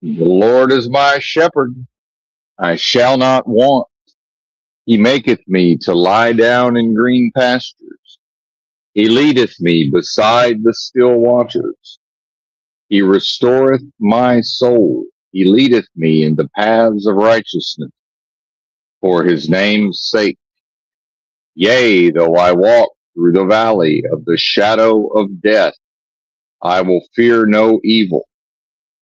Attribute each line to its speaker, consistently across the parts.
Speaker 1: The Lord is my shepherd, I shall not want. He maketh me to lie down in green pastures. He leadeth me beside the still waters. He restoreth my soul. He leadeth me in the paths of righteousness for his name's sake. Yea, though I walk through the valley of the shadow of death, I will fear no evil,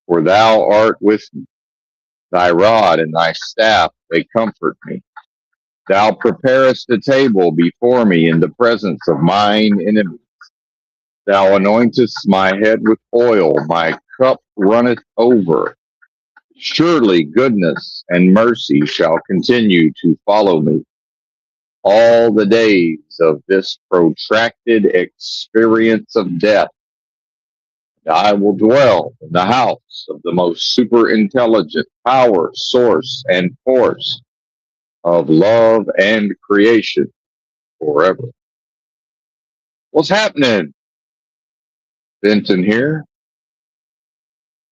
Speaker 1: for thou art with me. Thy rod and thy staff, they comfort me. Thou preparest a table before me in the presence of mine enemies. Thou anointest my head with oil, my cup runneth over. Surely goodness and mercy shall continue to follow me all the days of this protracted experience of death. I will dwell in the house of the most super intelligent power, source, and force of love and creation forever. What's happening? Benton here.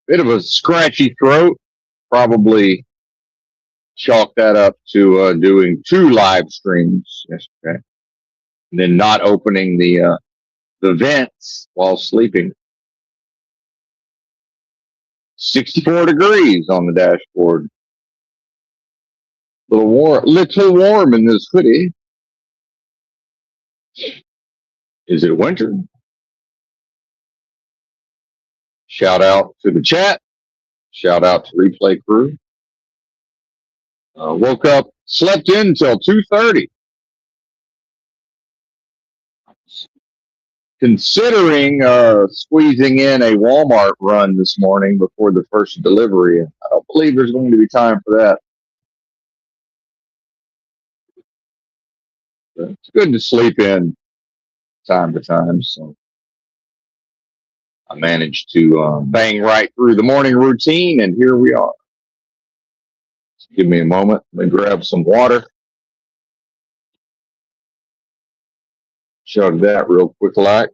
Speaker 1: Bit of a scratchy throat. Probably chalk that up to doing 2 live streams yesterday, and then not opening the vents while sleeping. 64 degrees on the dashboard. Little warm in this hoodie. Is it winter? Shout out to the chat. Shout out to replay crew. Woke up, slept in till 2:30. Considering squeezing in a Walmart run this morning before the first delivery. I don't believe there's going to be time for that. But it's good to sleep in time to time, so I managed to bang right through the morning routine, and here we are. Just give me a moment. Let me grab some water. Chug that real quick like.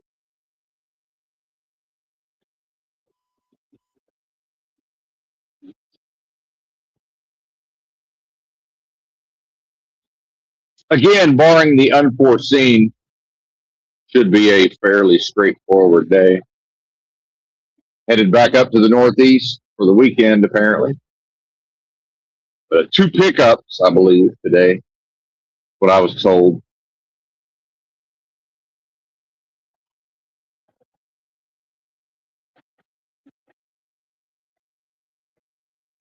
Speaker 1: Again, barring the unforeseen, should be a fairly straightforward day. Headed back up to the Northeast for the weekend, apparently. But 2 pickups, I believe, today. What I was told.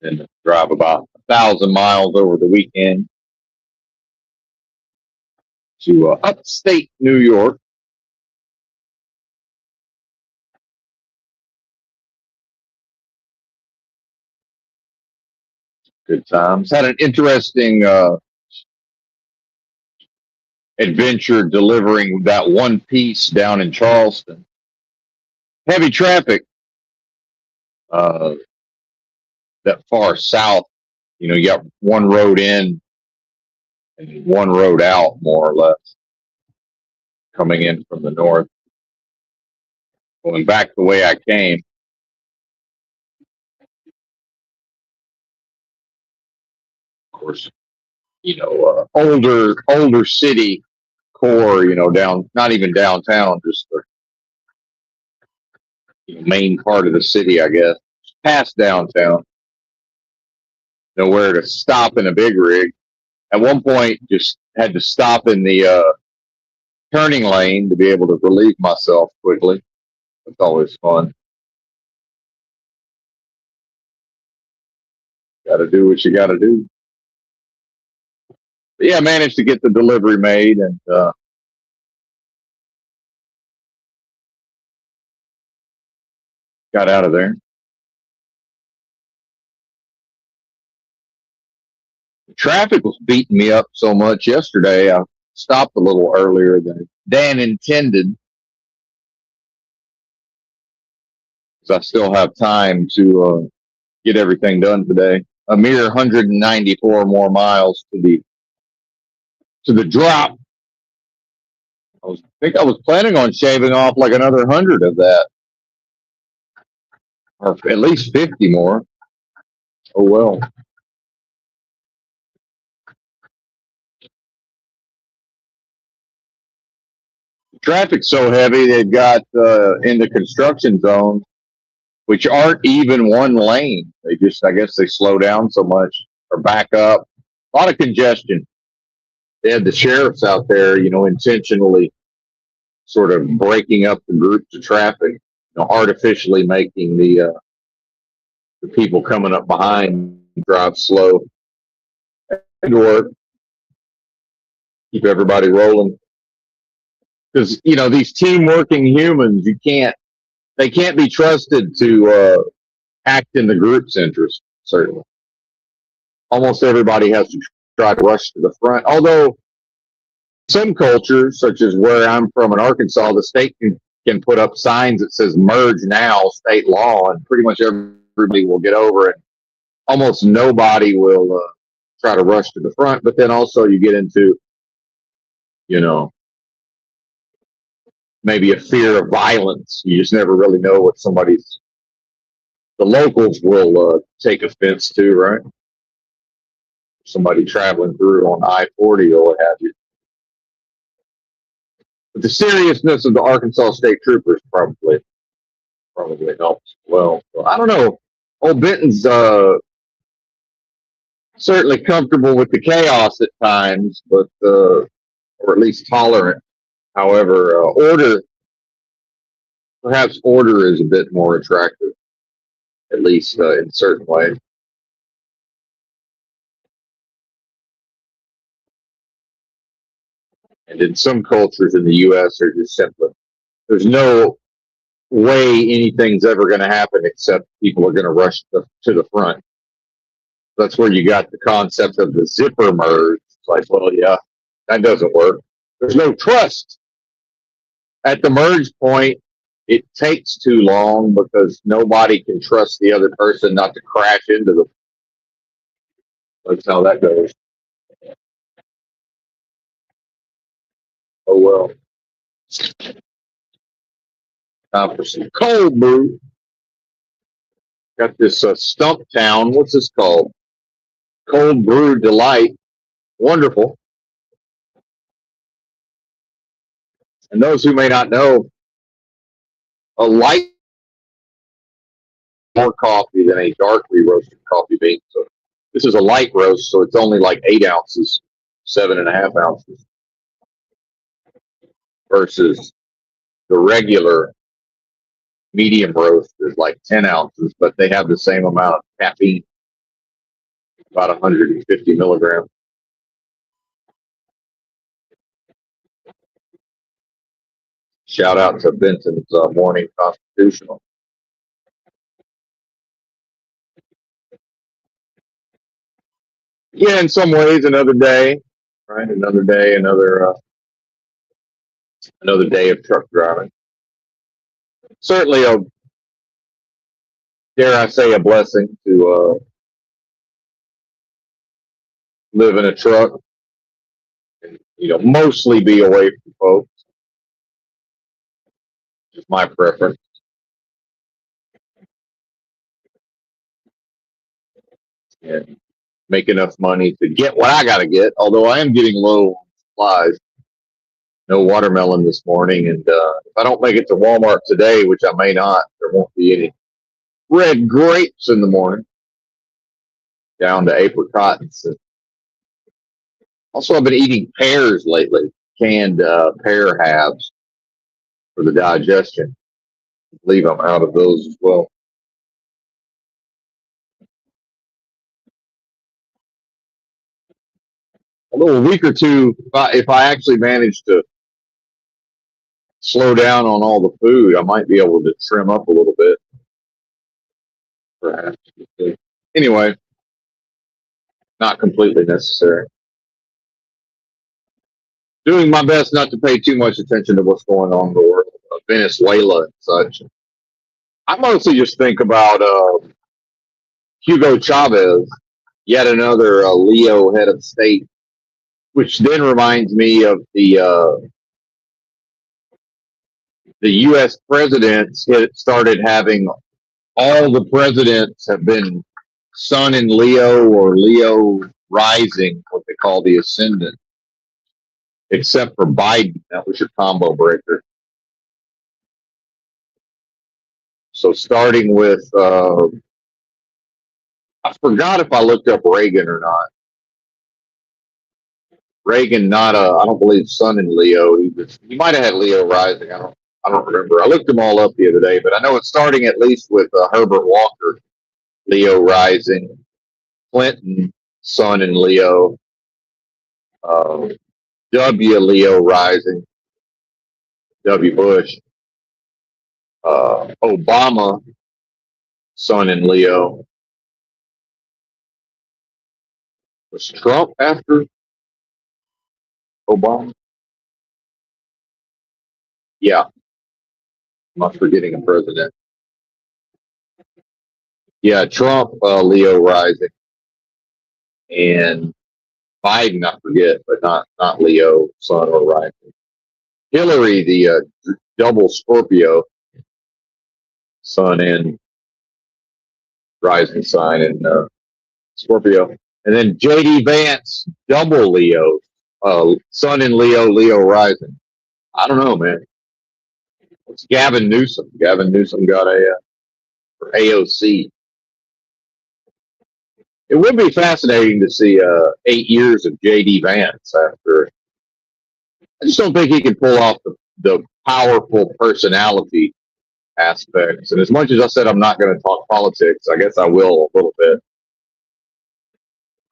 Speaker 1: And drive about 1,000 miles over the weekend to upstate New York. Good times. Had an interesting adventure delivering that one piece down in Charleston. Heavy traffic that far south. You know, you got one road in and one road out, more or less, coming in from the north. Going back the way I came. Of course, you know, older city core, you know, down, not even downtown, just the main part of the city, I guess, past downtown. Nowhere to stop in a big rig. At one point, just had to stop in the turning lane to be able to relieve myself quickly. It's always fun. Got to do what you got to do. But yeah, I managed to get the delivery made and got out of there. The traffic was beating me up so much yesterday, I stopped a little earlier than Dan intended. Because I still have time to get everything done today. A mere 194 more miles to the drop. I think I was planning on shaving off like another 100 of that, or at least 50 more. Oh well. Traffic's so heavy they've got in the construction zones, which aren't even one lane. They just, I guess, they slow down so much or back up. A lot of congestion. They had the sheriffs out there, intentionally sort of breaking up the groups of traffic, artificially making the people coming up behind drive slow and work, keep everybody rolling. Because these team working humans, they can't be trusted to act in the group's interest. Certainly, almost everybody has to try to rush to the front. Although some cultures, such as where I'm from in Arkansas, the state can put up signs that says "Merge now," state law, and pretty much everybody will get over it. Almost nobody will try to rush to the front. But then also you get into, you know, maybe a fear of violence. You just never really know what the locals will take offense to, right? Somebody traveling through on I-40 or what have you. But the seriousness of the Arkansas State Troopers probably helps as well. So I don't know. Old Benton's certainly comfortable with the chaos at times, but or at least tolerant. However, perhaps order is a bit more attractive, at least in certain ways. And in some cultures in the U.S., are just simply there's no way anything's ever going to happen except people are going to rush to the front. That's where you got the concept of the zipper merge. It's like, well, yeah, that doesn't work. There's no trust. At the merge point, it takes too long because nobody can trust the other person not to crash into them. That's how that goes. Oh, well. Time for some cold brew. Got this Stump Town. What's this called? Cold Brew Delight. Wonderful. And those who may not know, a light more coffee than a darkly roasted coffee bean. So this is a light roast, so it's only like 8 ounces, 7.5 ounces, versus the regular medium roast is like 10 ounces, but they have the same amount of caffeine, about 150 milligrams. Shout out to Benton's Morning Constitutional. Yeah, in some ways, another day, right? Another day, another day of truck driving. Certainly, dare I say, a blessing to live in a truck and mostly be away from folks. Just my preference. And make enough money to get what I got to get. Although I am getting low on supplies. No watermelon this morning, and if I don't make it to Walmart today, which I may not, there won't be any red grapes in the morning. Down to apricots. Also, I've been eating pears lately, canned pear halves for the digestion. I believe I'm out of those as well. Although a week or two, if I actually manage to slow down on all the food, I might be able to trim up a little bit. Perhaps. Anyway, not completely necessary. Doing my best not to pay too much attention to what's going on in the world of Venezuela and such. I mostly just think about Hugo Chavez, yet another Leo head of state, which then reminds me of the U.S. presidents started having all the presidents have been Sun in Leo or Leo rising, what they call the ascendant, except for Biden. That was your combo breaker. So starting with, I forgot if I looked up Reagan or not. Reagan, I don't believe Sun in Leo. He might have had Leo rising. I don't remember. I looked them all up the other day, but I know it's starting at least with Herbert Walker, Leo rising, Clinton, Sun in Leo, uh, W Leo rising, W Bush, Obama, Sun in Leo. Was Trump after Obama? Yeah, I'm not forgetting a president. Yeah, Trump, Leo rising, and Biden, I forget, but not Leo, Sun or rising. Hillary, the double Scorpio, Sun and rising sign in Scorpio, and then JD Vance, double Leo, Sun in Leo, Leo rising. I don't know, man. It's Gavin Newsom. Gavin Newsom got a for AOC. It would be fascinating to see 8 years of JD Vance after. I just don't think he can pull off the powerful personality aspects. And as much as I said I'm not going to talk politics, I guess I will a little bit.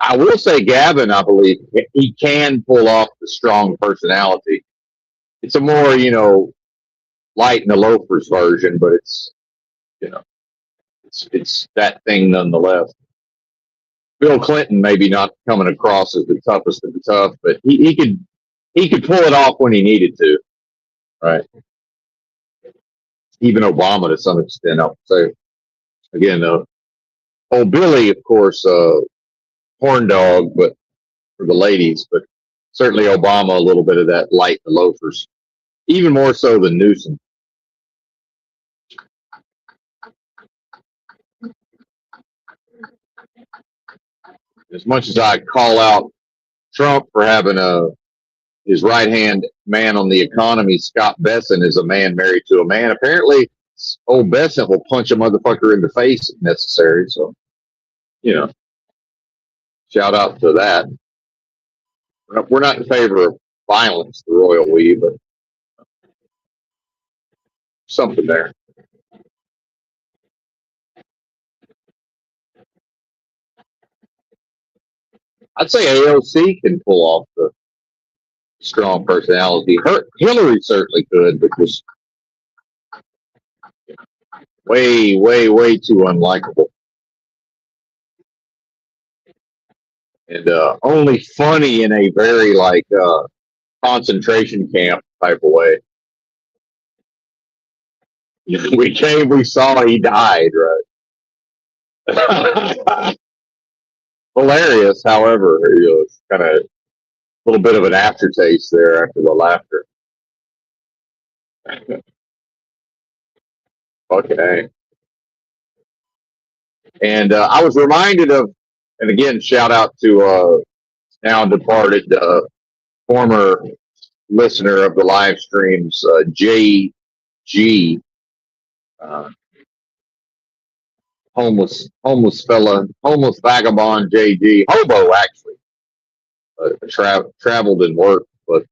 Speaker 1: I will say Gavin, I believe he can pull off the strong personality. It's a more, light in the loafers version, but it's, it's that thing nonetheless. Bill Clinton maybe not coming across as the toughest of the tough, but he could pull it off when he needed to, right? Even Obama to some extent, I would say. Again, old Billy, of course, horn dog, but for the ladies, but certainly Obama a little bit of that light in the loafers, even more so than Newsom. As much as I call out Trump for having his right hand man on the economy, Scott Bessent, is a man married to a man. Apparently, old Bessent will punch a motherfucker in the face if necessary. So, shout out to that. We're not in favor of violence, the royal we, but something there. I'd say AOC can pull off the strong personality. Hillary certainly could, but just way, way, way too unlikable. And only funny in a very concentration camp type of way. We came, we saw, he died, right? Hilarious, however, it's kind of a little bit of an aftertaste there after the laughter. Fucking A. And I was reminded of, and again, shout out to now departed former listener of the live streams, JG, homeless fella, homeless vagabond JG, hobo actually, traveled and worked, but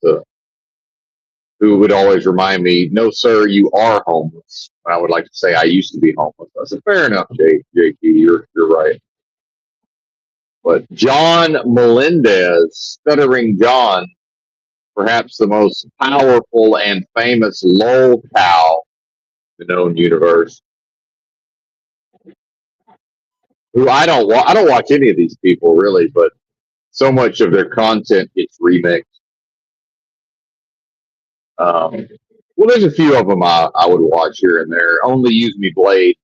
Speaker 1: who would always remind me, no sir, you are homeless. I would like to say I used to be homeless. I said, fair enough, JG, you're right. But John Melendez, Stuttering John, perhaps the most powerful and famous lol cow in the known universe, who I don't watch any of these people really, but so much of their content gets remixed. Well, there's a few of them I would watch here and there. Only Use Me Blade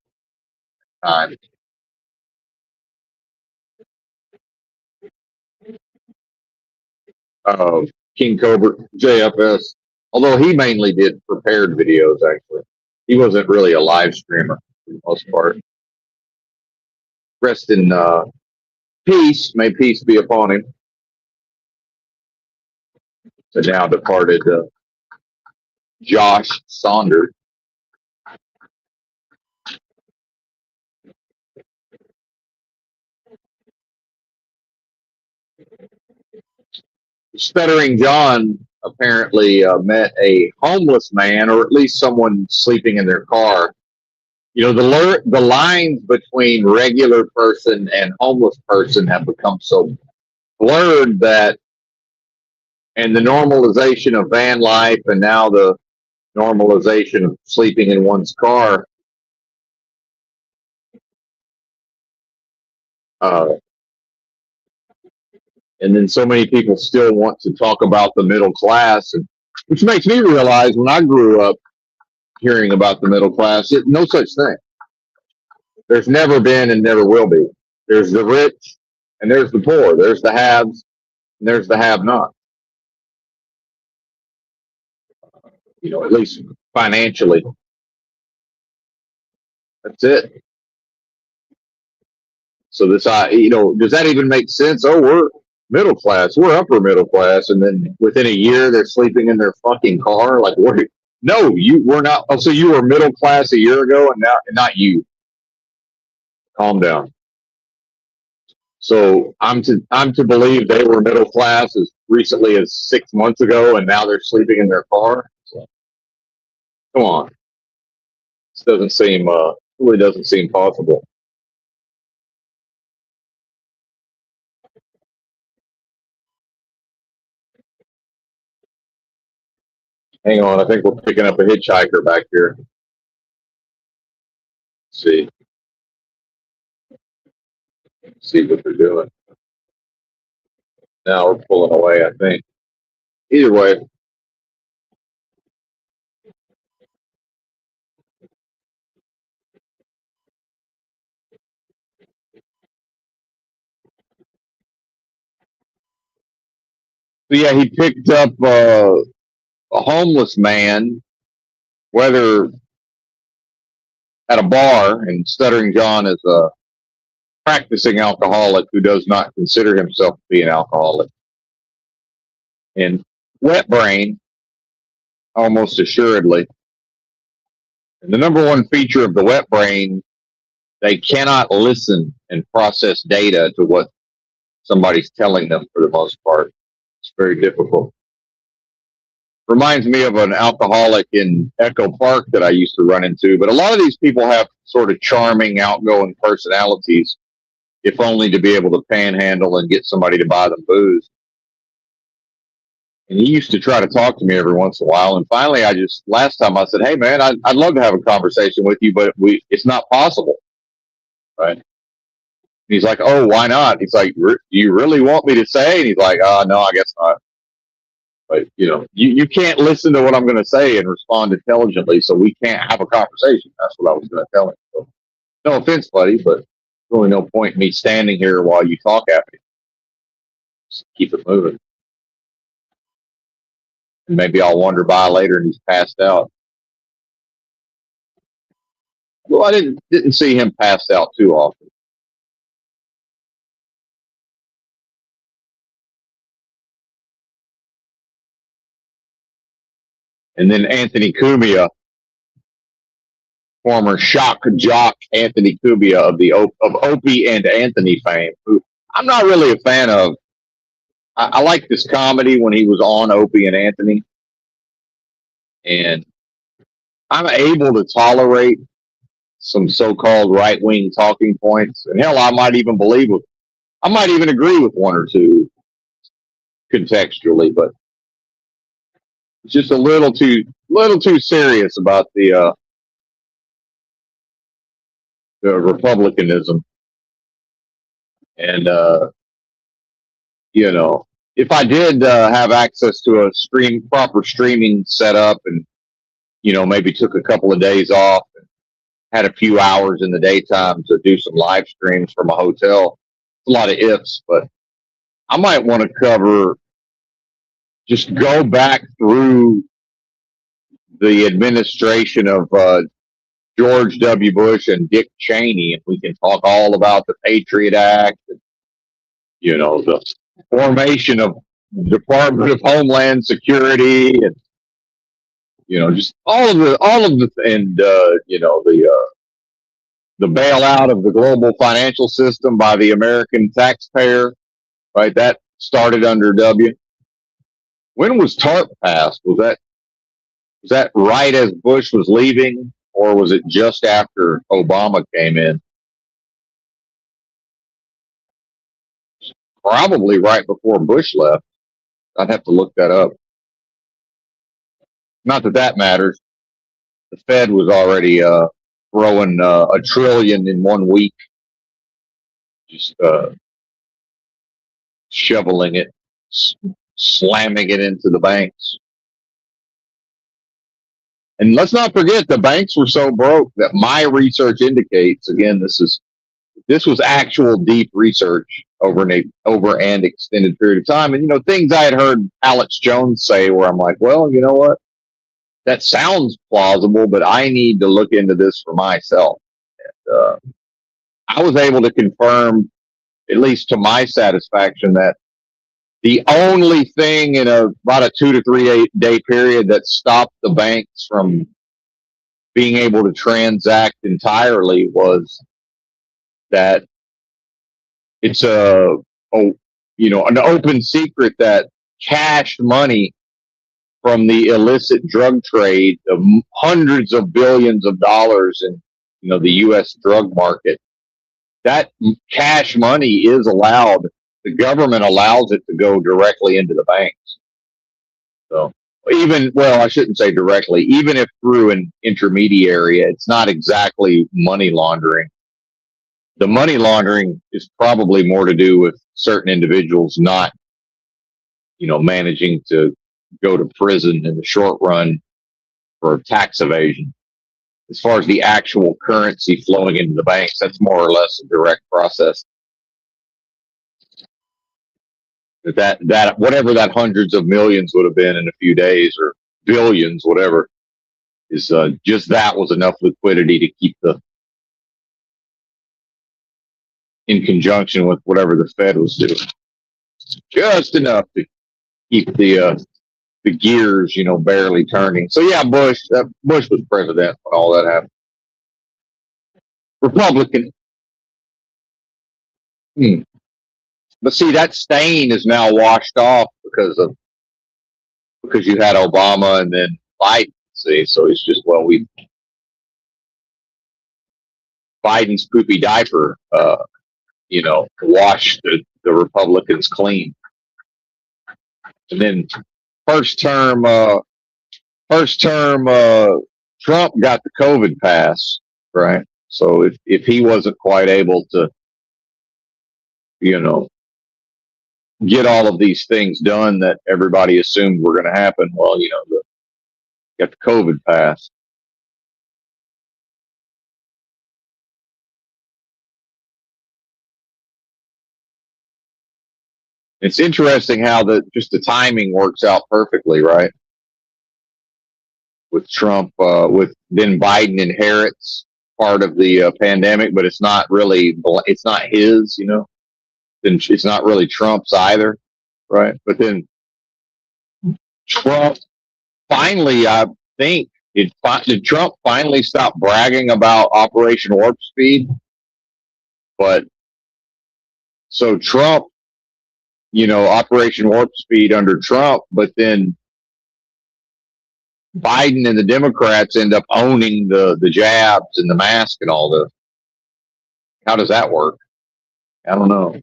Speaker 1: time. King Cobra, JFS, although he mainly did prepared videos, actually. He wasn't really a live streamer for the most part. rest in peace. May peace be upon him. The now departed Josh Saunders. Stuttering John apparently met a homeless man, or at least someone sleeping in their car. You know, the lines between regular person and homeless person have become so blurred that, and the normalization of van life, and now the normalization of sleeping in one's car. And then so many people still want to talk about the middle class, and which makes me realize when I grew up hearing about the middle class, no such thing. There's never been and never will be. There's the rich and there's the poor. There's the haves and there's the have-not. You know, at least financially. That's it. So this, does that even make sense? Oh, we're middle class. We're upper middle class. And then within a year, they're sleeping in their fucking car. Like, no, we're not. Oh, so you were middle class a year ago and now, not you. Calm down. So I'm to believe they were middle class as recently as 6 months ago, and now they're sleeping in their car. So, come on, this doesn't seem really doesn't seem possible. Hang on, I think we're picking up a hitchhiker back here. Let's see what they're doing. Now we're pulling away, I think. Either way. So yeah, he picked up a homeless man, whether at a bar, and Stuttering John is a practicing alcoholic who does not consider himself to be an alcoholic. And wet brain, almost assuredly. And the number one feature of the wet brain, they cannot listen and process data to what somebody's telling them for the most part. It's very difficult. Reminds me of an alcoholic in Echo Park that I used to run into. But a lot of these people have sort of charming, outgoing personalities, if only to be able to panhandle and get somebody to buy them booze. And he used to try to talk to me every once in a while. And finally, last time I said, hey, man, I'd love to have a conversation with you, but it's not possible. Right. And he's like, oh, why not? He's like, do you really want me to say? And he's like, no, I guess not. But, you can't listen to what I'm going to say and respond intelligently, so we can't have a conversation. That's what I was going to tell him. So, no offense, buddy, but really no point in me standing here while you talk at me. Just keep it moving. And maybe I'll wander by later and he's passed out. Well, I didn't see him passed out too often. And then Anthony Cumia, former shock jock Anthony Cumia of Opie and Anthony fame, who I'm not really a fan of. I like this comedy when he was on Opie and Anthony. And I'm able to tolerate some so-called right-wing talking points. And hell, I might even agree with one or two contextually, but it's just a little too serious about the republicanism. And if I did have access to a proper streaming setup, and maybe took a couple of days off and had a few hours in the daytime to do some live streams from a hotel, a lot of ifs, but I might want to just go back through the administration of George W. Bush and Dick Cheney, and we can talk all about the Patriot Act, and, the formation of Department of Homeland Security, and just the bailout of the global financial system by the American taxpayer, right? That started under W. When was TARP passed? Was that right as Bush was leaving, or was it just after Obama came in? Probably right before Bush left. I'd have to look that up. Not that that matters. The Fed was already throwing $1 trillion in 1 week, just shoveling it, slamming it into the banks. And let's not forget, the banks were so broke that my research indicates, again, this was actual deep research over an extended period of time. And, things I had heard Alex Jones say where I'm like, well, you know what? That sounds plausible, but I need to look into this for myself. And, I was able to confirm, at least to my satisfaction, that the only thing in about a 2 to 3 day period that stopped the banks from being able to transact entirely was that it's an open secret that cashed money from the illicit drug trade of hundreds of billions of dollars in the U.S. drug market. That cash money is allowed. The government allows it to go directly into the banks. So I shouldn't say directly, even if through an intermediary, it's not exactly money laundering. The money laundering is probably more to do with certain individuals not, managing to go to prison in the short run for tax evasion. As far as the actual currency flowing into the banks, that's more or less a direct process. That whatever that hundreds of millions would have been in a few days, or billions, whatever, is just that was enough liquidity to keep in conjunction with whatever the Fed was doing, just enough to keep the gears, barely turning. So yeah, Bush was president when all that happened. Republican. But see, that stain is now washed off because you had Obama and then Biden. See, so it's just, Biden's poopy diaper, washed the Republicans clean. And then first term, Trump got the COVID pass, right? So if he wasn't quite able to, get all of these things done that everybody assumed were going to happen, well, got the COVID pass. It's interesting how just the timing works out perfectly, right? With Trump, then Biden inherits part of the pandemic, but it's not his, then it's not really Trump's either, right? But then Trump finally, I think, did Trump finally stop bragging about Operation Warp Speed? But so Trump, Operation Warp Speed under Trump, but then Biden and the Democrats end up owning the jabs and the mask and all this. How does that work? I don't know.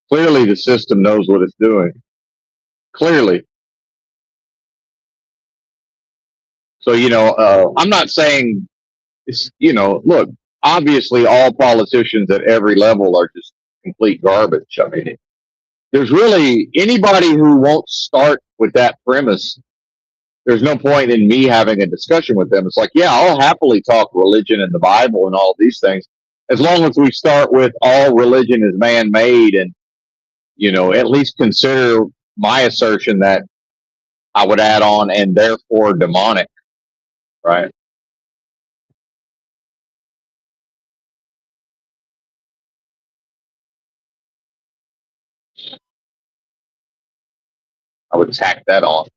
Speaker 1: Clearly, the system knows what it's doing. Clearly. So, I'm not saying, look, obviously all politicians at every level are just complete garbage. I mean, there's really anybody who won't start with that premise. There's no point in me having a discussion with them. It's like, yeah, I'll happily talk religion and the Bible and all of these things, as long as we start with all religion is man-made, and, at least consider my assertion that I would add on, and therefore demonic, right? I would tack that on.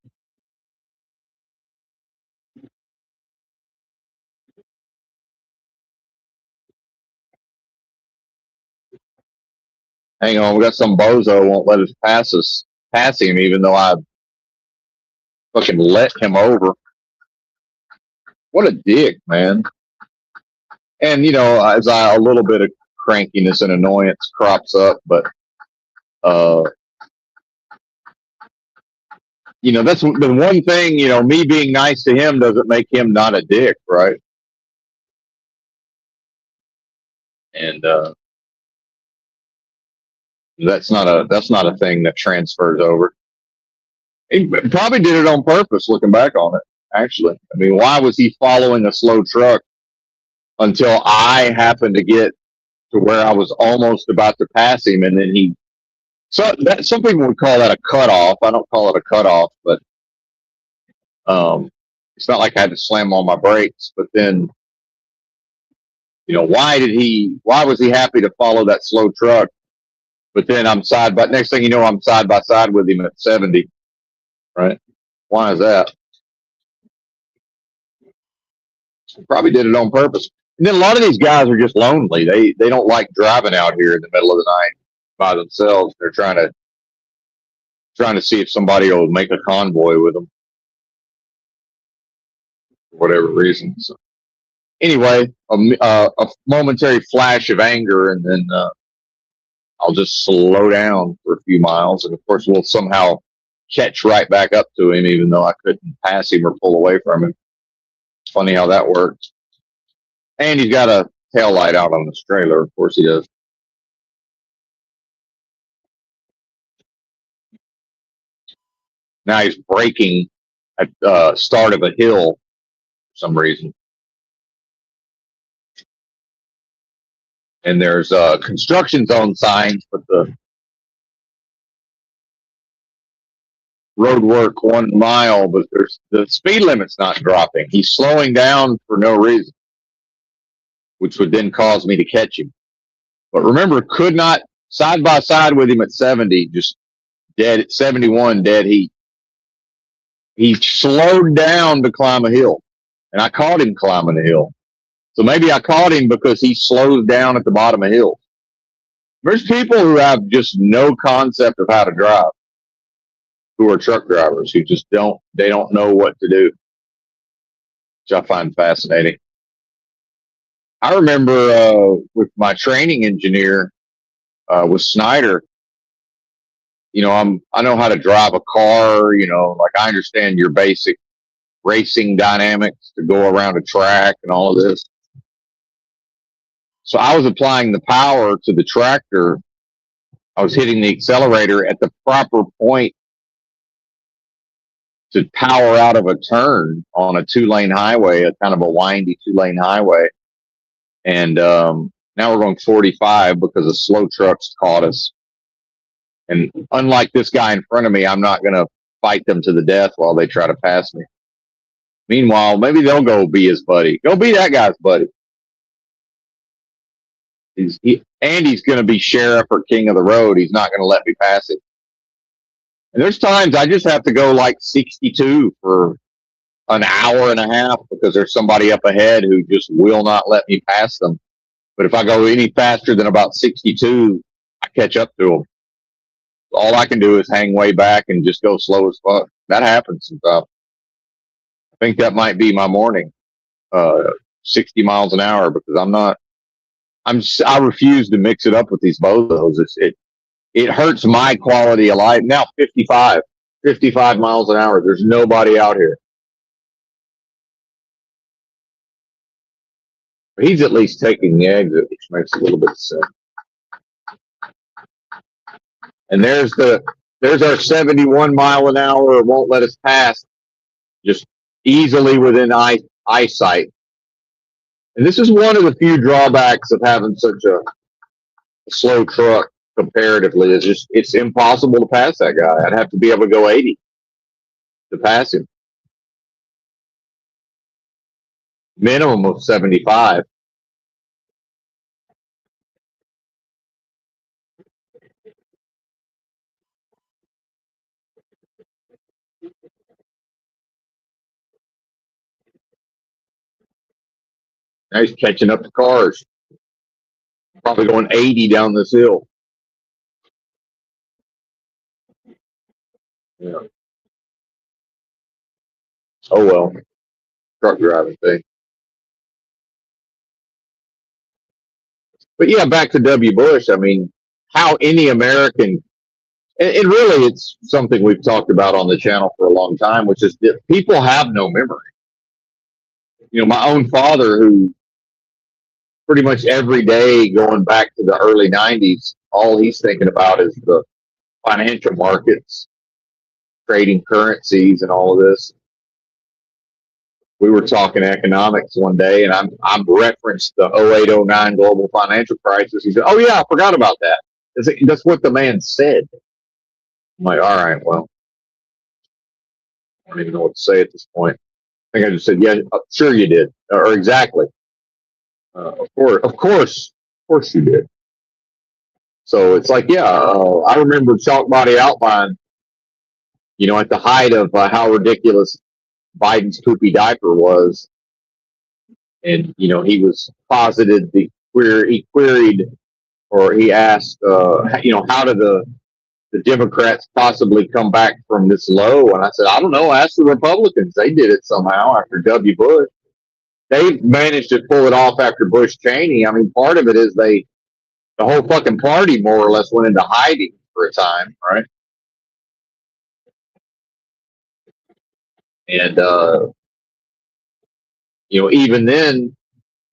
Speaker 1: Hang on, we got some bozo won't let us pass him, even though I fucking let him over. What a dick, man. And as a little bit of crankiness and annoyance crops up, but that's the one thing. Me being nice to him doesn't make him not a dick, right? And that's not a thing that transfers over. He probably did it on purpose. Looking back on it, actually, I mean, why was he following a slow truck until I happened to get to where I was almost about to pass him, and then some people would call that a cutoff. I don't call it a cutoff, but it's not like I had to slam on my brakes. But then, why was he happy to follow that slow truck? But then but next thing you know, I'm side by side with him at 70, right? Why is that? He probably did it on purpose. And then a lot of these guys are just lonely. They don't like driving out here in the middle of the night by themselves. They're trying to see if somebody will make a convoy with them for whatever reason. So anyway, a momentary flash of anger, and then I'll just slow down for a few miles, and of course we'll somehow catch right back up to him, even though I couldn't pass him or pull away from him. It's funny how that works. And he's got a tail light out on his trailer. Of course he does. Now he's braking at the start of a hill for some reason. And there's construction zone signs, but the road work 1 mile, but the speed limit's not dropping. He's slowing down for no reason, which would then cause me to catch him. But remember, could not side by side with him at 70, just dead at 71, dead heat. He slowed down to climb a hill, and I caught him climbing the hill. So maybe I caught him because he slows down at the bottom of hills. There's people who have just no concept of how to drive, who are truck drivers, who just don't know what to do, which I find fascinating. I remember with my training engineer, with Snyder, I know how to drive a car, like I understand your basic racing dynamics to go around a track and all of this. So I was applying the power to the tractor. I was hitting the accelerator at the proper point to power out of a turn on a 2-lane highway, a kind of a windy 2-lane highway. And now we're going 45 because a slow truck's caught us. And unlike this guy in front of me, I'm not going to fight them to the death while they try to pass me. Meanwhile, maybe they'll go be his buddy. Go be that guy's buddy. He's going to be sheriff or king of the road. He's not going to let me pass it. And there's times I just have to go like 62 for an hour and a half because there's somebody up ahead who just will not let me pass them. But if I go any faster than about 62, I catch up to them. All I can do is hang way back and just go slow as fuck. That happens sometimes. I think that might be my morning, 60 miles an hour, because I refuse to mix it up with these bozos. It hurts my quality of life. Now 55 miles an hour. There's nobody out here. He's at least taking the exit, which makes a little bit of sense. And there's our 71 mile an hour. Won't let us pass, just easily within eyesight. And this is one of the few drawbacks of having such a slow truck comparatively. It's impossible to pass that guy. I'd have to be able to go 80 to pass him. Minimum of 75. Now he's catching up to cars, probably going 80 down this hill. Yeah. Oh well, truck driving thing. But yeah, back to W. Bush. I mean, how any American, and really it's something we've talked about on the channel for a long time, which is that people have no memory. You know, my own father, who pretty much every day going back to the early 90s, all he's thinking about is the financial markets, trading currencies, and all of this. We were talking economics one day, and I'm referenced the 0809 global financial crisis. He said, "Oh yeah, I forgot about that." That's what the man said. I'm like, all right, well, I don't even know what to say at this point. I think I just said, yeah, sure you did, or exactly. Of course you did. So it's like, yeah, I remember Chalk Body Outline, you know, at the height of how ridiculous Biden's poopy diaper was. And, you know, he was posited he queried, or he asked, you know, how did the Democrats possibly come back from this low? And I said, I don't know. Ask the Republicans. They did it somehow after W. Bush. They managed to pull it off after Bush Cheney. I mean, part of it is the whole fucking party more or less went into hiding for a time, right? And, you know, even then,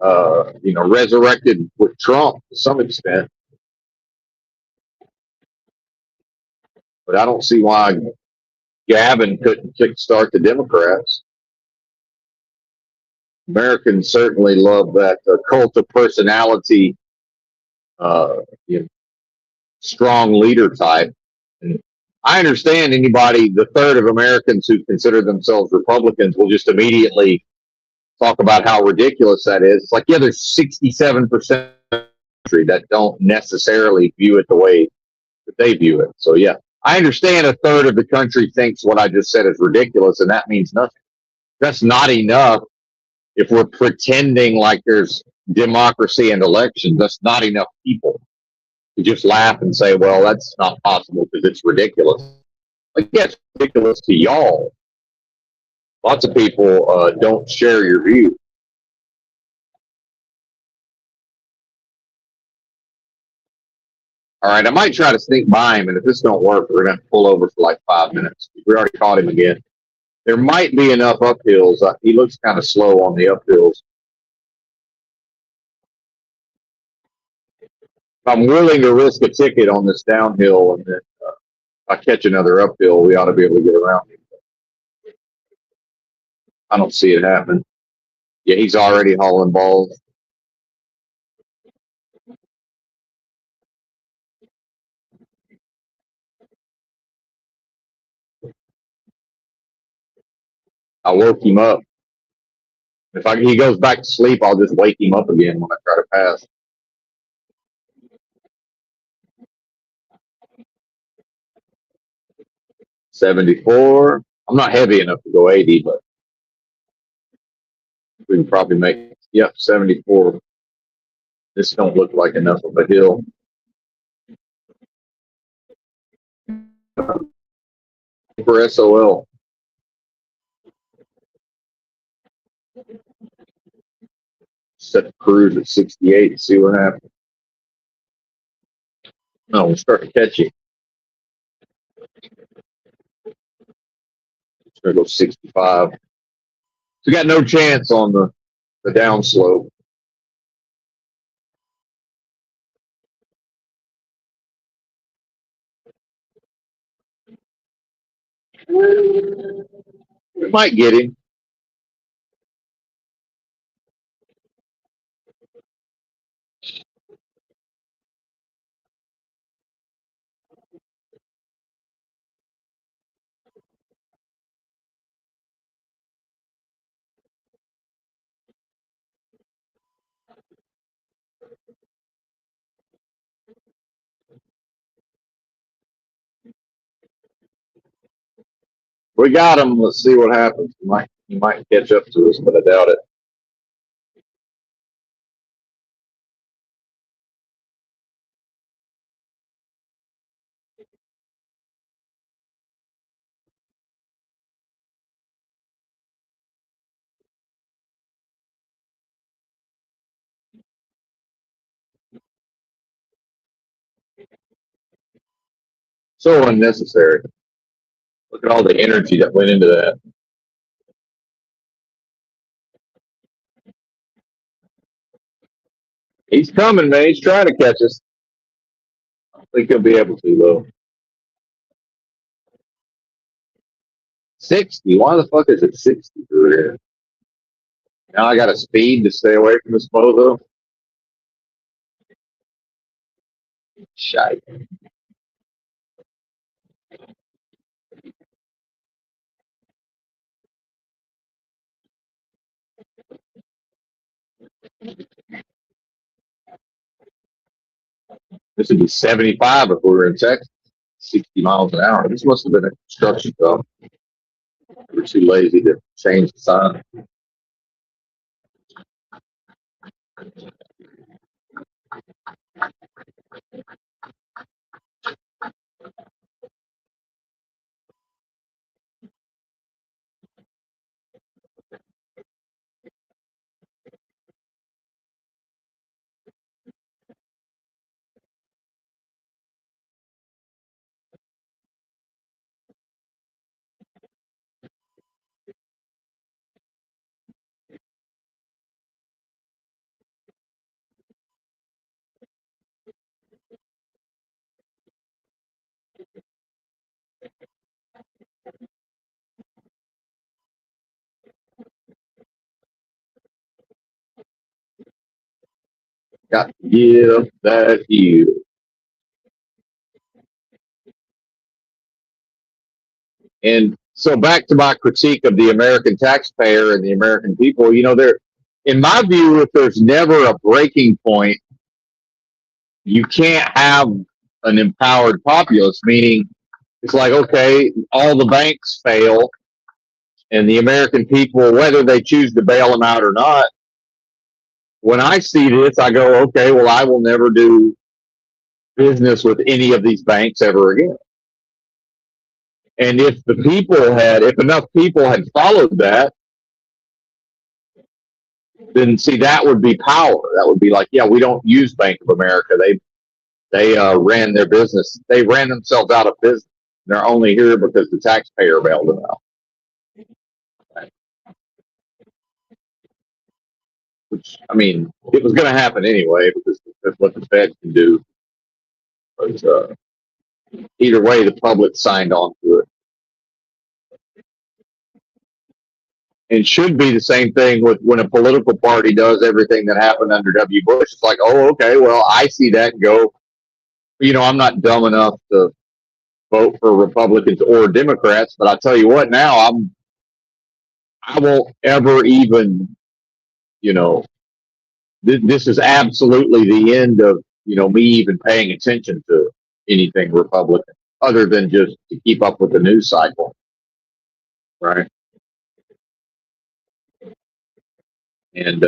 Speaker 1: you know, resurrected with Trump to some extent. But I don't see why Gavin couldn't kickstart the Democrats. Americans certainly love that cult of personality, you know, strong leader type. And I understand anybody, the third of Americans who consider themselves Republicans, will just immediately talk about how ridiculous that is. It's like, yeah, there's 67% of the country that don't necessarily view it the way that they view it. So, yeah, I understand a third of the country thinks what I just said is ridiculous, and that means nothing. That's not enough. If we're pretending like there's democracy and elections, that's not enough people to just laugh and say, well, that's not possible because it's ridiculous. Like, yeah, it's ridiculous to y'all. Lots of people don't share your view. All right, I might try to sneak by him, and if this don't work, we're going to pull over for like 5 minutes. We already caught him again. There might be enough uphills. He looks kind of slow on the uphills. I'm willing to risk a ticket on this downhill, and then if I catch another uphill, we ought to be able to get around him. I don't see it happening. Yeah, he's already hauling balls. I woke him up. If he goes back to sleep, I'll just wake him up again when I try to pass. $74. I'm not heavy enough to go 80, but we can probably make, yep, 74. This don't look like enough of a hill. For SOL. Set the cruise at 68 and see what happens. No, we'll start to catch you. It's going to go 65. So we got no chance on the downslope. We might get him. We got him. Let's see what happens. He might catch up to us, but I doubt it. So unnecessary. Look at all the energy that went into that. He's coming, man. He's trying to catch us. I think he'll be able to, though. 60. Why the fuck is it 60 through here? Now I got to speed to stay away from this bozo. Shite. This would be 75 if we were in Texas. 60 miles an hour. This must have been a construction job. We're too lazy to change the sign. Got to give that you. And so back to my critique of the American taxpayer and the American people, there, in my view, if there's never a breaking point, you can't have an empowered populace, meaning it's like, okay, all the banks fail and the American people, whether they choose to bail them out or not, when I see this, I go, okay, well, I will never do business with any of these banks ever again. And if enough people had followed that, then see, that would be power. That would be like, yeah, we don't use Bank of America. They ran their business. They ran themselves out of business. They're only here because the taxpayer bailed them out. Which, I mean, it was going to happen anyway because that's what the Fed can do. But either way, the public signed on to it. It should be the same thing with when a political party does everything that happened under W. Bush. It's like, oh, okay, well, I see that and go, I'm not dumb enough to vote for Republicans or Democrats, but I tell you what, now I won't ever even, this is absolutely the end of, me even paying attention to anything Republican other than just to keep up with the news cycle. Right. And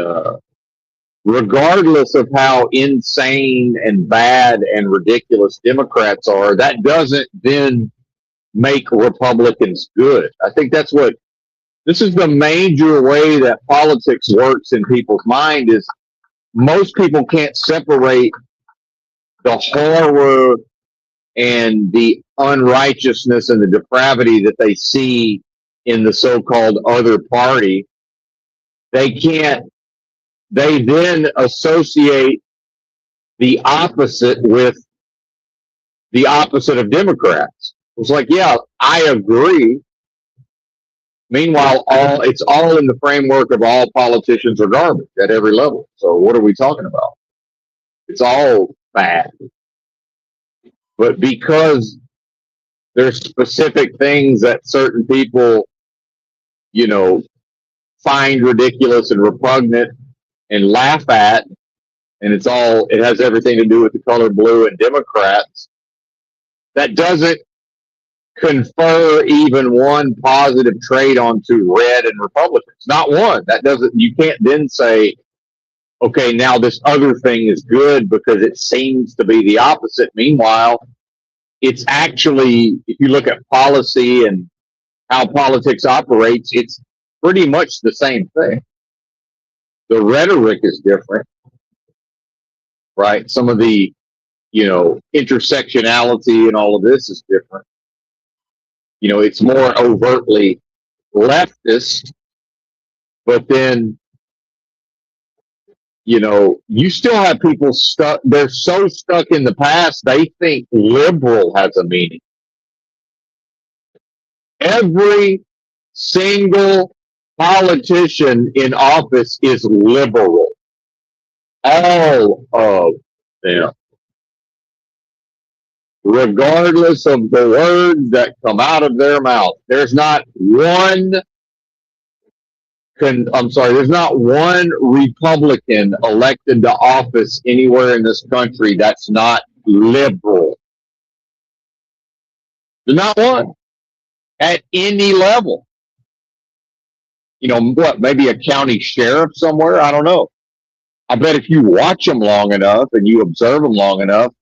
Speaker 1: regardless of how insane and bad and ridiculous Democrats are, that doesn't then make Republicans good. I think this is the major way that politics works in people's mind is most people can't separate the horror and the unrighteousness and the depravity that they see in the so-called other party. They then associate the opposite with the opposite of Democrats. It's like, yeah, I agree. Meanwhile, it's all in the framework of all politicians are garbage at every level. So what are we talking about? It's all bad. But because there's specific things that certain people, find ridiculous and repugnant and laugh at, and it has everything to do with the color blue and Democrats, that doesn't confer even one positive trait onto red and Republicans. Not one. You can't then say, okay, now this other thing is good because it seems to be the opposite. Meanwhile, it's actually, if you look at policy and how politics operates, it's pretty much the same thing. The rhetoric is different, right? Some of the, intersectionality and all of this is different. It's more overtly leftist, but then, you still have people stuck. They're so stuck in the past, they think liberal has a meaning. Every single politician in office is liberal. All of them. Regardless of the words that come out of their mouth. There's not one Republican elected to office anywhere in this country that's not liberal. There's not one. At any level. Maybe a county sheriff somewhere? I don't know. I bet if you watch them long enough and you observe them long enough,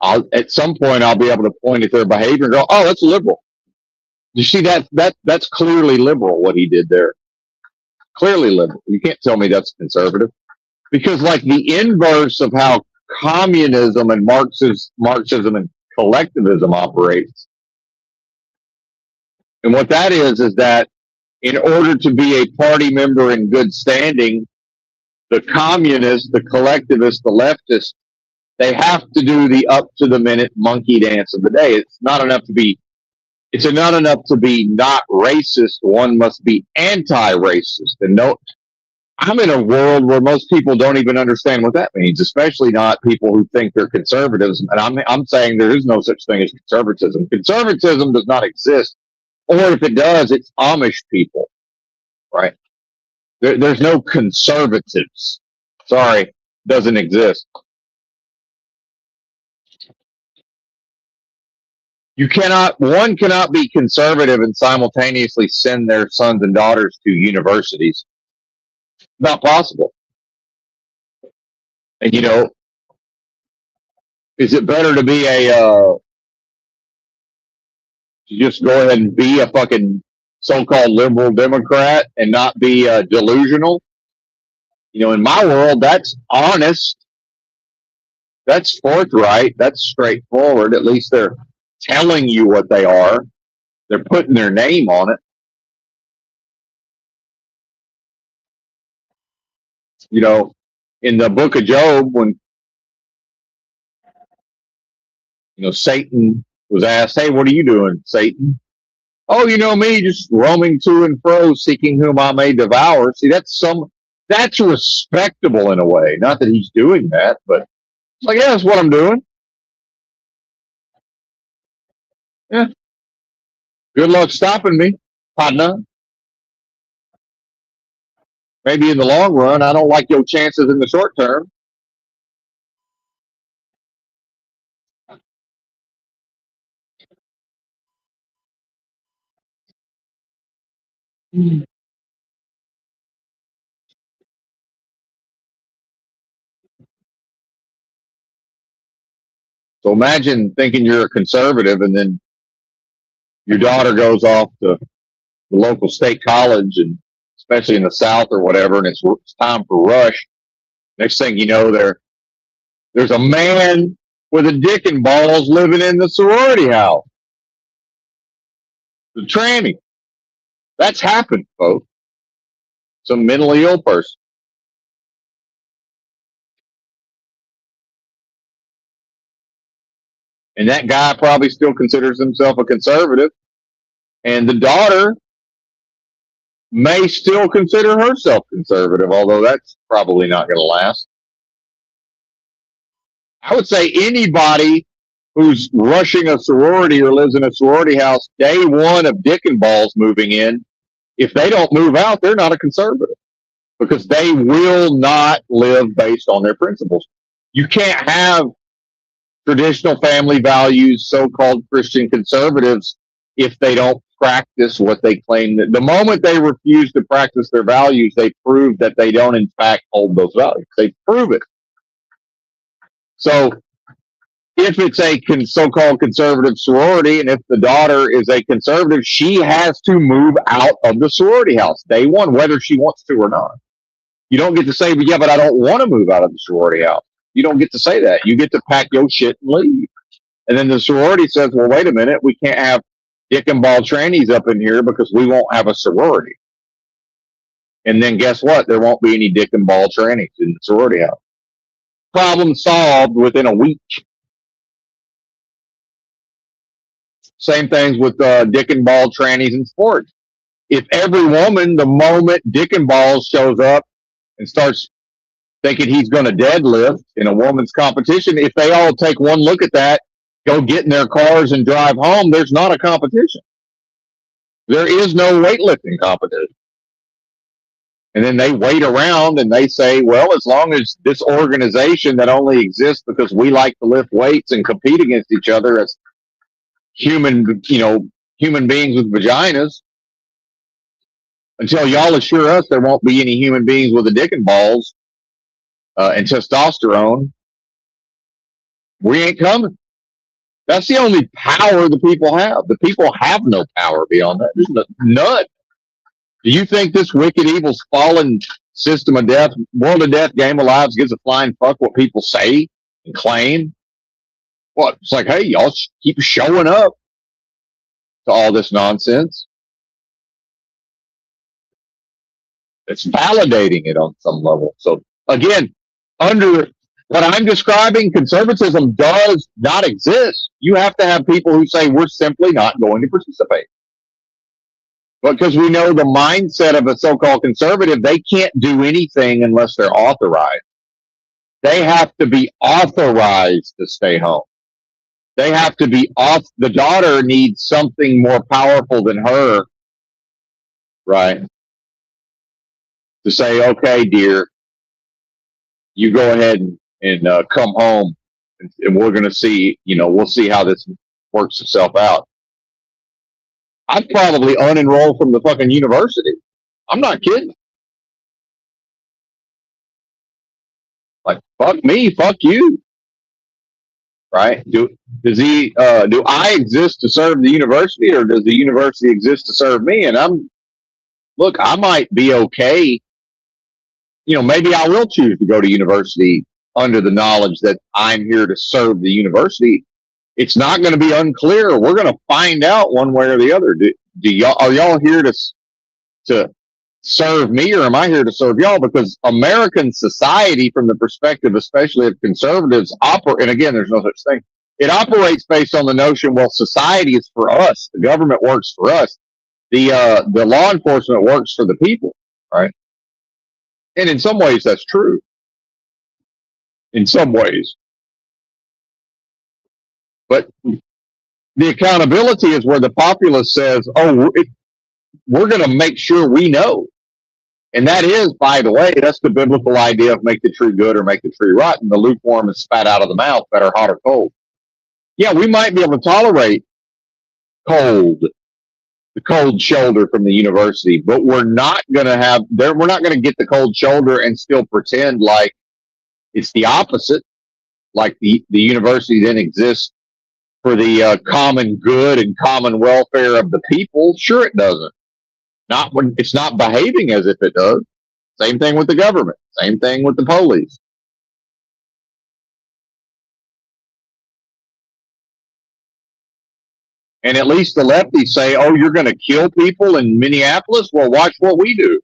Speaker 1: at some point I'll be able to point at their behavior and go, oh, that's liberal. You see that's clearly liberal what he did there. Clearly liberal. You can't tell me that's conservative. Because like the inverse of how communism and Marxism and collectivism operates. And what that is that in order to be a party member in good standing, the communists, the collectivists, the leftists, they have to do the up to the minute monkey dance of the day. It's not enough to be not racist. One must be anti-racist. And I'm in a world where most people don't even understand what that means, especially not people who think they're conservatives. And I'm saying there is no such thing as conservatism. Conservatism does not exist. Or if it does, it's Amish people, right? There's no conservatives. Sorry, doesn't exist. One cannot be conservative and simultaneously send their sons and daughters to universities. Not possible. And is it better to be just go ahead and be a fucking so-called liberal Democrat and not be delusional? In my world, that's honest. That's forthright. That's straightforward. At least they're telling you what they are. They're putting their name on it. In the book of Job, when Satan was asked, hey, what are you doing, Satan? Oh, me, just roaming to and fro, seeking whom I may devour. See, that's respectable in a way. Not that he's doing that, but it's like, yeah, that's what I'm doing. Yeah. Good luck stopping me, partner. Maybe in the long run, I don't like your chances in the short term. So imagine thinking you're a conservative and then your daughter goes off to the local state college, and especially in the South or whatever, and it's time for rush. Next thing you know, there's a man with a dick and balls living in the sorority house. The tranny. That's happened, folks. Some mentally ill person. And that guy probably still considers himself a conservative. And the daughter may still consider herself conservative, although that's probably not going to last. I would say anybody who's rushing a sorority or lives in a sorority house day one of dick and balls moving in, if they don't move out, they're not a conservative because they will not live based on their principles. You can't have traditional family values, so-called Christian conservatives, if they don't practice what they claim. That the moment they refuse to practice their values, they prove that they don't in fact hold those values. They prove it. So if it's a so-called conservative sorority, and if the daughter is a conservative, she has to move out of the sorority house day one, whether she wants to or not. You don't get to say, yeah, but I don't want to move out of the sorority house. You don't get to say that. You get to pack your shit and leave. And then the sorority says, well, wait a minute, we can't have dick and ball trannies up in here because we won't have a sorority. And then guess what? There won't be any dick and ball trannies in the sorority house. Problem solved within a week. Same things with dick and ball trannies in sports. If every woman, the moment Dick and Balls shows up and starts thinking he's going to deadlift in a woman's competition, if they all take one look at that, go get in their cars and drive home, there's not a competition. There is no weightlifting competition. And then they wait around and they say, well, as long as this organization that only exists because we like to lift weights and compete against each other as human beings with vaginas, until y'all assure us there won't be any human beings with a dick and balls and testosterone, we ain't coming. That's the only power the people have. The people have no power beyond that. There's none. Do you think this wicked, evil, fallen system of death, world of death, game of lives gives a flying fuck what people say and claim? What? It's like, hey, y'all keep showing up to all this nonsense. It's validating it on some level. So again, under what I'm describing, conservatism does not exist. You have to have people who say we're simply not going to participate. Because we know the mindset of a so-called conservative, they can't do anything unless they're authorized. They have to be authorized to stay home. They have to be off. The daughter needs something more powerful than her, right? To say, okay, dear, you go ahead and come home, and we're going to see, we'll see how this works itself out. I'd probably unenroll from the fucking university. I'm not kidding. Like, fuck me, fuck you. Right? Do I exist to serve the university, or does the university exist to serve me? And I might be okay. Maybe I will choose to go to university under the knowledge that I'm here to serve the university. It's not going to be unclear. We're going to find out one way or the other. Are y'all here to serve me, or am I here to serve y'all? Because American society, from the perspective, especially of conservatives, and again, there's no such thing. It operates based on the notion, well, society is for us. The government works for us. The law enforcement works for the people, right? And in some ways, that's true. In some ways. But the accountability is where the populace says, we're going to make sure we know. And that is, by the way, that's the biblical idea of make the tree good or make the tree rotten. The lukewarm is spat out of the mouth, better hot or cold. Yeah, we might be able to tolerate the cold shoulder from the university, but we're not going to get the cold shoulder and still pretend like it's the opposite, like the university then exists for the common good and common welfare of the people. Sure, it doesn't. Not when it's not behaving as if it does. Same thing with the government. Same thing with the police. And at least the lefties say, oh, you're going to kill people in Minneapolis? Well, watch what we do.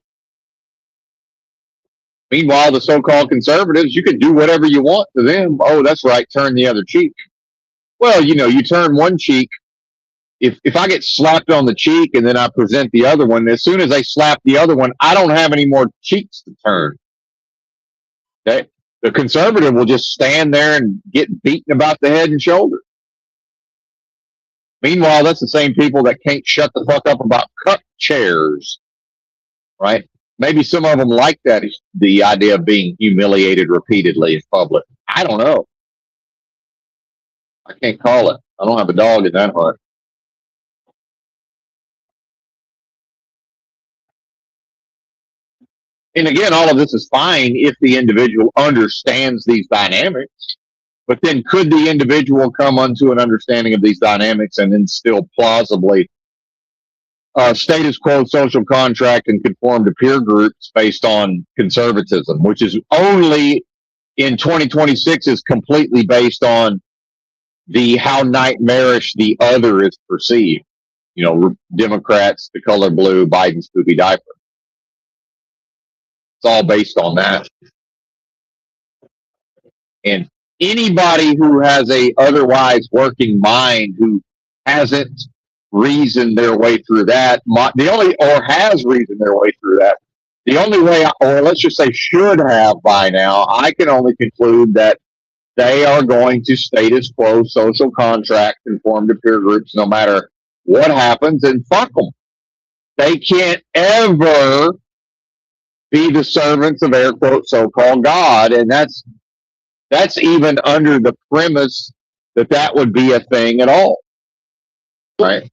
Speaker 1: Meanwhile, the so-called conservatives, you can do whatever you want to them. Oh, that's right, turn the other cheek. Well, you turn one cheek. If I get slapped on the cheek and then I present the other one, as soon as I slap the other one, I don't have any more cheeks to turn. Okay? The conservative will just stand there and get beaten about the head and shoulders. Meanwhile, that's the same people that can't shut the fuck up about cup chairs, right? Maybe some of them like that, the idea of being humiliated repeatedly in public. I don't know. I can't call it. I don't have a dog in that hunt. And again, all of this is fine if the individual understands these dynamics. But then could the individual come unto an understanding of these dynamics and then still plausibly status quo social contract and conform to peer groups based on conservatism, which is only in 2026 is completely based on the how nightmarish the other is perceived. You know, Democrats, the color blue, Biden's poopy diaper. It's all based on that. And anybody who has a otherwise working mind who hasn't reasoned their way through that, has reasoned their way through that, the only way, or let's just say should have by now, I can only conclude that they are going to status quo social contract conform to peer groups no matter what happens, and fuck them. They can't ever be the servants of air quote so-called God, and that's even under the premise that that would be a thing at all, right?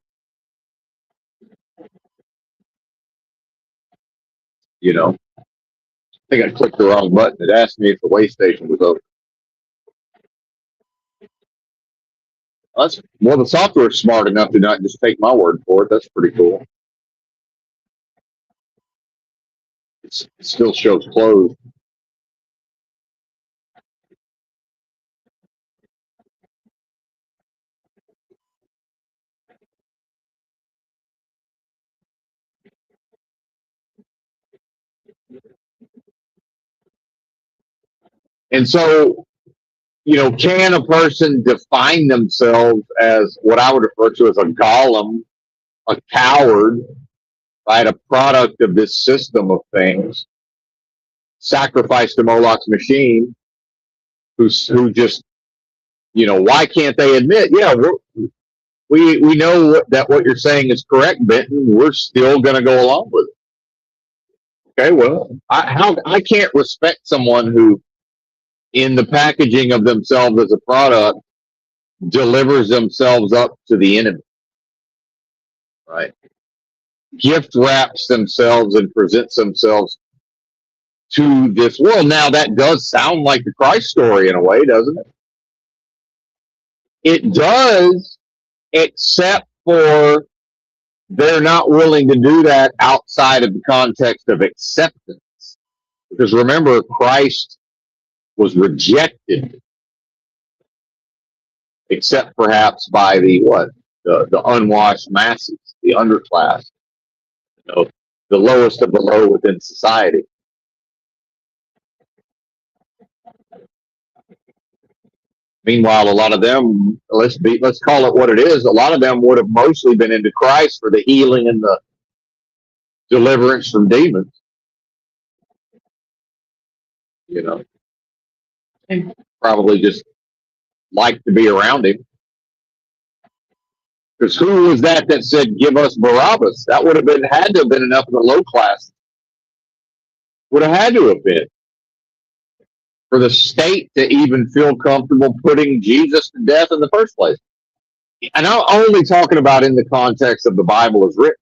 Speaker 1: You know, I think I clicked the wrong button. It asked me if the way station was open. Well, the software's smart enough to not just take my word for it. That's pretty cool. It still shows closed. And so, you know, can a person define themselves as what I would refer to as a golem, a coward, right? A product of this system of things, sacrificed to Moloch's machine, who just, you know, why can't they admit, yeah, we know that what you're saying is correct, Benton. We're still going to go along with it. Okay, well, I can't respect someone who, in the packaging of themselves as a product, delivers themselves up to the enemy, right? Gift wraps themselves and presents themselves to this world. Now, that does sound like the Christ story in a way, doesn't it? It does, except for they're not willing to do that outside of the context of acceptance. Because remember, Christ was rejected, except perhaps by the unwashed masses, the underclass, you know, the lowest of the low within society. Meanwhile, a lot of them, let's call it what it is, a lot of them would have mostly been into Christ for the healing and the deliverance from demons. You know, and probably just like to be around him. Because who was that said, give us Barabbas? That would have had to have been enough of the low class. Would have had to have been. For the state to even feel comfortable putting Jesus to death in the first place. And I'm only talking about in the context of the Bible as written.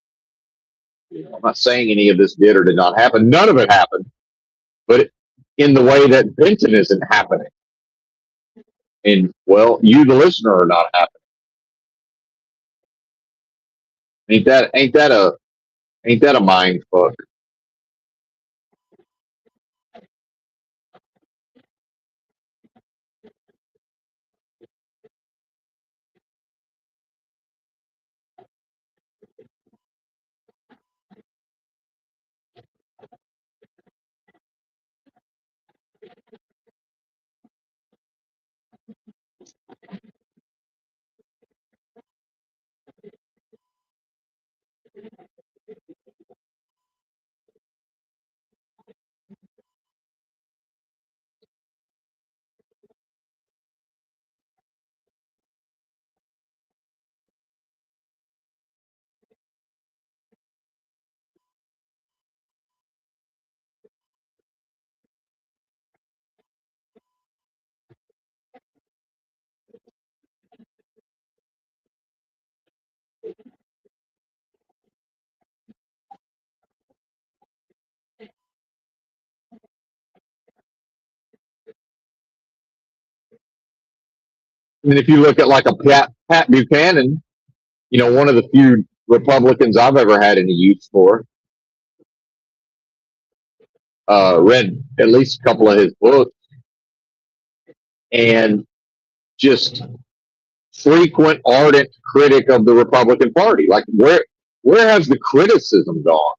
Speaker 1: You know, I'm not saying any of this did or did not happen. None of it happened. But in the way that Benton isn't happening. And, well, you, the listener, are not happening. Ain't that a mind fuck? I mean, if you look at like a Pat Buchanan, you know, one of the few Republicans I've ever had any use for, read at least a couple of his books. and just frequent, ardent critic of the Republican Party. Like, where has the criticism gone?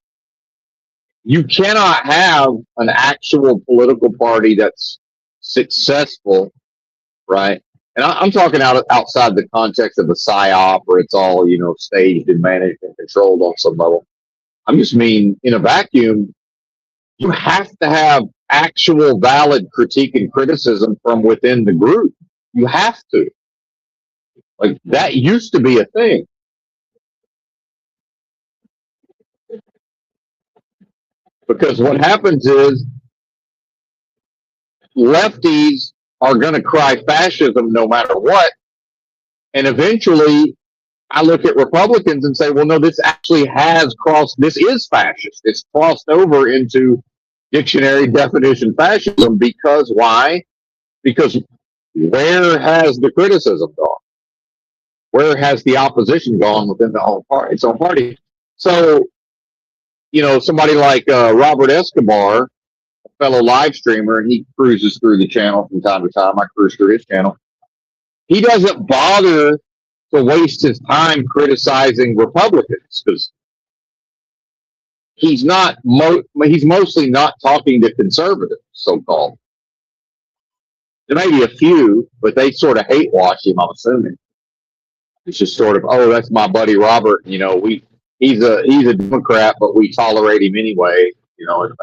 Speaker 1: You cannot have an actual political party that's successful, right? And I'm talking outside the context of a psyop, where it's all, staged and managed and controlled on some level. I just mean, in a vacuum, you have to have actual valid critique and criticism from within the group. You have to. Like, that used to be a thing. Because what happens is lefties are going to cry fascism no matter what. And eventually, I look at Republicans and say, well, no, this actually this is fascist. It's crossed over into dictionary definition fascism. Because why? Because where has the criticism gone? Where has the opposition gone within its own party? So, somebody like Robert Escobar, a fellow live streamer, and he cruises through the channel from time to time. I cruise through his channel. He doesn't bother to waste his time criticizing Republicans, because he's mostly not talking to conservatives, so-called. There may be a few, but they sort of hate watch him, I'm assuming. It's just sort of, oh, that's my buddy Robert. He's a Democrat, but we tolerate him anyway.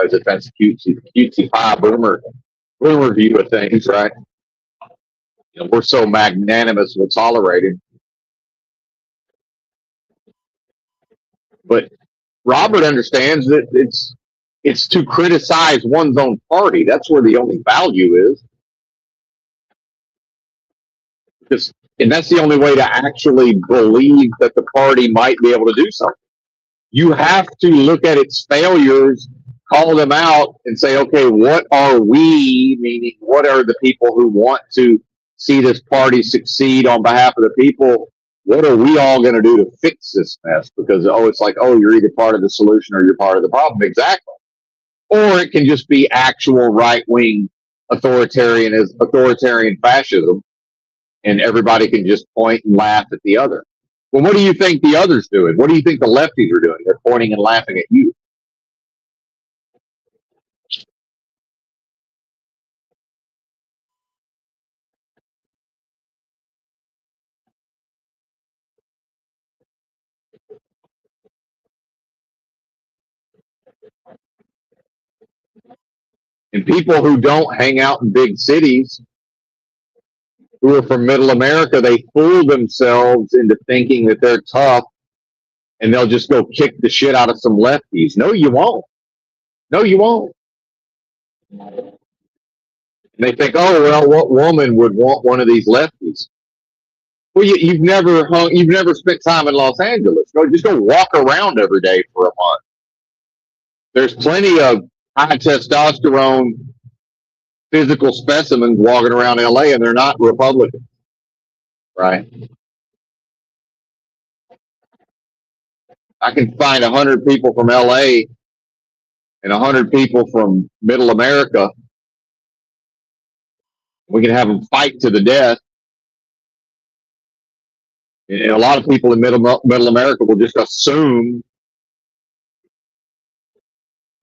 Speaker 1: As if that's cutesy pie boomer view of things, right? We're so magnanimous, we'll tolerate him. But Robert understands that it's to criticize one's own party. That's where the only value is. And that's the only way to actually believe that the party might be able to do something. You have to look at its failures, call them out, and say, okay, what are we, meaning what are the people who want to see this party succeed on behalf of the people? What are we all going to do to fix this mess? Because, it's like, you're either part of the solution or you're part of the problem. Exactly. Or it can just be actual right-wing authoritarian fascism, and everybody can just point and laugh at the other. Well, what do you think the other's doing? What do you think the lefties are doing? They're pointing and laughing at you. And people who don't hang out in big cities, who are from middle America, they fool themselves into thinking that they're tough and they'll just go kick the shit out of some lefties. No, you won't. No, you won't. And they think, what woman would want one of these lefties? Well, you've never spent time in Los Angeles. Just go walk around every day for a month. There's plenty of high testosterone physical specimens walking around LA, and they're not Republicans, right? I can find 100 people from LA and 100 people from middle America. We can have them fight to the death. And a lot of people in middle America will just assume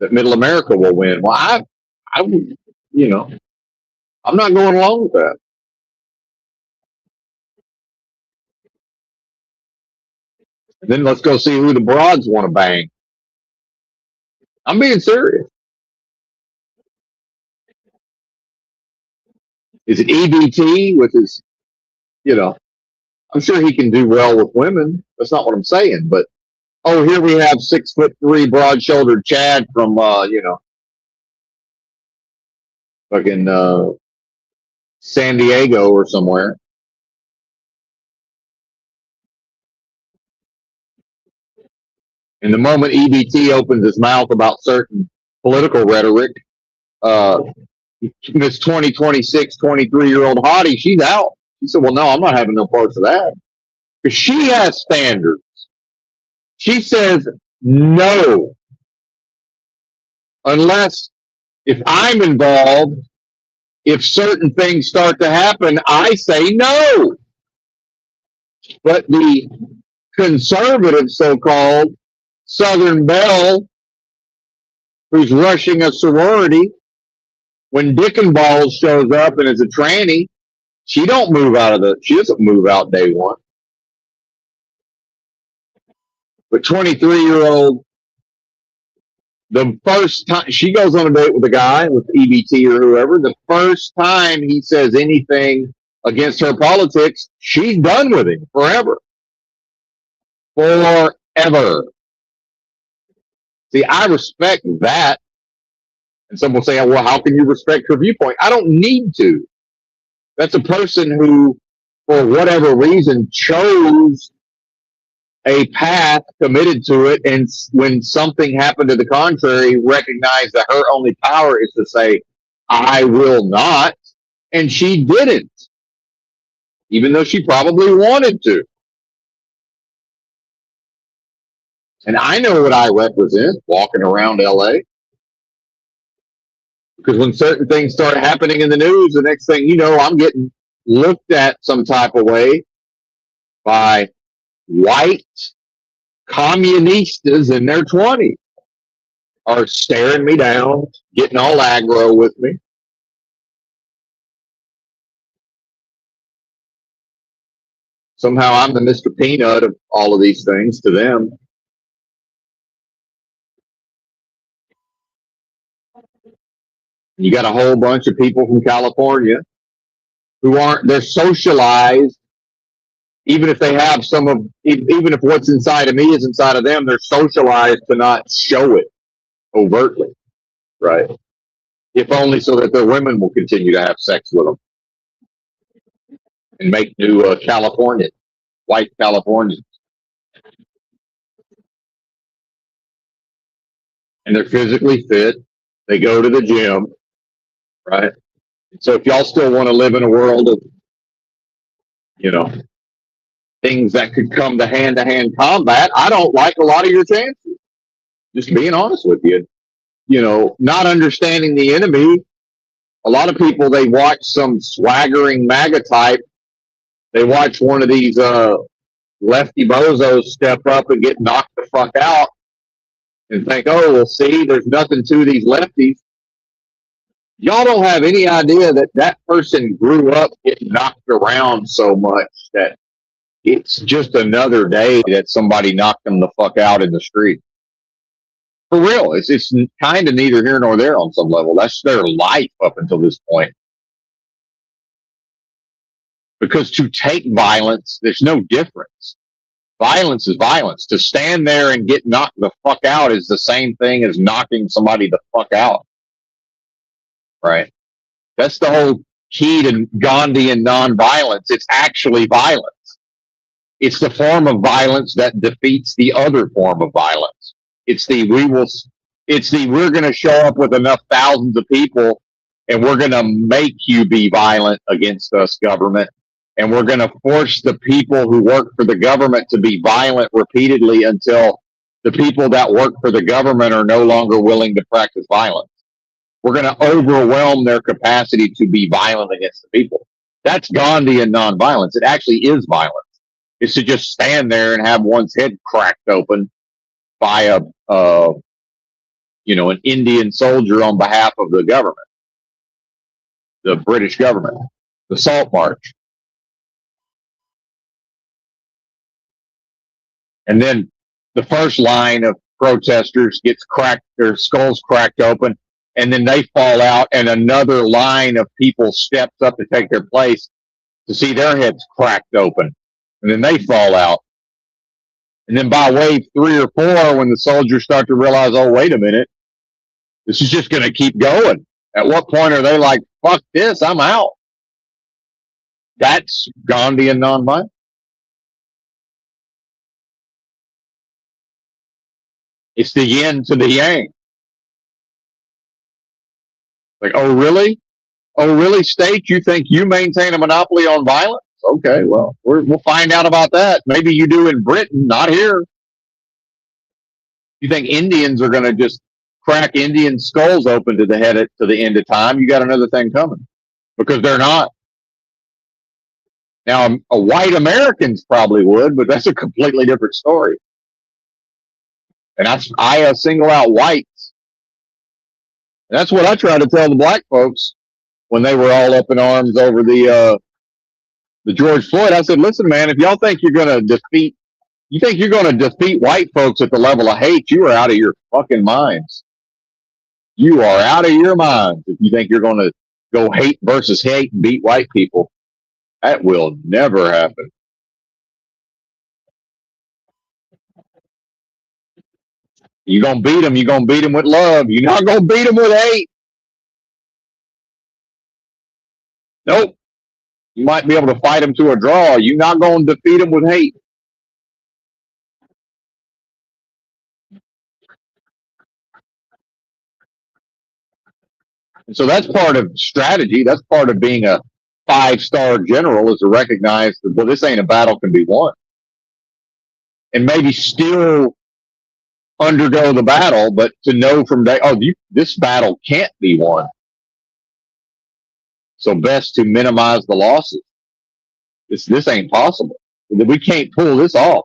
Speaker 1: that middle America will win. Well, I'm not going along with that. And then let's go see who the broads want to bang. I'm being serious. Is it EBT with his, I'm sure he can do well with women. That's not what I'm saying. But, here we have 6'3", broad-shouldered Chad from, fucking San Diego or somewhere. And the moment EBT opens his mouth about certain political rhetoric, this 26, 23-year-old hottie, she's out. She said, well, no, I'm not having no parts of that. Because she has standards. She says no. Unless, if I'm involved, If certain things start to happen, I say no. But the conservative, so-called Southern Belle, who's rushing a sorority, when Dickin Balls shows up and is a tranny, she doesn't move out day one. But 23-year-old, the first time she goes on a date with a guy with EBT or whoever, the first time he says anything against her politics, she's done with him forever. Forever. See, I respect that. And some will say, well, how can you respect her viewpoint? I don't need to. That's a person who, for whatever reason, chose a path, committed to it, and when something happened to the contrary, recognized that her only power is to say, I will not, and she didn't, even though she probably wanted to. And I know what I represent walking around LA. Because when certain things start happening in the news, the next thing you know, I'm getting looked at some type of way by white communistas in their 20s are staring me down, getting all aggro with me. Somehow I'm the Mr. Peanut of all of these things to them. You got a whole bunch of people from California who they're socialized, even if they have even if what's inside of me is inside of them, they're socialized to not show it overtly, right? If only so that their women will continue to have sex with them and make new white Californians. And they're physically fit. They go to the gym, right? So if y'all still want to live in a world of, things that could come to hand-to-hand combat, I don't like a lot of your chances. Just being honest with you. Not understanding the enemy. A lot of people, they watch some swaggering MAGA type. They watch one of these lefty bozos step up and get knocked the fuck out and think, oh, well, see, there's nothing to these lefties. Y'all don't have any idea that person grew up getting knocked around so much that it's just another day that somebody knocked them the fuck out in the street. For real, it's kind of neither here nor there on some level. That's their life up until this point. Because to take violence, there's no difference. Violence is violence. To stand there and get knocked the fuck out is the same thing as knocking somebody the fuck out. Right? That's the whole key to Gandhian nonviolence. It's actually violence. It's the form of violence that defeats the other form of violence. It's the we're going to show up with enough thousands of people and we're going to make you be violent against us, government. And we're going to force the people who work for the government to be violent repeatedly until the people that work for the government are no longer willing to practice violence. We're going to overwhelm their capacity to be violent against the people. That's Gandhian nonviolence. It actually is violence. It's to just stand there and have one's head cracked open by an Indian soldier on behalf of the government, the British government, the Salt March. And then the first line of protesters gets cracked, their skulls cracked open, and then they fall out, and another line of people steps up to take their place to see their heads cracked open, and then they fall out. And then by wave 3 or 4, when the soldiers start to realize, oh, wait a minute, this is just going to keep going. At what point are they like, fuck this, I'm out? That's Gandhian nonviolence. It's the yin to the yang. Like, oh, really? Oh, really, state? You think you maintain a monopoly on violence? Okay, well, we'll find out about that. Maybe you do in Britain, not here. You think Indians are going to just crack Indian skulls open to the end of time? You got another thing coming. because they're not. Now, a white Americans probably would, but that's a completely different story. And I single out whites. And that's what I try to tell the black folks when they were all up in arms over the George Floyd. I said, listen, man, if y'all think you're going to defeat white folks at the level of hate, you are out of your fucking minds. You are out of your minds if you think you're going to go hate versus hate and beat white people. That will never happen. You're going to beat them. You're going to beat them with love. You're not going to beat them with hate. Nope. You might be able to fight them to a draw. You're not going to defeat them with hate. And so that's part of strategy. That's part of being a 5-star general, is to recognize that, well, this ain't a battle can be won. And maybe still undergo the battle, but to know from day, this battle can't be won. So best to minimize the losses. This ain't possible. We can't pull this off.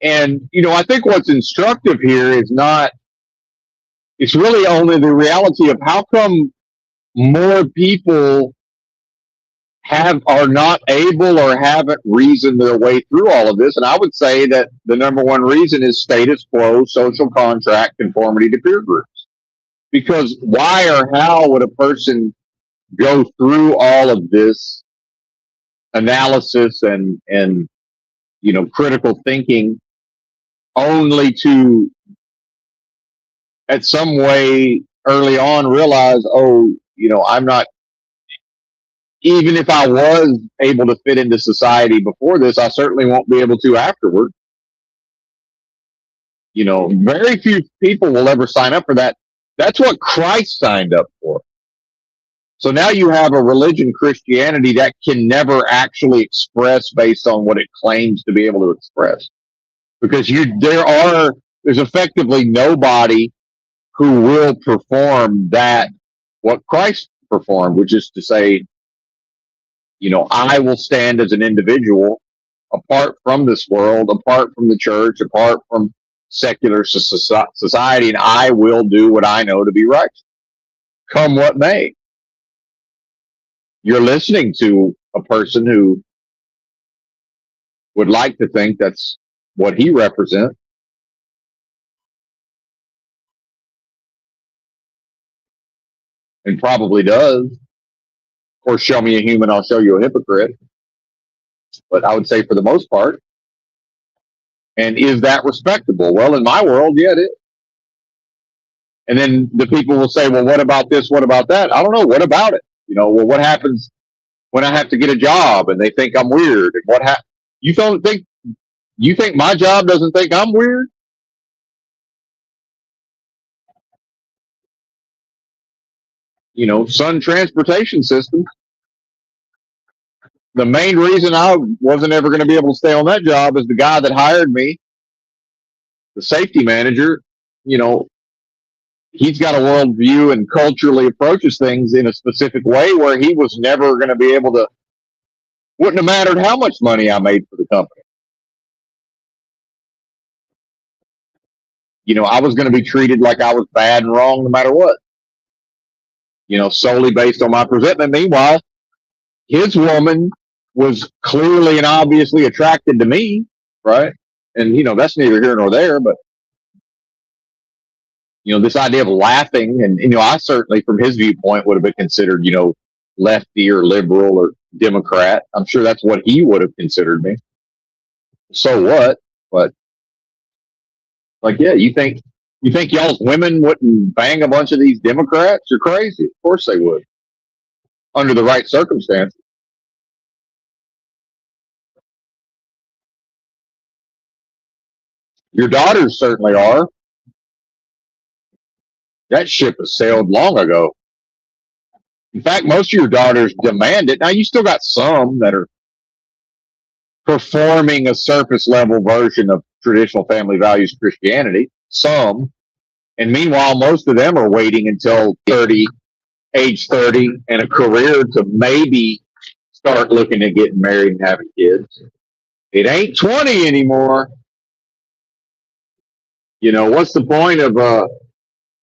Speaker 1: And, I think what's instructive here is it's really only the reality of how come more people are not able or haven't reasoned their way through all of this. And I would say that the number one reason is status quo, social contract, conformity to peer groups. Because why or how would a person go through all of this analysis and critical thinking only to, at some way early on, realize, I'm not, even if I was able to fit into society before this, I certainly won't be able to afterward. Very few people will ever sign up for that. That's what Christ signed up for. So now you have a religion, Christianity, that can never actually express based on what it claims to be able to express. Because there's effectively nobody who will perform what Christ performed, which is to say, I will stand as an individual apart from this world, apart from the church, apart from secular society, and I will do what I know to be right, come what may. You're listening to a person who would like to think that's what he represents. And probably does. Of course, show me a human, I'll show you a hypocrite. But I would say for the most part. And is that respectable? Well, in my world, yeah, it is. And then the people will say, well, what about this? What about that? I don't know. What about it? Well, what happens when I have to get a job and they think I'm weird? And you think my job doesn't think I'm weird? Sun Transportation System. The main reason I wasn't ever going to be able to stay on that job is the guy that hired me, the safety manager, he's got a worldview and culturally approaches things in a specific way where he was never going to be able to, wouldn't have mattered how much money I made for the company. I was going to be treated like I was bad and wrong no matter what, solely based on my presentment. Meanwhile, his woman was clearly and obviously attracted to me, right? And, that's neither here nor there, but, this idea of laughing, and, I certainly, from his viewpoint, would have been considered, lefty or liberal or Democrat. I'm sure that's what he would have considered me. So what? But, like, yeah, you think y'all's women wouldn't bang a bunch of these Democrats? You're crazy. Of course they would, under the right circumstances. Your daughters certainly are. That ship has sailed long ago. In fact, most of your daughters demand it. Now, you still got some that are performing a surface level version of traditional family values Christianity. Some. And meanwhile, most of them are waiting until age 30, and a career to maybe start looking at getting married and having kids. It ain't 20 anymore. What's the point of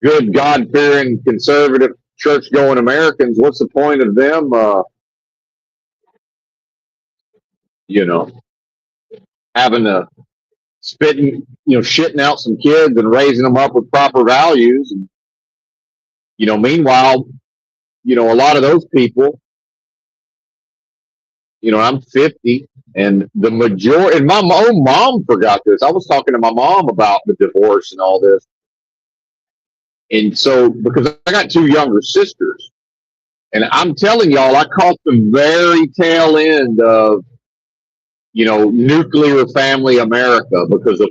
Speaker 1: good God-fearing, conservative, church-going Americans? What's the point of them, having to spitting, shitting out some kids and raising them up with proper values? And, meanwhile, a lot of those people, I'm 50, and the majority, and my own mom forgot this. I was talking to my mom about the divorce and all this. And so, because I got two younger sisters, and I'm telling y'all, I caught the very tail end of, nuclear family America because of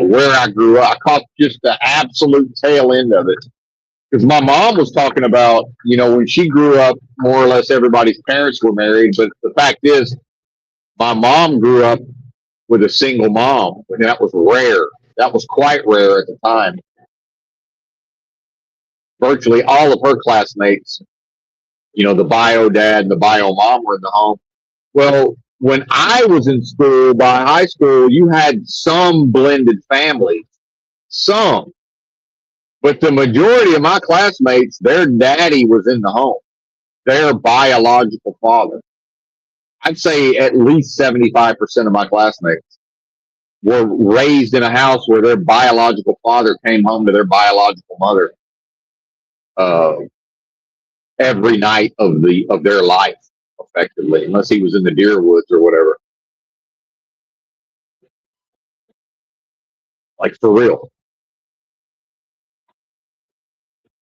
Speaker 1: where I grew up. I caught just the absolute tail end of it. Because my mom was talking about, when she grew up, more or less everybody's parents were married. But the fact is, my mom grew up with a single mom, and that was rare. That was quite rare at the time. Virtually all of her classmates, the bio dad and the bio mom were in the home. Well, when I was in school, by high school, you had some blended families, some. But the majority of my classmates, their daddy was in the home, their biological father. I'd say at least 75% of my classmates were raised in a house where their biological father came home to their biological mother every night of their life, effectively, unless he was in the deer woods or whatever. Like, for real.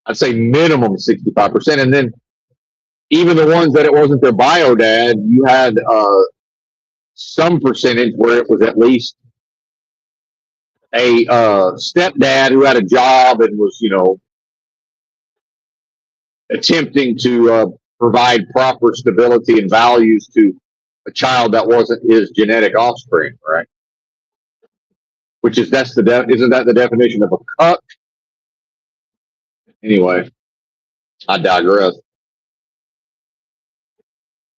Speaker 1: I'd say minimum 65%. And then even the ones that it wasn't their bio dad, you had some percentage where it was at least a stepdad who had a job and was, attempting to provide proper stability and values to a child that wasn't his genetic offspring, right? Which is isn't that the definition of a cuck? Anyway, I digress.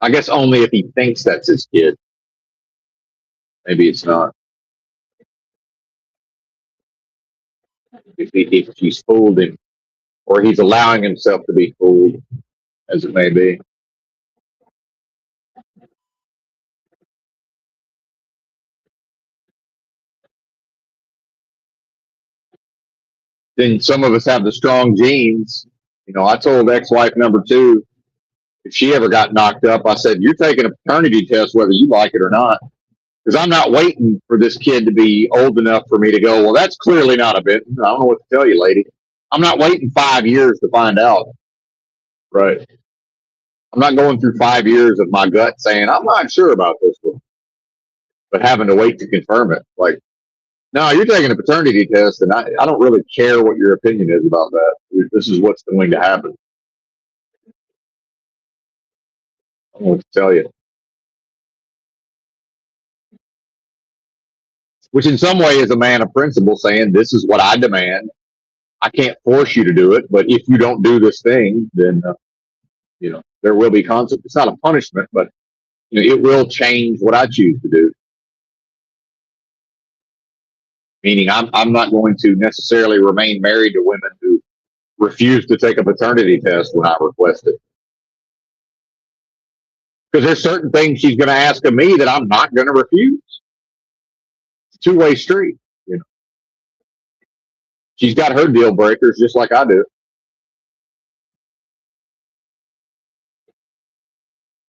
Speaker 1: I guess only if he thinks that's his kid. Maybe it's not. If he's fooled him, or he's allowing himself to be fooled, as it may be. Then some of us have the strong genes. I told ex-wife number 2, if she ever got knocked up, I said, you're taking a paternity test whether you like it or not. Because I'm not waiting for this kid to be old enough for me to go, well, that's clearly not a bit. I don't know what to tell you, lady. I'm not waiting 5 years to find out. Right. I'm not going through 5 years of my gut saying, I'm not sure about this one, but having to wait to confirm it. Like, no, you're taking a paternity test, and I don't really care what your opinion is about that. This is what's going to happen. I don't know what to tell you. Which in some way is a man of principle saying, this is what I demand. I can't force you to do it, but if you don't do this thing, then, there will be consequences. It's not a punishment, but, it will change what I choose to do. Meaning I'm not going to necessarily remain married to women who refuse to take a paternity test when I request it. Because there's certain things she's going to ask of me that I'm not going to refuse. two-way street. You know, she's got her deal breakers just like I do.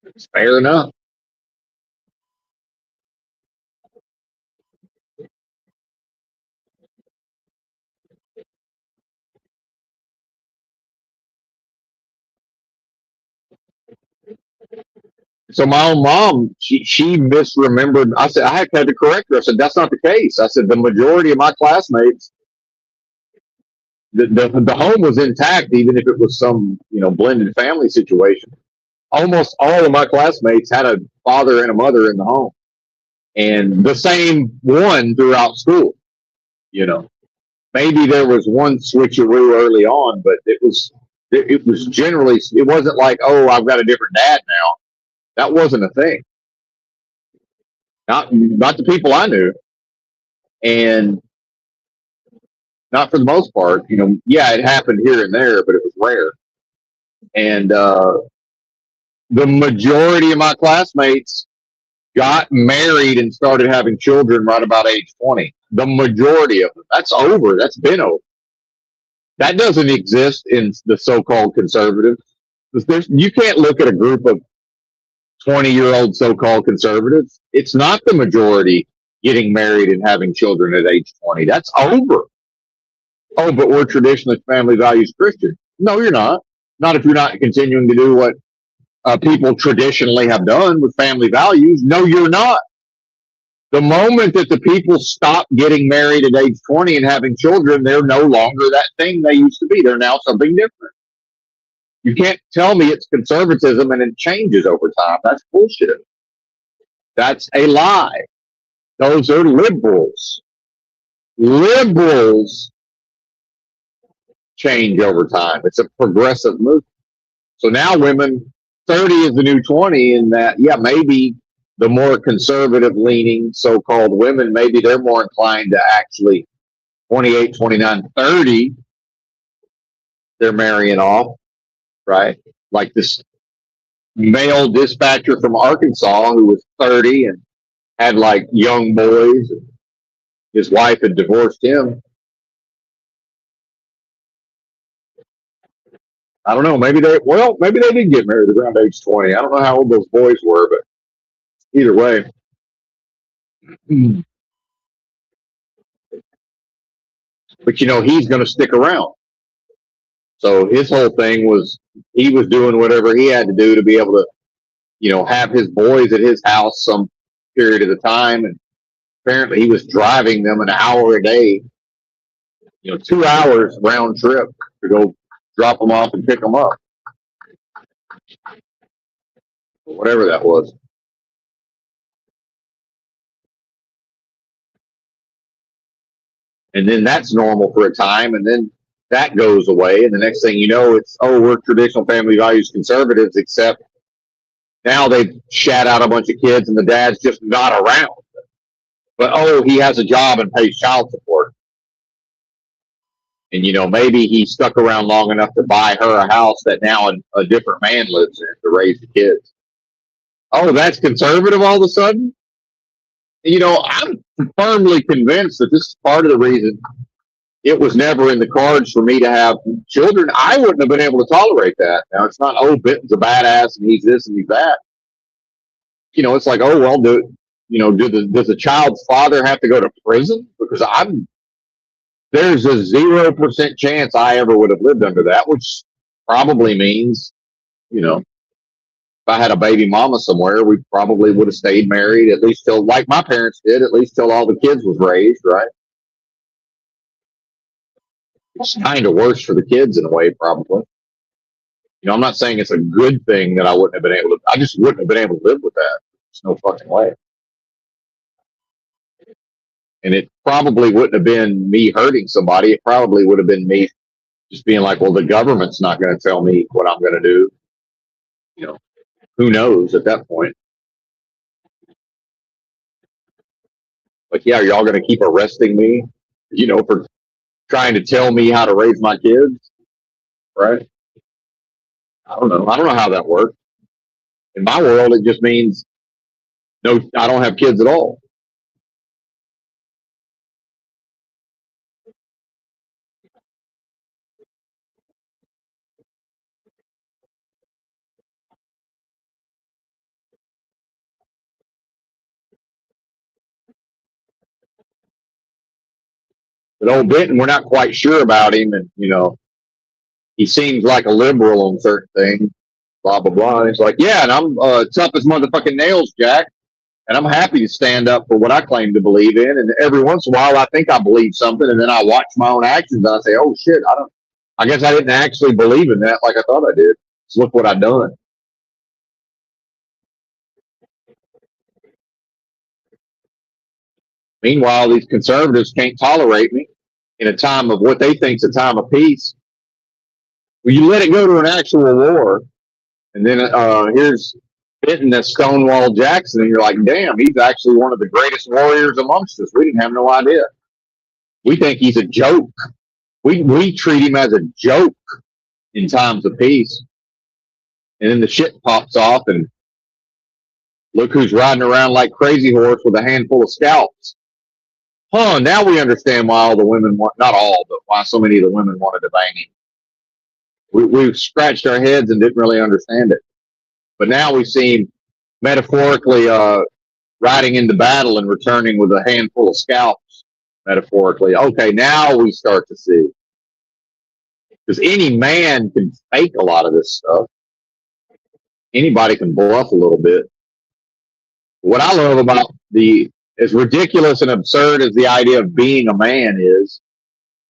Speaker 1: It's fair enough. So my own mom, she misremembered. I said I had to correct her. I said that's not the case. I said the majority of my classmates, the home was intact, even if it was some blended family situation. Almost all of my classmates had a father and a mother in the home, and the same one throughout school. You know, maybe there was one switcheroo early on, but it was generally, it wasn't like, oh, I've got a different dad now. That wasn't a thing. Not the people I knew, and not for the most part. Yeah, it happened here and there, but it was rare. And the majority of my classmates got married and started having children right about age 20. The majority of them. That's over. That's been over. That doesn't exist in the so-called conservatives. You can't look at a group of 20-year-old so-called conservatives. It's not the majority getting married and having children at age 20. That's over. Oh, but we're traditionalist family values Christian. No, you're not. Not if you're not continuing to do what people traditionally have done with family values. No, you're not. The moment that the people stop getting married at age 20 and having children, they're no longer that thing they used to be. They're now something different. You can't tell me it's conservatism and it changes over time. That's bullshit. That's a lie. Those are liberals. Liberals change over time. It's a progressive movement. So now women, 30 is the new 20 in that, yeah, maybe the more conservative leaning so-called women, maybe they're more inclined to actually 28, 29, 30, they're marrying off, right? Like this male dispatcher from Arkansas who was 30 and had like young boys. And his wife had divorced him. I don't know. Maybe they did get married around age 20. I don't know how old those boys were, but either way. But he's going to stick around. So his whole thing was he was doing whatever he had to do to be able to, have his boys at his house some period of the time. And apparently he was driving them an hour a day, 2 hours round trip to go drop them off and pick them up. Whatever that was. And then that's normal for a time. And then that goes away. And the next thing you know, it's, oh, we're traditional family values conservatives, except now they've shat out a bunch of kids and the dad's just not around. But, oh, he has a job and pays child support. And, maybe he stuck around long enough to buy her a house that now a different man lives in to raise the kids. Oh, that's conservative all of a sudden? I'm firmly convinced that this is part of the reason it was never in the cards for me to have children. I wouldn't have been able to tolerate that. Now, it's not, oh, Benton's a badass and he's this and he's that. It's like, oh, well, does the child's father have to go to prison? Because there's a 0% chance I ever would have lived under that, which probably means, if I had a baby mama somewhere, we probably would have stayed married at least till, like my parents did, at least till all the kids was raised, right? It's kind of worse for the kids in a way, probably. I'm not saying it's a good thing that I wouldn't have been able to, I just wouldn't have been able to live with that. There's no fucking way. And it probably wouldn't have been me hurting somebody. It probably would have been me just being like, well, the government's not going to tell me what I'm going to do. Who knows at that point? Like, yeah, are y'all going to keep arresting me, for trying to tell me how to raise my kids? Right? I don't know. I don't know how that works. In my world, it just means no, I don't have kids at all. But old Benton, we're not quite sure about him, and he seems like a liberal on certain things. Blah blah blah. And he's like, yeah, and I'm tough as motherfucking nails, Jack. And I'm happy to stand up for what I claim to believe in. And every once in a while, I think I believe something, and then I watch my own actions. And I say, "Oh shit, I don't. I guess I didn't actually believe in that like I thought I did. So look what I done." Meanwhile, these conservatives can't tolerate me in a time of what they think's a time of peace. Well, you let it go to an actual war, and then here's hitting that Stonewall Jackson, and you're like, "Damn, he's actually one of the greatest warriors amongst us. We didn't have no idea. We think he's a joke. We treat him as a joke in times of peace." And then the shit pops off, and look who's riding around like Crazy Horse with a handful of scalps. Huh, now we understand why all the women want, not all, but why so many of the women wanted to bang him. We've scratched our heads and didn't really understand it. But now we see him metaphorically riding into battle and returning with a handful of scalps, metaphorically. Okay, now we start to see. Because any man can fake a lot of this stuff. Anybody can bluff a little bit. What I love about as ridiculous and absurd as the idea of being a man is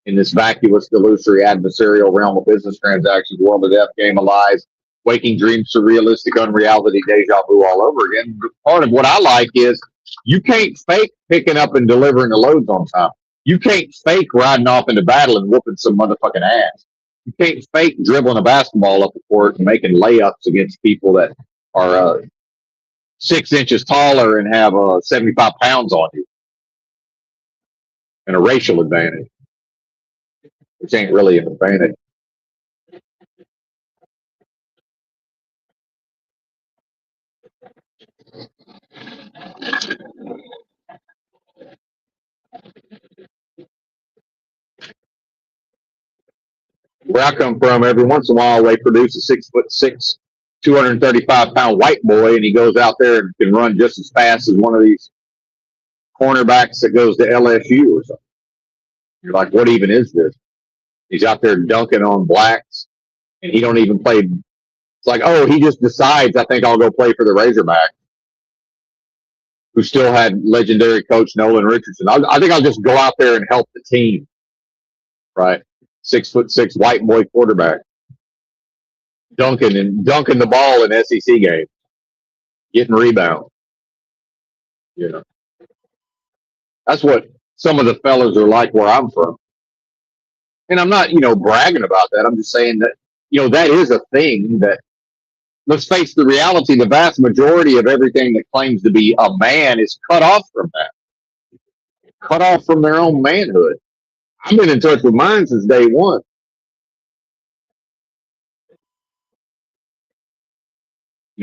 Speaker 1: in this vacuous, delusory, adversarial realm of business transactions, world of death, game of lies, waking dreams, surrealistic, unreality, deja vu all over again. Part of what I like is you can't fake picking up and delivering the loads on time. You can't fake riding off into battle and whooping some motherfucking ass. You can't fake dribbling a basketball up the court and making layups against people that are 6 inches taller and have 75 pounds on you and a racial advantage, which ain't really an advantage. Where I come from, every once in a while they produce a 6'6", 235-pound white boy, and he goes out there and can run just as fast as one of these cornerbacks that goes to LSU or something. You're like, what even is this? He's out there dunking on blacks, and he don't even play. It's like, oh, he just decides, I think I'll go play for the Razorback, who still had legendary coach Nolan Richardson. I think I'll just go out there and help the team, right? 6'6" white boy quarterback, dunking the ball in SEC games, getting rebounds. That's what some of the fellas are like where I'm from. And I'm not, bragging about that. I'm just saying that, that is a thing that, let's face the reality, the vast majority of everything that claims to be a man is cut off from that, cut off from their own manhood. I've been in touch with mine since day one.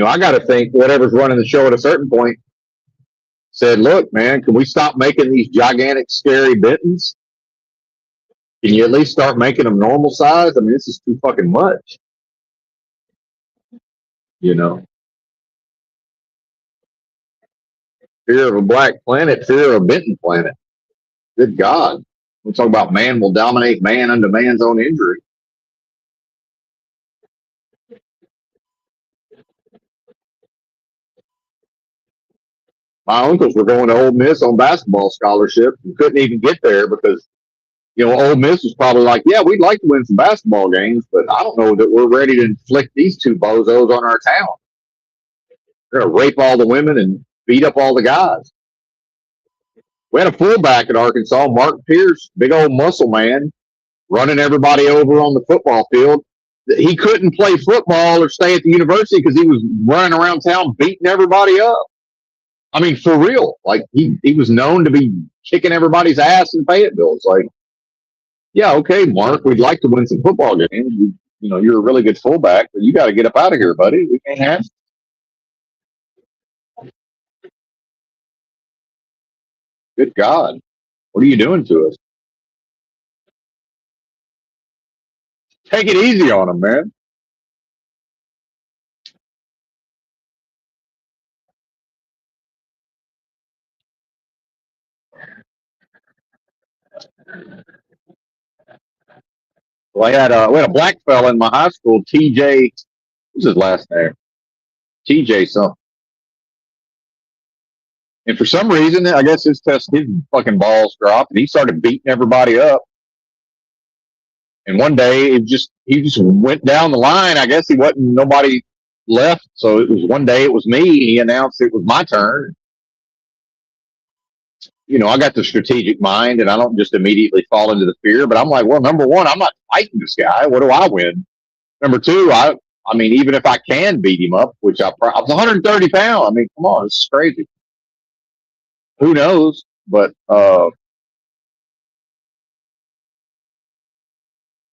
Speaker 1: I got to think whatever's running the show at a certain point said, look, man, can we stop making these gigantic, scary Bentons? Can you at least start making them normal size? I mean, this is too fucking much. Fear of a black planet, fear of a Benton planet. Good God. We talk about man will dominate man unto man's own injury. My uncles were going to Ole Miss on basketball scholarship and couldn't even get there because, Ole Miss was probably like, yeah, we'd like to win some basketball games, but I don't know that we're ready to inflict these two bozos on our town. They're going to rape all the women and beat up all the guys. We had a fullback at Arkansas, Mark Pierce, big old muscle man, running everybody over on the football field. He couldn't play football or stay at the university because he was running around town beating everybody up. I mean, for real. Like, he was known to be kicking everybody's ass in Fayetteville. It's like, yeah, okay, Mark, we'd like to win some football games. You're a really good fullback, but you got to get up out of here, buddy. We can't have. Good God. What are you doing to us? Take it easy on him, man. Well, we had a black fella in my high school, TJ. What's his last name? TJ something. And for some reason, I guess his fucking balls dropped, and he started beating everybody up. And one day, he just went down the line. I guess nobody left, so it was one day it was me. He announced it was my turn. I got the strategic mind, and I don't just immediately fall into the fear. But I'm like, well, number one, I'm not fighting this guy. What do I win? Number two, I mean, even if I can beat him up, which I was 130 pounds. I mean, come on, this is crazy. Who knows? But I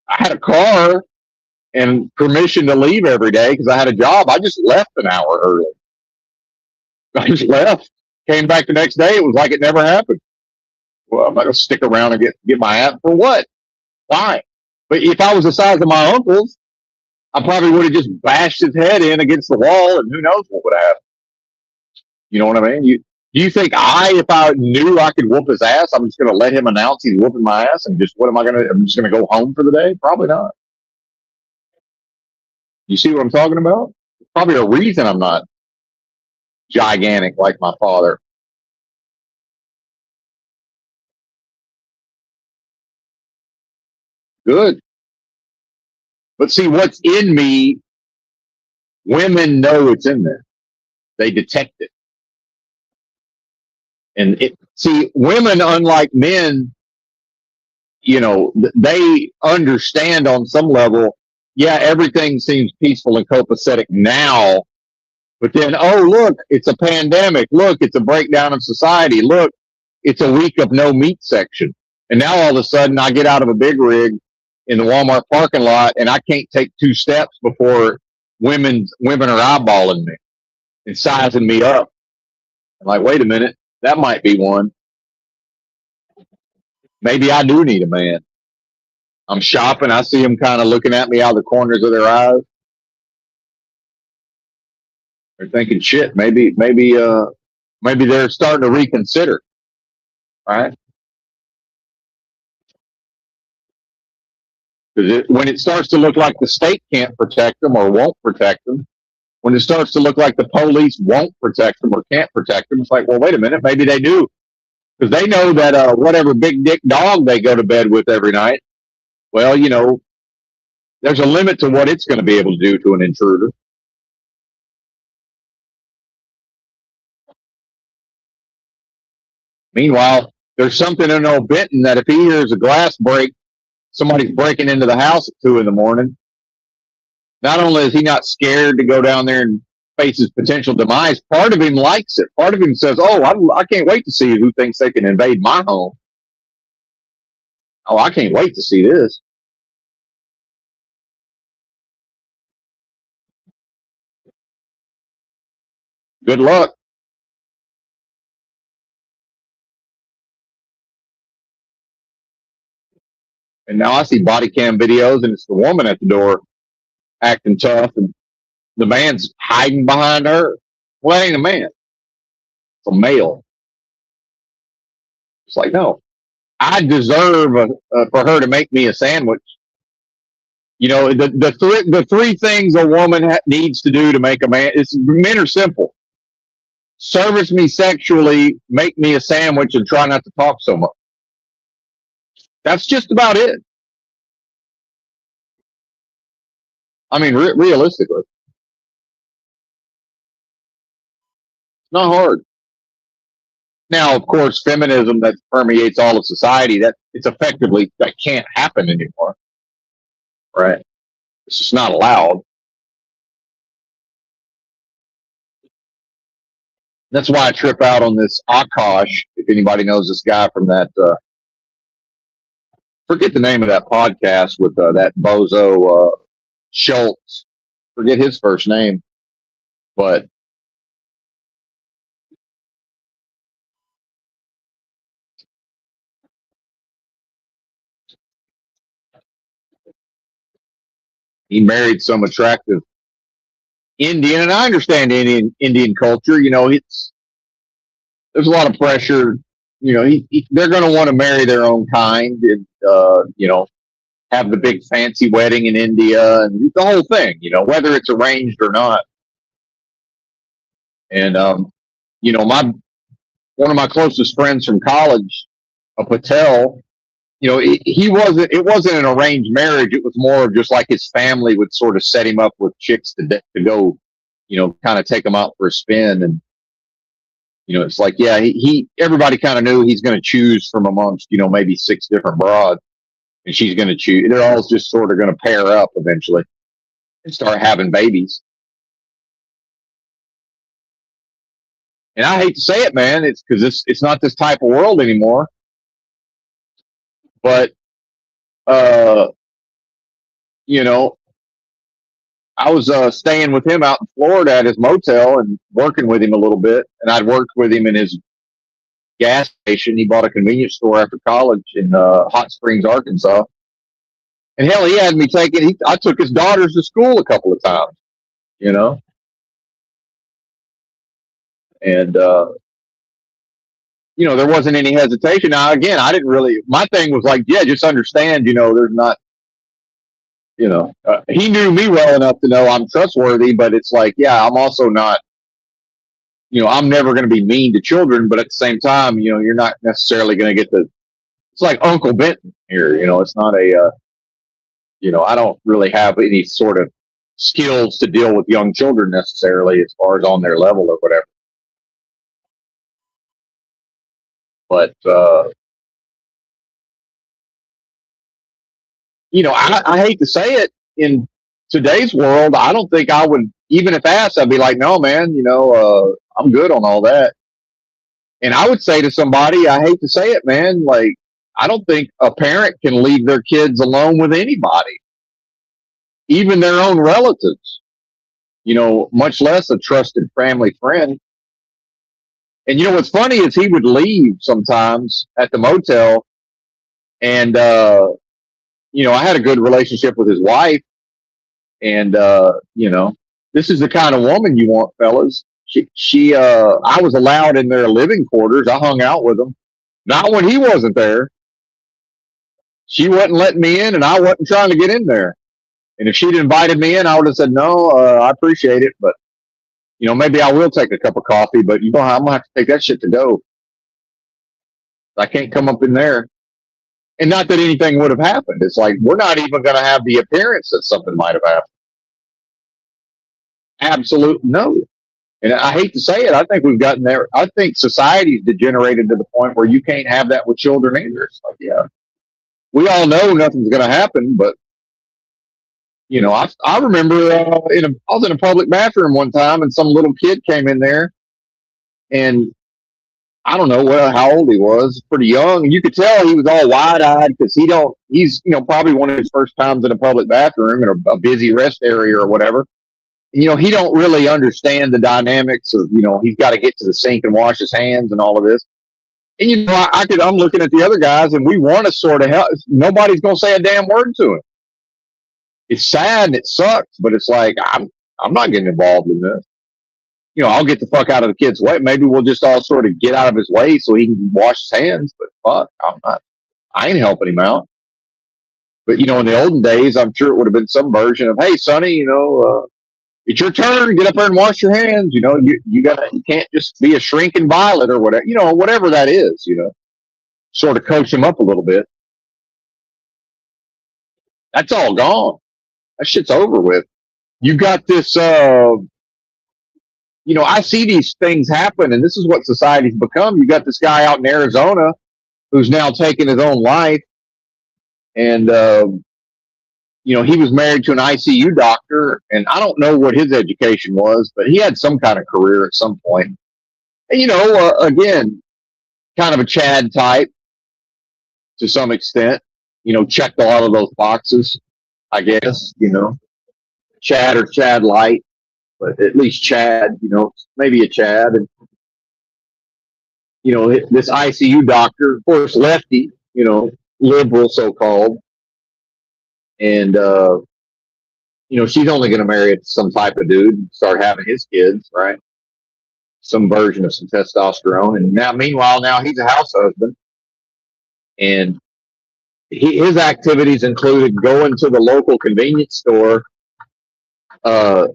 Speaker 1: had a car and permission to leave every day because I had a job. I just left an hour early. I just left. Came back the next day. It was like it never happened. Well, I'm not gonna stick around and get my ass for what? Why? But if I was the size of my uncle's, I probably would have just bashed his head in against the wall, and who knows what would have happened. You know what I mean? Do you think if I knew I could whoop his ass, I'm just going to let him announce he's whooping my ass and just, I'm just going to go home for the day? Probably not. You see what I'm talking about? Probably a reason I'm not gigantic like my father. Good. But see, what's in me, women know it's in there. They detect it. And women, unlike men, they understand on some level, yeah, everything seems peaceful and copacetic now, but then, oh, look, it's a pandemic. Look, it's a breakdown of society. Look, it's a week of no meat section. And now all of a sudden I get out of a big rig in the Walmart parking lot and I can't take 2 steps before women are eyeballing me and sizing me up. I'm like, wait a minute, that might be one. Maybe I do need a man. I'm shopping. I see them kind of looking at me out of the corners of their eyes. They're thinking, shit, maybe they're starting to reconsider. Right? Because when it starts to look like the state can't protect them or won't protect them, when it starts to look like the police won't protect them or can't protect them, it's like, well, wait a minute, maybe they do. Because they know that whatever big dick dog they go to bed with every night, well, there's a limit to what it's going to be able to do to an intruder. Meanwhile, there's something in old Benton that if he hears a glass break, somebody's breaking into the house at 2 a.m, not only is he not scared to go down there and face his potential demise, part of him likes it. Part of him says, oh, I can't wait to see who thinks they can invade my home. Oh, I can't wait to see this. Good luck. And now I see body cam videos, and it's the woman at the door acting tough, and the man's hiding behind her. Well, it ain't a man. It's a male. It's like, no, I deserve for her to make me a sandwich. The three things a woman needs to do to make a man. Men are simple. Service me sexually, make me a sandwich, and try not to talk so much. That's just about it. I mean, realistically, it's not hard. Now, of course, feminism that permeates all of society, that can't happen anymore. Right? It's just not allowed. That's why I trip out on this Akash. If anybody knows this guy from that, forget the name of that podcast with that bozo Schultz. Forget his first name, but he married some attractive Indian, and I understand Indian culture. There's a lot of pressure they're going to want to marry their own kind, and have the big fancy wedding in India and the whole thing, whether it's arranged or not. And my one of my closest friends from college, a Patel, he wasn't. It wasn't an arranged marriage. It was more of just like his family would sort of set him up with chicks to go, kind of take him out for a spin. And it's like, yeah, he everybody kind of knew he's going to choose from amongst maybe 6 different broads, and she's going to choose. They're all just sort of going to pair up eventually and start having babies. And I hate to say it, man, it's because it's not this type of world anymore. But you know, I was staying with him out in Florida at his motel and working with him a little bit. And I'd worked with him in his gas station. He bought a convenience store after college in Hot Springs, Arkansas. And hell, he had me I took his daughters to school a couple of times, you know, and, there wasn't any hesitation. Now, again, my thing was like, yeah, just understand, there's not, he knew me well enough to know I'm trustworthy, but it's like, yeah, I'm also not, I'm never going to be mean to children, but at the same time, you're not necessarily going to get it's like Uncle Benton here, it's not I don't really have any sort of skills to deal with young children necessarily as far as on their level or whatever. But, I hate to say it, in today's world, I don't think I would, even if asked, I'd be like, no, man, I'm good on all that. And I would say to somebody, I hate to say it, man, like, I don't think a parent can leave their kids alone with anybody, even their own relatives, much less a trusted family friend. And what's funny is he would leave sometimes at the motel, and I had a good relationship with his wife, and this is the kind of woman you want, fellas. I was allowed in their living quarters. I hung out with them, not when he wasn't there. She wasn't letting me in, and I wasn't trying to get in there. And if she'd invited me in, I would have said no. I appreciate it, but maybe I will take a cup of coffee. But I'm gonna have to take that shit to go. I can't come up in there. And not that anything would have happened. It's like, we're not even going to have the appearance that something might have happened. Absolute no. And I hate to say it, I think we've gotten there. I think society's degenerated to the point where you can't have that with children either. It's like, yeah, we all know nothing's going to happen, but I remember I was in a public bathroom one time, and some little kid came in there, and I don't know how old he was, pretty young. And you could tell he was all wide-eyed because he's probably one of his first times in a public bathroom in a busy rest area or whatever. He don't really understand the dynamics of, he's got to get to the sink and wash his hands and all of this. And, I'm looking at the other guys, and we want to sort of help. Nobody's going to say a damn word to him. It's sad and it sucks, but it's like, I'm not getting involved in this. I'll get the fuck out of the kid's way. Maybe we'll just all sort of get out of his way so he can wash his hands. But fuck, I ain't helping him out. But in the olden days, I'm sure it would have been some version of, hey, Sonny, it's your turn. Get up there and wash your hands. You can't just be a shrinking violet or whatever. Whatever that is. Sort of coach him up a little bit. That's all gone. That shit's over with. You got this. I see these things happen, and this is what society's become. You got this guy out in Arizona who's now taking his own life, and he was married to an ICU doctor, and I don't know what his education was, but he had some kind of career at some point. And again, kind of a Chad type to some extent. Checked a lot of those boxes, I guess. Chad or Chad light. But at least Chad, maybe a Chad. And, this ICU doctor, of course, lefty, liberal so-called. And, she's only going to marry some type of dude and start having his kids, right? some version of some testosterone. And now, meanwhile, now he's a house husband, and his activities included going to the local convenience store, uh,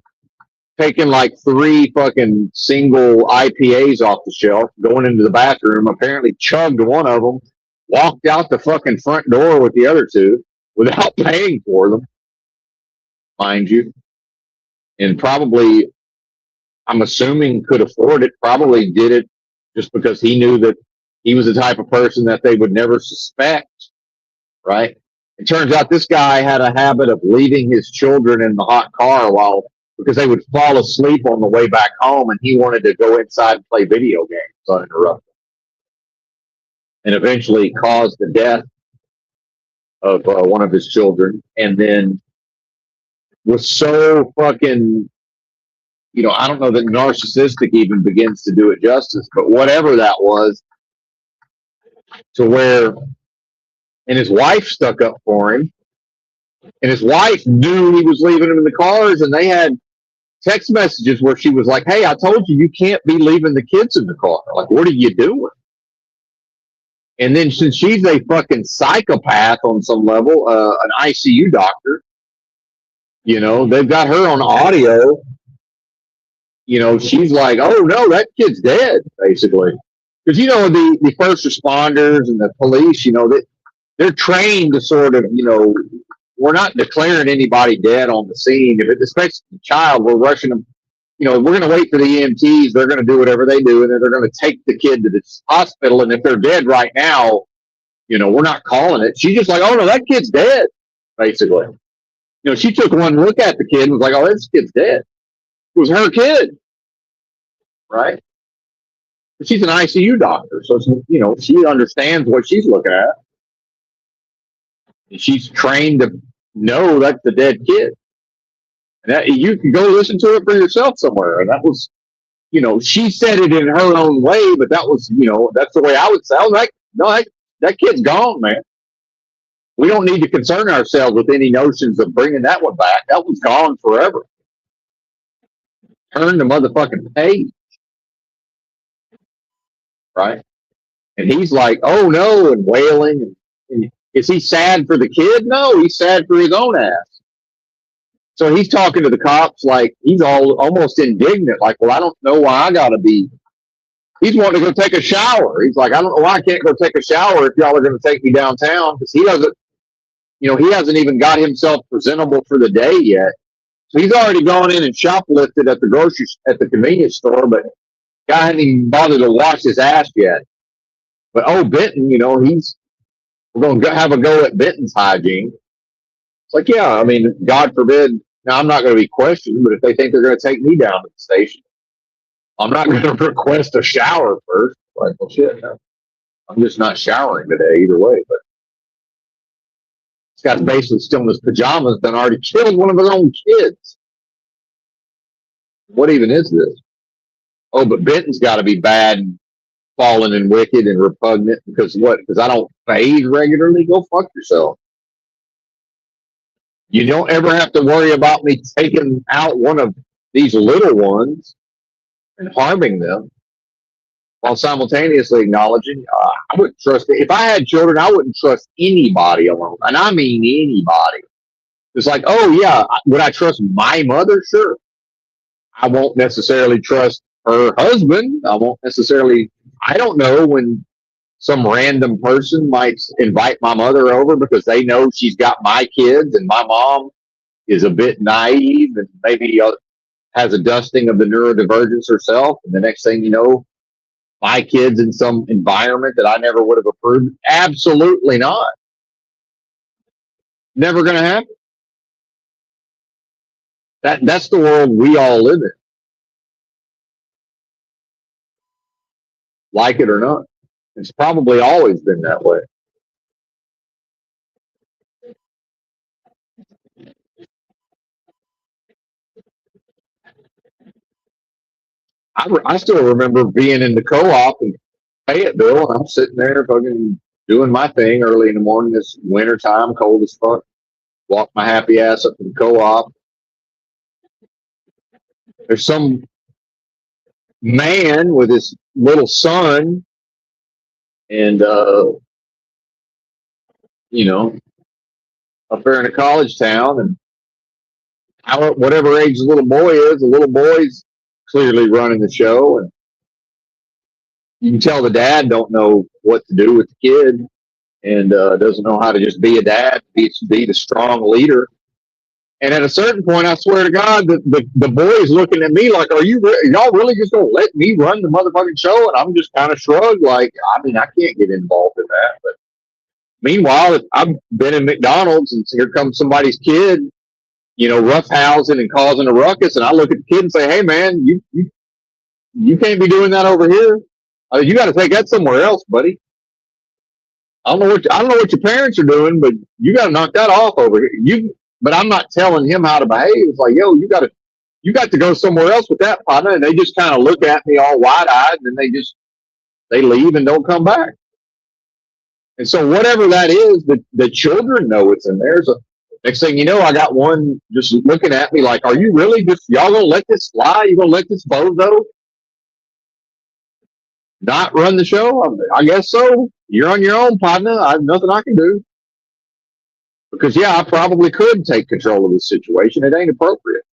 Speaker 1: taking like 3 fucking single IPAs off the shelf, going into the bathroom, apparently chugged one of them, walked out the fucking front door with the other 2 without paying for them, mind you. And probably, I'm assuming, could afford it, probably did it just because he knew that he was the type of person that they would never suspect, right? It turns out this guy had a habit of leaving his children in the hot car because they would fall asleep on the way back home, and he wanted to go inside and play video games uninterrupted, and eventually caused the death of one of his children, and then was so fucking, I don't know that narcissistic even begins to do it justice, but whatever that was, to where, and his wife stuck up for him, and his wife knew he was leaving him in the cars, and they had text messages where she was like, "Hey, I told you can't be leaving the kids in the car. Like, what are you doing?" And then, since she's a fucking psychopath on some level, an ICU doctor, they've got her on audio. She's like, "Oh no, that kid's dead," basically. Because the first responders and the police, they're trained to sort of, we're not declaring anybody dead on the scene. If it's especially a child, we're rushing them. We're going to wait for the EMTs. They're going to do whatever they do, and then they're going to take the kid to the hospital. And if they're dead right now, we're not calling it. She's just like, "Oh no, that kid's dead," basically. She took one look at the kid and was like, "Oh, this kid's dead." It was her kid, right? But she's an ICU doctor, so she understands what she's looking at. And she's trained to know that's the dead kid. And that, you can go listen to it for yourself somewhere. And that was, she said it in her own way, but that was, that's the way I would say. I was like, no, that kid's gone, man. We don't need to concern ourselves with any notions of bringing that one back. That one's gone forever. Turn the motherfucking page. Right? And he's like, "Oh no," and wailing. And is he sad for the kid? No, he's sad for his own ass. So he's talking to the cops like he's almost indignant, like, "Well, I don't know why I gotta be." He's wanting to go take a shower. He's like, "I don't know why I can't go take a shower if y'all are going to take me downtown," because he doesn't, he hasn't even got himself presentable for the day yet. So he's already gone in and shoplifted at the convenience store, but guy hadn't even bothered to wash his ass yet. But Benton, we're going to have a go at Benton's hygiene. It's like, yeah, I mean, God forbid. Now, I'm not going to be questioned, but if they think they're going to take me down to the station, I'm not going to request a shower first. Like, well, shit, no. I'm just not showering today either way. But this guy's basically still in his pajamas, then already killed one of his own kids. What even is this? Oh, but Benton's got to be bad and fallen and wicked and repugnant because what? Because I don't bathe regularly? Go fuck yourself. You don't ever have to worry about me taking out one of these little ones and harming them while simultaneously acknowledging I wouldn't trust it. If I had children, I wouldn't trust anybody alone. And I mean anybody. It's like, oh yeah, would I trust my mother? Sure. I won't necessarily trust her husband. I don't know when some random person might invite my mother over because they know she's got my kids and my mom is a bit naive and maybe has a dusting of the neurodivergence herself. And the next thing you know, my kid's in some environment that I never would have approved. Absolutely not. Never going to happen. That's the world we all live in. Like it or not. It's probably always been that way. I still remember being in the co-op in Fayetteville, and I'm sitting there fucking doing my thing early in the morning. It's winter time, cold as fuck. Walk my happy ass up to the co-op. There's some man with his little son, and you know, up there in a college town, and whatever age the little boy is, the little boy's clearly running the show, and you can tell the dad don't know what to do with the kid, and doesn't know how to just be a dad, be the strong leader. And at a certain point, I swear to God, the boy's looking at me like, y'all really just gonna let me run the motherfucking show? And I'm just kind of shrugged, like, I mean, I can't get involved in that. But meanwhile, if I've been in McDonald's and here comes somebody's kid, roughhousing and causing a ruckus, and I look at the kid and say, hey man, you can't be doing that over here. You got to take that somewhere else, buddy. I don't know what your parents are doing, but you got to knock that off over here. But I'm not telling him how to behave. It's like, yo, you got to go somewhere else with that partner. And they just kind of look at me all wide eyed, and then they leave and don't come back. And so whatever that is, the children know it's in there. So next thing you know, I got one just looking at me like, are you really y'all gonna let this fly? You gonna let this bozo not run the show? I guess so. You're on your own, partner. I have nothing I can do. Because, yeah, I probably could take control of this situation. It ain't appropriate.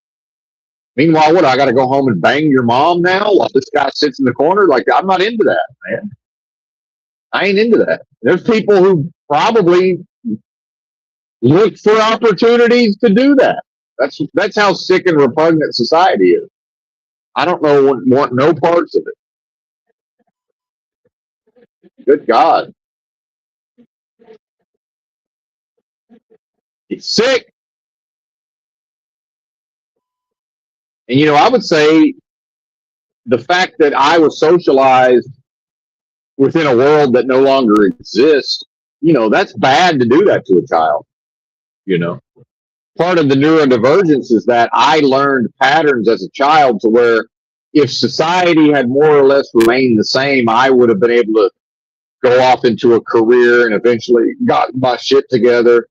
Speaker 1: Meanwhile, I got to go home and bang your mom now while this guy sits in the corner? Like, I'm not into that, man. I ain't into that. There's people who probably look for opportunities to do that. That's how sick and repugnant society is. I don't want no parts of it. Good God. It's sick. And, I would say the fact that I was socialized within a world that no longer exists, that's bad to do that to a child. Part of the neurodivergence is that I learned patterns as a child to where if society had more or less remained the same, I would have been able to go off into a career and eventually got my shit together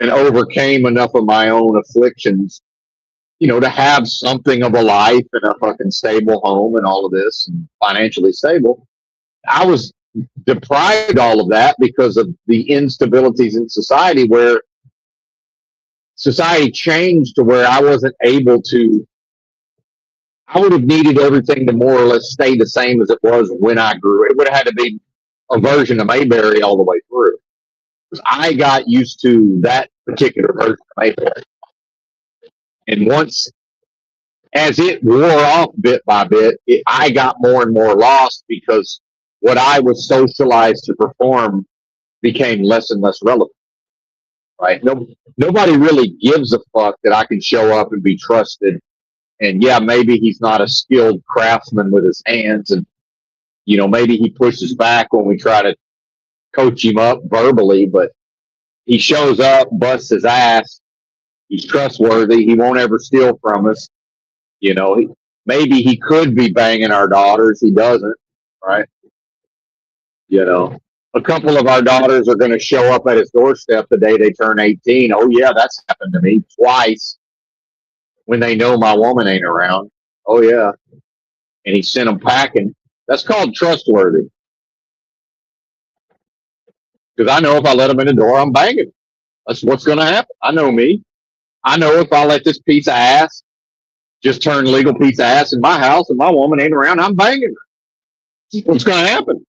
Speaker 1: and overcame enough of my own afflictions, to have something of a life and a fucking stable home and all of this and financially stable. I was deprived all of that because of the instabilities in society, where society changed to where I wasn't able to. I would have needed everything to more or less stay the same as it was when I grew. It would have had to be a version of Mayberry all the way through. Because I got used to that particular version of Mayberry. And once, as it wore off bit by bit, I got more and more lost because what I was socialized to perform became less and less relevant. Right? Nobody really gives a fuck that I can show up and be trusted. And yeah, maybe he's not a skilled craftsman with his hands, and maybe he pushes back when we try to coach him up verbally, but he shows up, busts his ass. He's trustworthy. He won't ever steal from us. Maybe he could be banging our daughters. He doesn't, right? A couple of our daughters are going to show up at his doorstep the day they turn 18. Oh, yeah, that's happened to me twice when they know my woman ain't around. Oh, yeah. And he sent them packing. That's called trustworthy. Because I know if I let them in the door, I'm banging. That's what's going to happen. I know me. I know if I let this piece of ass just turn legal piece of ass in my house and my woman ain't around, I'm banging her. What's going to happen?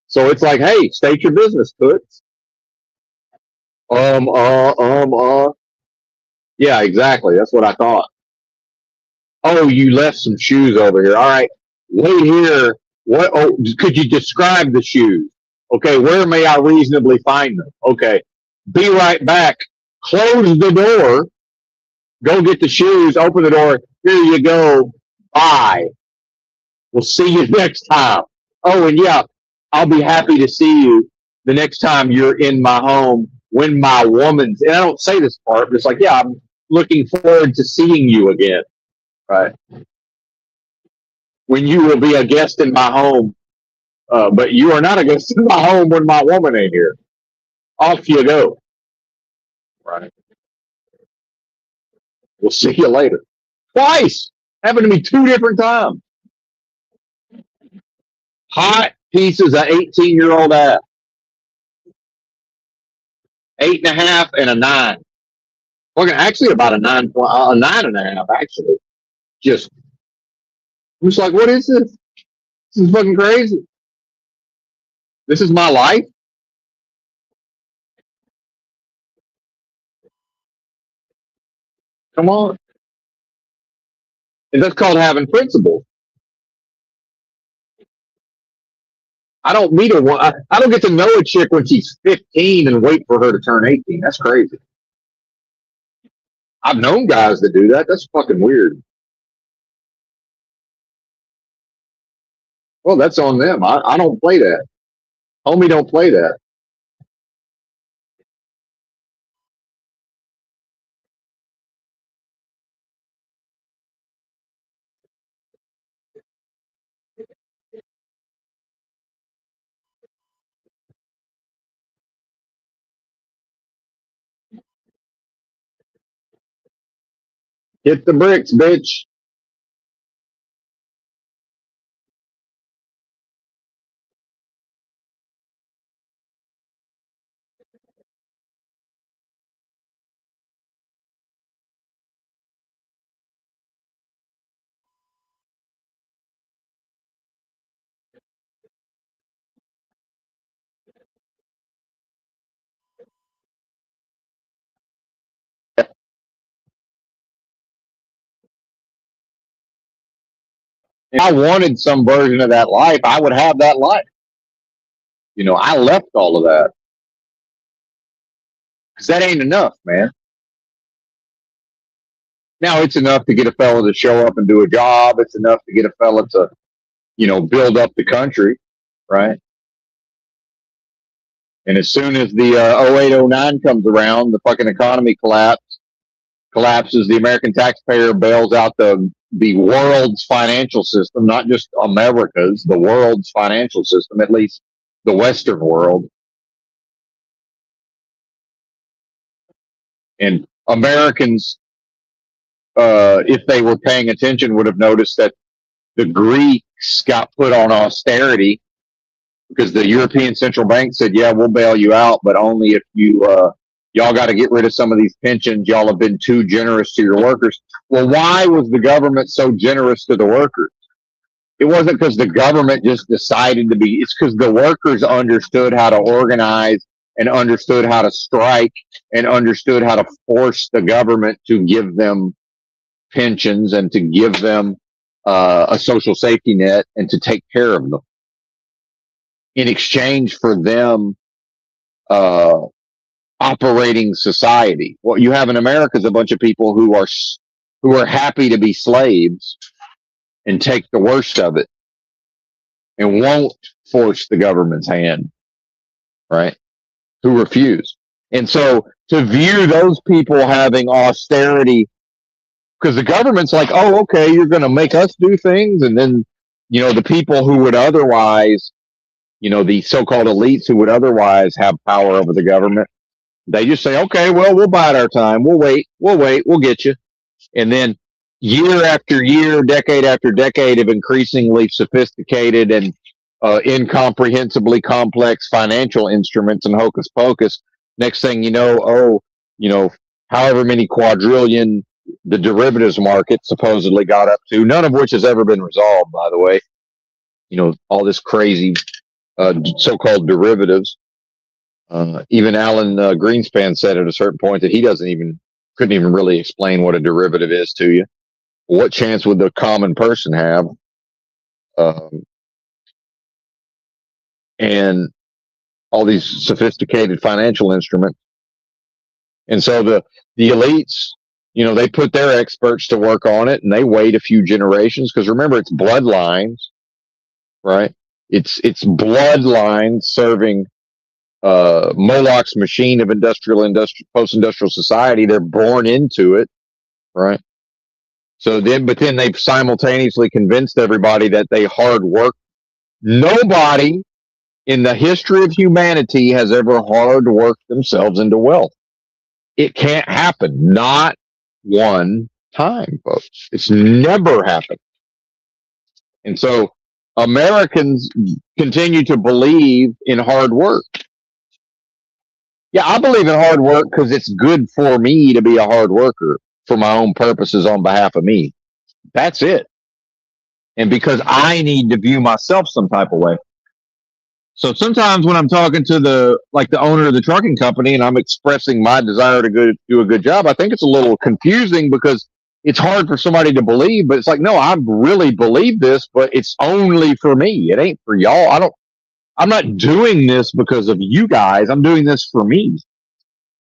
Speaker 1: So it's like, hey, state your business, Toots. Yeah, exactly. That's what I thought. Oh, you left some shoes over here. All right, wait here. What? Oh, could you describe the shoes? Okay, where may I reasonably find them? Okay, be right back. Close the door. Go get the shoes. Open the door. Here you go. Bye. We'll see you next time. Oh, and yeah, I'll be happy to see you the next time you're in my home when my woman's, and I don't say this part, but it's like, yeah, I'm looking forward to seeing you again. Right. When you will be a guest in my home, but you are not a guest in my home when my woman ain't here. Off you go. Right. We'll see you later. Twice. Happened to me 2 different times. Hot pieces of 18-year-old ass. 8.5 and a 9. Well, actually about a 9, a 9.5, actually. Just, I'm just like, what is this? This is fucking crazy. This is my life. Come on. And that's called having principles. I don't meet her. I don't get to know a chick when she's 15 and wait for her to turn 18. That's crazy. I've known guys that do that. That's fucking weird. Well, that's on them. I don't play that. Homie don't play that. Hit the bricks, bitch. If I wanted some version of that life, I would have that life. I left all of that because that ain't enough, man. Now it's enough to get a fella to show up and do a job. It's enough to get a fella to, build up the country, right? And as soon as the 0809 comes around, the fucking economy collapses. The American taxpayer bails out the world's financial system, not just America's, the world's financial system, at least the Western world. And Americans, if they were paying attention, would have noticed that the Greeks got put on austerity because the European Central Bank said, yeah, we'll bail you out, but only if y'all got to get rid of some of these pensions. Y'all have been too generous to your workers. Well, why was the government so generous to the workers? It wasn't because the government just decided to be, it's because the workers understood how to organize and understood how to strike and understood how to force the government to give them pensions and to give them a social safety net and to take care of them in exchange for them operating society. What you have in America is a bunch of people who are happy to be slaves and take the worst of it and won't force the government's hand, right? Who refuse. And so to view those people having austerity, because the government's like, oh, okay, you're going to make us do things. And then, the people who would otherwise, the so-called elites who would otherwise have power over the government, they just say, okay, well, we'll bide our time. We'll wait, we'll get you. And then year after year, decade after decade of increasingly sophisticated and incomprehensibly complex financial instruments and hocus pocus. Next thing you know, however many quadrillion the derivatives market supposedly got up to, none of which has ever been resolved, by the way. All this crazy so-called derivatives. Even Alan Greenspan said at a certain point that he couldn't even really explain what a derivative is to you. What chance would the common person have? And all these sophisticated financial instruments. And so the elites, they put their experts to work on it and they wait a few generations because remember, it's bloodlines, right? It's bloodlines serving Moloch's machine of post-industrial society. They're born into it, right? But then they've simultaneously convinced everybody that they hard work. Nobody in the history of humanity has ever hard worked themselves into wealth. It can't happen. Not one time, folks. It's never happened. And so Americans continue to believe in hard work. Yeah, I believe in hard work because it's good for me to be a hard worker for my own purposes on behalf of me. That's it. And because I need to view myself some type of way. So sometimes when I'm talking to the owner of the trucking company and I'm expressing my desire to do a good job, I think it's a little confusing because it's hard for somebody to believe, but it's like, no, I really believe this, but it's only for me. It ain't for y'all. I'm not doing this because of you guys. I'm doing this for me.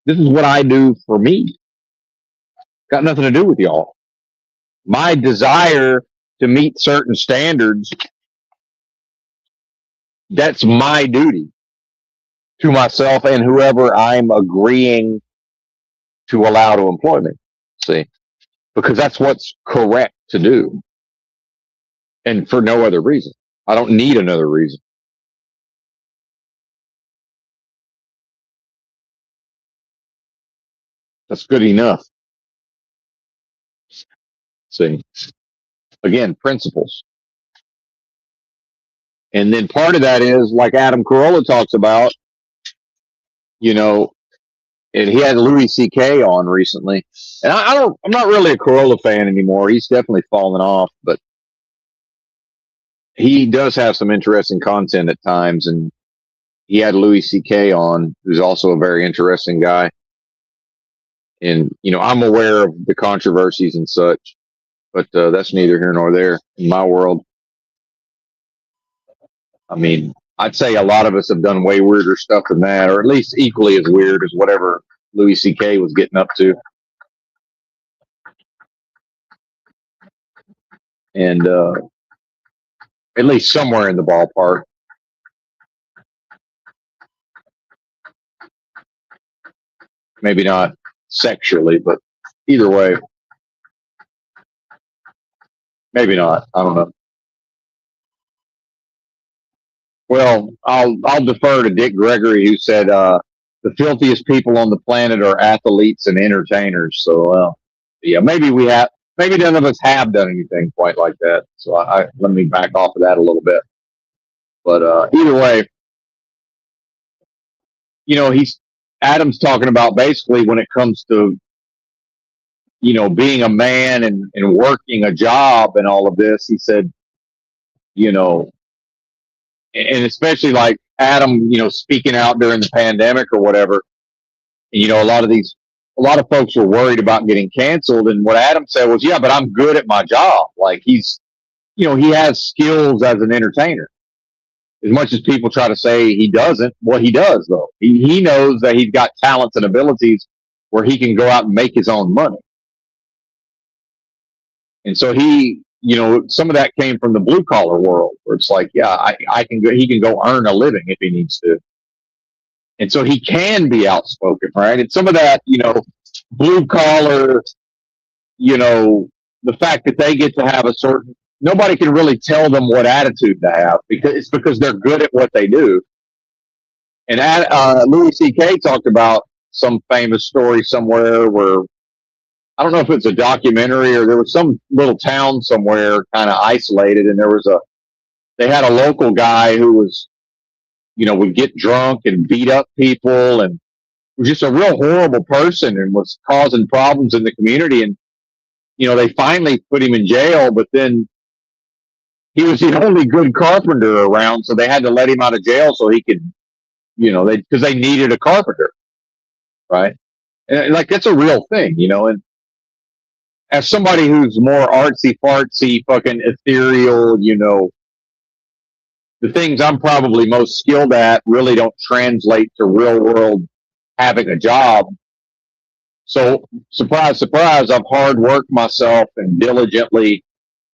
Speaker 1: This is what I do for me. Got nothing to do with y'all. My desire to meet certain standards, that's my duty to myself and whoever I'm agreeing to allow to employ me. See, because that's what's correct to do. And for no other reason. I don't need another reason. That's good enough. See, again, principles. And then part of that is like Adam Carolla talks about, you know, and he had Louis C.K. on recently. And I'm not really a Carolla fan anymore. He's definitely fallen off, but he does have some interesting content at times. And he had Louis C.K. on, who's also a very interesting guy. And, I'm aware of the controversies and such, but that's neither here nor there in my world. I mean, I'd say a lot of us have done way weirder stuff than that, or at least equally as weird as whatever Louis C.K. was getting up to. And at least somewhere in the ballpark. Maybe not sexually, but either way, maybe not. I don't know. Well, I'll defer to Dick Gregory, who said the filthiest people on the planet are athletes and entertainers. So, yeah, maybe none of us have done anything quite like that. So, let me back off of that a little bit. But either way, he's Adam's talking about basically when it comes to being a man and working a job and all of this. He said, you know, and especially like Adam, speaking out during the pandemic or whatever. And, a lot of folks were worried about getting canceled. And what Adam said was, yeah, but I'm good at my job. Like he has skills as an entertainer. As much as people try to say he doesn't, well, he does though. He knows that he's got talents and abilities where he can go out and make his own money. And so some of that came from the blue collar world where it's like, yeah, he can go earn a living if he needs to. And so he can be outspoken, right? And some of that, blue collar, the fact that they get to have nobody can really tell them what attitude to have because they're good at what they do. And Louis C.K. talked about some famous story somewhere where I don't know if it's a documentary or there was some little town somewhere kind of isolated, and they had a local guy who was, would get drunk and beat up people and was just a real horrible person and was causing problems in the community. And, they finally put him in jail, but then he was the only good carpenter around. So they had to let him out of jail so he could, because they needed a carpenter. Right. And like, that's a real thing, and as somebody who's more artsy fartsy, fucking ethereal, the things I'm probably most skilled at really don't translate to real world having a job. So surprise, surprise, I've hard worked myself and diligently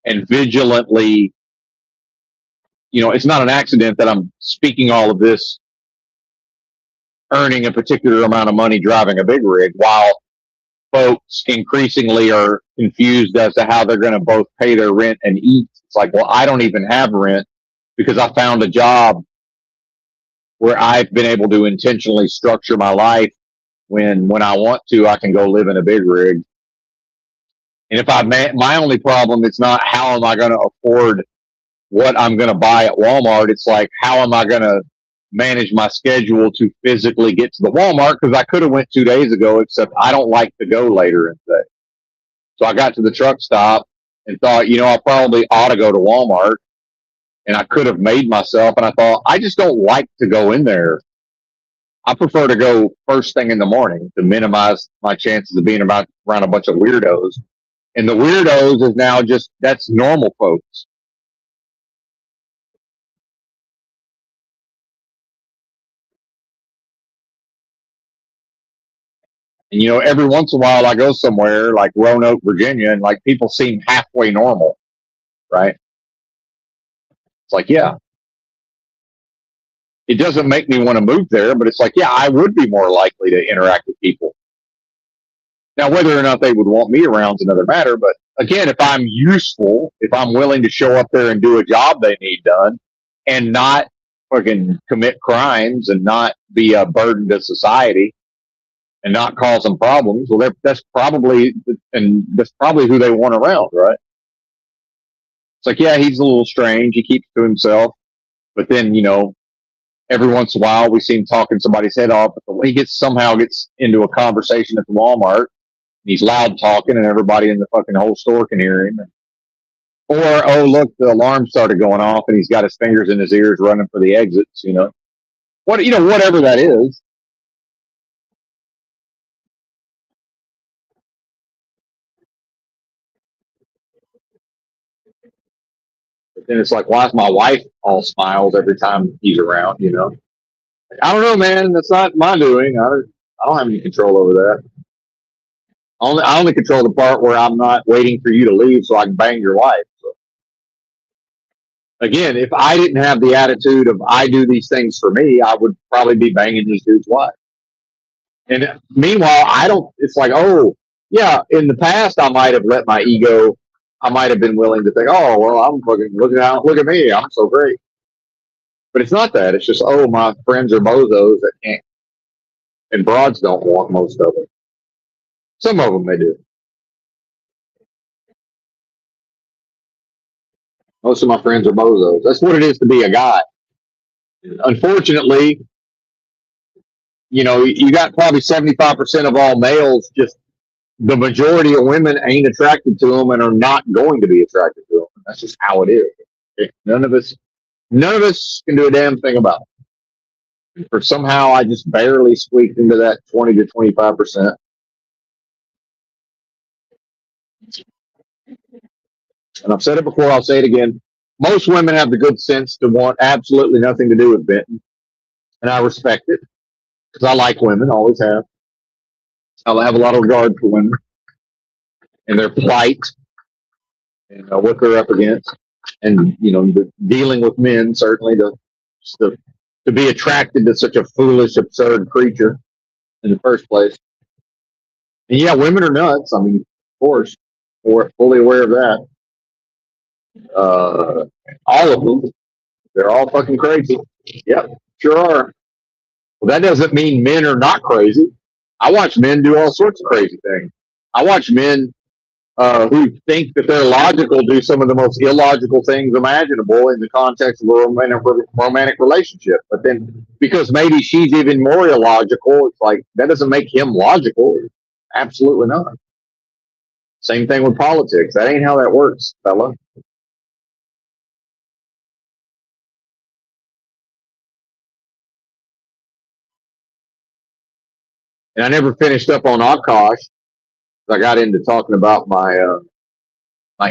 Speaker 1: and vigilantly. It's not an accident that I'm speaking all of this, earning a particular amount of money driving a big rig, while folks increasingly are confused as to how they're going to both pay their rent and eat. It's like, well, I don't even have rent because I found a job where I've been able to intentionally structure my life when I want to, I can go live in a big rig. And if my only problem, it's not how am I going to afford what I'm going to buy at Walmart. It's like, how am I going to manage my schedule to physically get to the Walmart? Because I could have went 2 days ago, except I don't like to go later in the day. So I got to the truck stop and thought, I probably ought to go to Walmart. And I could have made myself. And I thought, I just don't like to go in there. I prefer to go first thing in the morning to minimize my chances of being around a bunch of weirdos. And the weirdos is now that's normal folks. And, every once in a while I go somewhere like Roanoke, Virginia, and like people seem halfway normal, right? It's like, yeah, it doesn't make me want to move there, but it's like, yeah, I would be more likely to interact with people. Now, whether or not they would want me around is another matter. But again, if I'm useful, if I'm willing to show up there and do a job they need done and not fucking commit crimes and not be a burden to society and not cause them problems, well, that's probably who they want around, right? It's like, yeah, he's a little strange. He keeps to himself. But then, every once in a while we see him talking somebody's head off. But he somehow gets into a conversation at the Walmart. He's loud talking, and everybody in the fucking whole store can hear him. Or, oh, look, the alarm started going off, and he's got his fingers in his ears running for the exits. Whatever that is. But then it's like, why is my wife all smiles every time he's around? I don't know, man. That's not my doing. I don't have any control over that. I only control the part where I'm not waiting for you to leave so I can bang your wife. So, again, if I didn't have the attitude of I do these things for me, I would probably be banging these dudes' wives. And meanwhile, I don't. It's like, oh, yeah. In the past, I might have let my ego. I might have been willing to think, oh, well, I'm fucking looking out. Look at me, I'm so great. But it's not that. It's just, oh, my friends are bozos that can't. And broads don't want most of them. Some of them they do. Most of my friends are bozos. That's what it is to be a guy. Unfortunately, you got probably 75% of all males. Just the majority of women ain't attracted to them and are not going to be attracted to them. That's just how it is. None of us can do a damn thing about it. For somehow I just barely squeaked into that 20 to 25%. And I've said it before, I'll say it again. Most women have the good sense to want absolutely nothing to do with Benton. And I respect it because I like women, always have. I have a lot of regard for women and their plight and what they're up against. And, dealing with men, certainly to be attracted to such a foolish, absurd creature in the first place. And yeah, women are nuts. I mean, of course, we're fully aware of that. All of them. They're all fucking crazy. Yep, sure are. Well, that doesn't mean men are not crazy. I watch men do all sorts of crazy things. I watch men who think that they're logical do some of the most illogical things imaginable in the context of a romantic relationship. But then, because maybe she's even more illogical, it's like, that doesn't make him logical. Absolutely not. Same thing with politics. That ain't how that works, fella. And I never finished up on Akash. I got into talking about my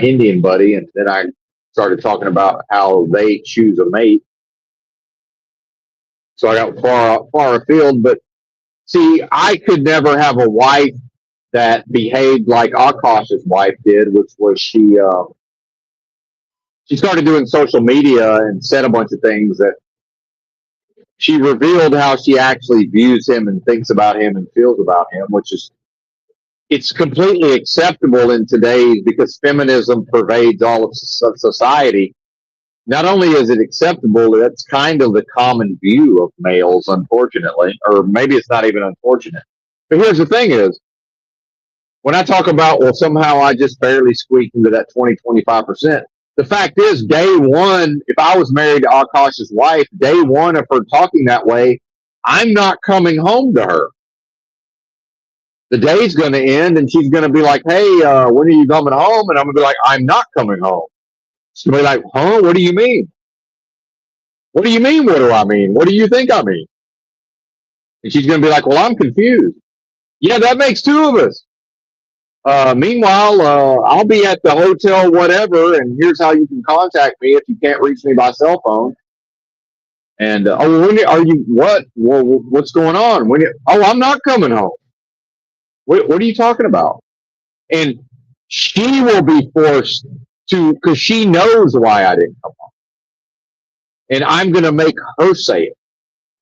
Speaker 1: Indian buddy, and then I started talking about how they choose a mate. So I got far afield. But see, I could never have a wife that behaved like Akash's wife did, which was she started doing social media and said a bunch of things that she revealed how she actually views him and thinks about him and feels about him, which is, it's completely acceptable in today's, because feminism pervades all of society. Not only is it acceptable, that's kind of the common view of males, unfortunately, or maybe it's not even unfortunate. But here's the thing is, when I talk about, well, somehow I just barely squeaked into that 20, 25%, the fact is, day one, if I was married to Akash's wife, day one of her talking that way, I'm not coming home to her. The day's going to end, and she's going to be like, "Hey, when are you coming home?" And I'm going to be like, "I'm not coming home." She's going to be like, "Huh? What do you mean? What do you mean? What do I mean? What do you think I mean?" And she's going to be like, "Well, I'm confused." Yeah, that makes two of us. Meanwhile, I'll be at the hotel, whatever, and here's how you can contact me if you can't reach me by cell phone. And when are you? What? Well, what's going on? I'm not coming home. What are you talking about? And she will be forced to, because she knows why I didn't come home, and I'm going to make her say it.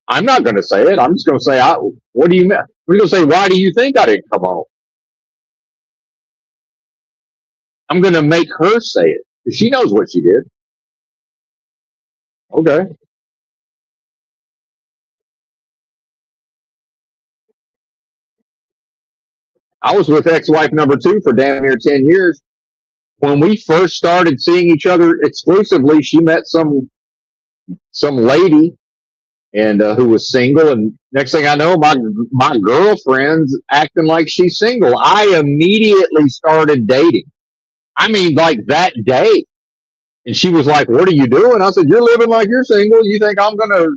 Speaker 1: I'm not going to say it. I'm just going to say, "What do you mean?" We're going to say, "Why do you think I didn't come home?" I'm going to make her say it because she knows what she did. Okay. I was with ex-wife number two for damn near 10 years. When we first started seeing each other exclusively, she met some lady and who was single, and next thing I know, my girlfriend's acting like she's single. I immediately started dating. I mean, like that day. And she was like, "What are you doing?" I said, "You're living like you're single. You think I'm gonna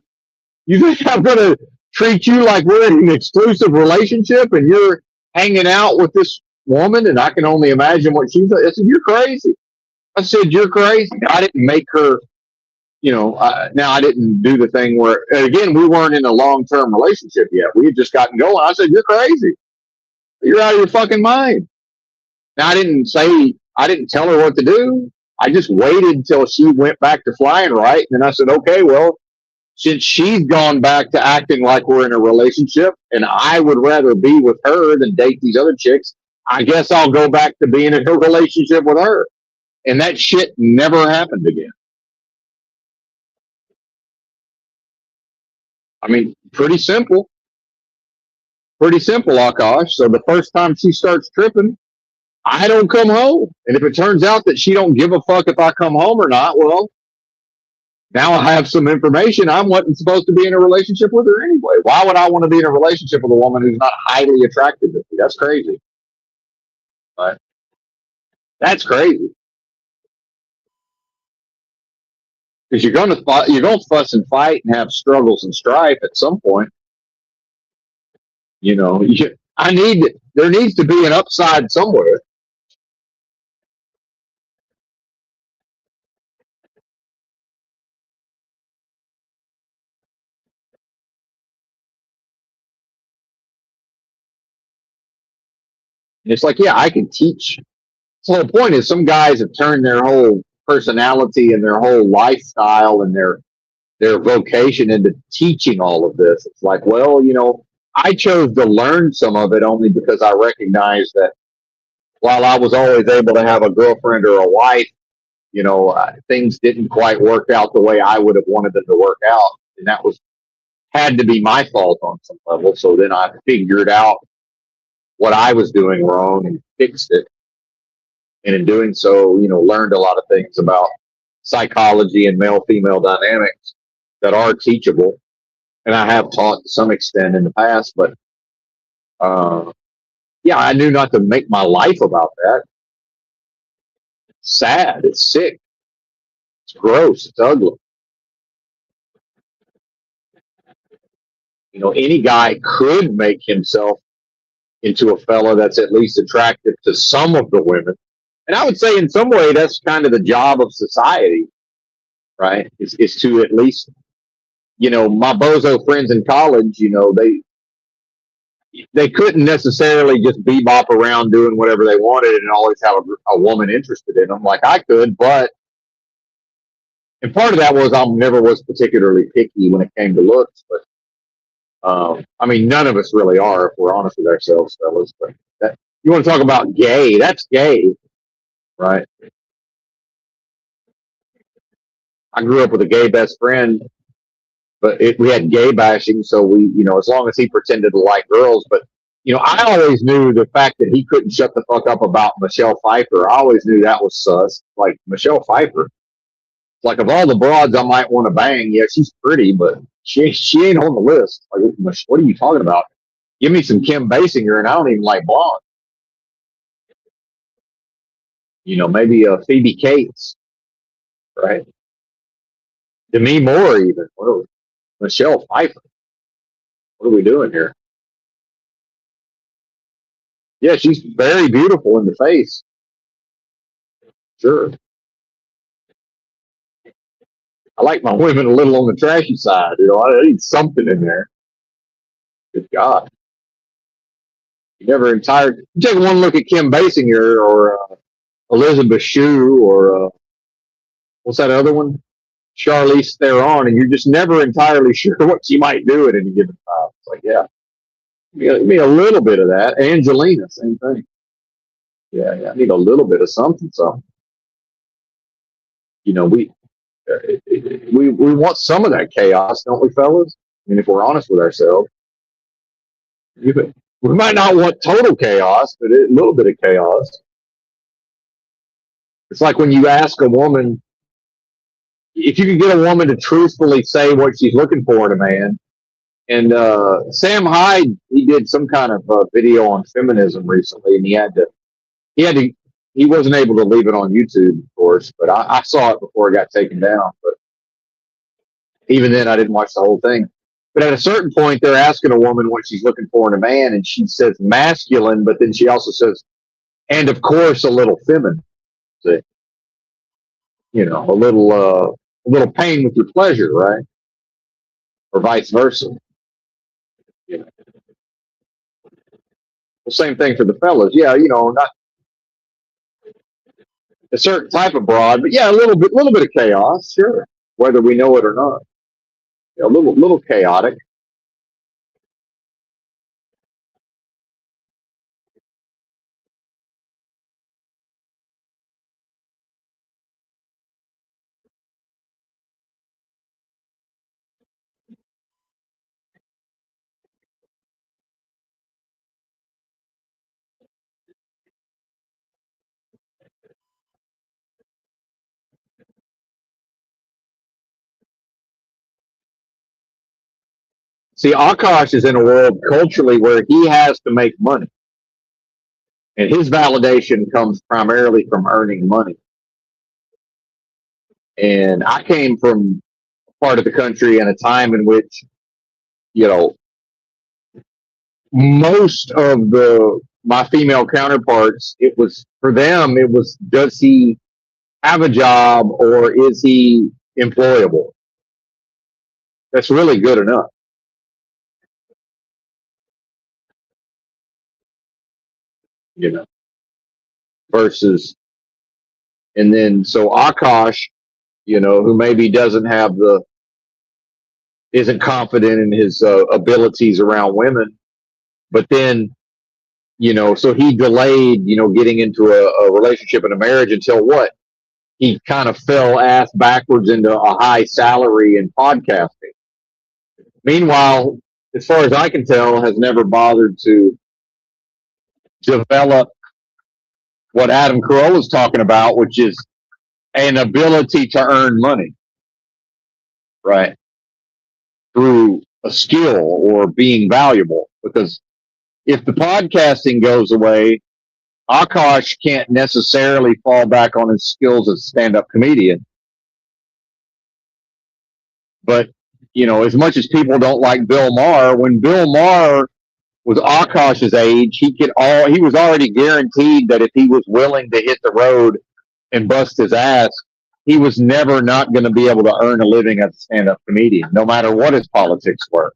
Speaker 1: treat you like we're in an exclusive relationship and you're hanging out with this woman?" And I can only imagine what she thought. I said, "You're crazy." I said, "You're crazy." I didn't make her, now I didn't do the thing where, again, we weren't in a long-term relationship yet. We had just gotten going. I said, "You're crazy. You're out of your fucking mind." Now I didn't tell her what to do. I just waited until she went back to flying right. And then I said, "Okay, well, since she's gone back to acting like we're in a relationship and I would rather be with her than date these other chicks, I guess I'll go back to being in a relationship with her." And that shit never happened again. I mean, pretty simple, Akash. So the first time she starts tripping, I don't come home. And if it turns out that she don't give a fuck if I come home or not, well, now I have some information. I wasn't supposed to be in a relationship with her anyway. Why would I want to be in a relationship with a woman who's not highly attractive to me? That's crazy. But that's crazy. Because you're gonna fuss and fight and have struggles and strife at some point. You know, there needs to be an upside somewhere. And it's like, yeah, I can teach. So the whole point is, some guys have turned their whole personality and their whole lifestyle and their vocation into teaching all of this. It's like, well, I chose to learn some of it only because I recognized that while I was always able to have a girlfriend or a wife, things didn't quite work out the way I would have wanted them to work out, and that had to be my fault on some level. So then I figured out what I was doing wrong and fixed it, and in doing so, learned a lot of things about psychology and male female dynamics that are teachable, and I have taught to some extent in the past. But yeah, I knew not to make my life about that. It's sad. It's sick. It's gross. It's ugly. Any guy could make himself into a fella that's at least attractive to some of the women. And I would say in some way that's kind of the job of society, right? Is to at least, my bozo friends in college, they couldn't necessarily just bebop around doing whatever they wanted and always have a woman interested in them like I could. And part of that was I never was particularly picky when it came to looks, but I mean, none of us really are, if we're honest with ourselves, fellas. But you want to talk about gay? That's gay, right? I grew up with a gay best friend, but we had gay bashing. So as long as he pretended to like girls, but I always knew the fact that he couldn't shut the fuck up about Michelle Pfeiffer. I always knew that was sus. Like, Michelle Pfeiffer, like, of all the broads I might want to bang, yeah, she's pretty, but she ain't on the list. Like, what are you talking about? Give me some Kim Basinger, and I don't even like blonde. Maybe Phoebe Cates, right? Demi Moore, even. Michelle Pfeiffer. What are we doing here? Yeah, she's very beautiful in the face. Sure. I like my women a little on the trashy side. I need something in there. Good God. You never entirely. You take one look at Kim Basinger or Elizabeth Shue or what's that other one? Charlize Theron, and you're just never entirely sure what she might do at any given time. It's like, yeah, give me a little bit of that. Angelina, same thing. Yeah, I need a little bit of something. So, we want some of that chaos, don't we, fellas? I mean, if we're honest with ourselves, we might not want total chaos, but a little bit of chaos. It's like when you ask a woman, if you could get a woman to truthfully say what she's looking for in a man. And Sam Hyde, he did some kind of video on feminism recently, and he wasn't able to leave it on YouTube, of course, but I saw it before it got taken down. But even then, I didn't watch the whole thing. But at a certain point, they're asking a woman what she's looking for in a man, and she says masculine, but then she also says, and of course, a little feminine. So, a little pain with your pleasure, right? Or vice versa. Well, same thing for the fellas. Yeah, not a certain type of broad, but yeah, a little bit of chaos, sure, whether we know it or not. A little chaotic. See, Akash is in a world culturally where he has to make money, and his validation comes primarily from earning money. And I came from part of the country in a time in which, most of my female counterparts, it was for them, it was, does he have a job or is he employable? That's really good enough. Versus, and then so Akash, who maybe isn't confident in his abilities around women, but then, so he delayed, getting into a relationship and a marriage until what? He kind of fell ass backwards into a high salary in podcasting. Meanwhile, as far as I can tell, has never bothered to develop what Adam Carolla is talking about, which is an ability to earn money, right? Through a skill or being valuable. Because if the podcasting goes away, Akash can't necessarily fall back on his skills as a stand-up comedian. But, as much as people don't like Bill Maher, when Bill Maher was Akash's age, he was already guaranteed that if he was willing to hit the road and bust his ass, he was never not going to be able to earn a living as a stand-up comedian, no matter what his politics were.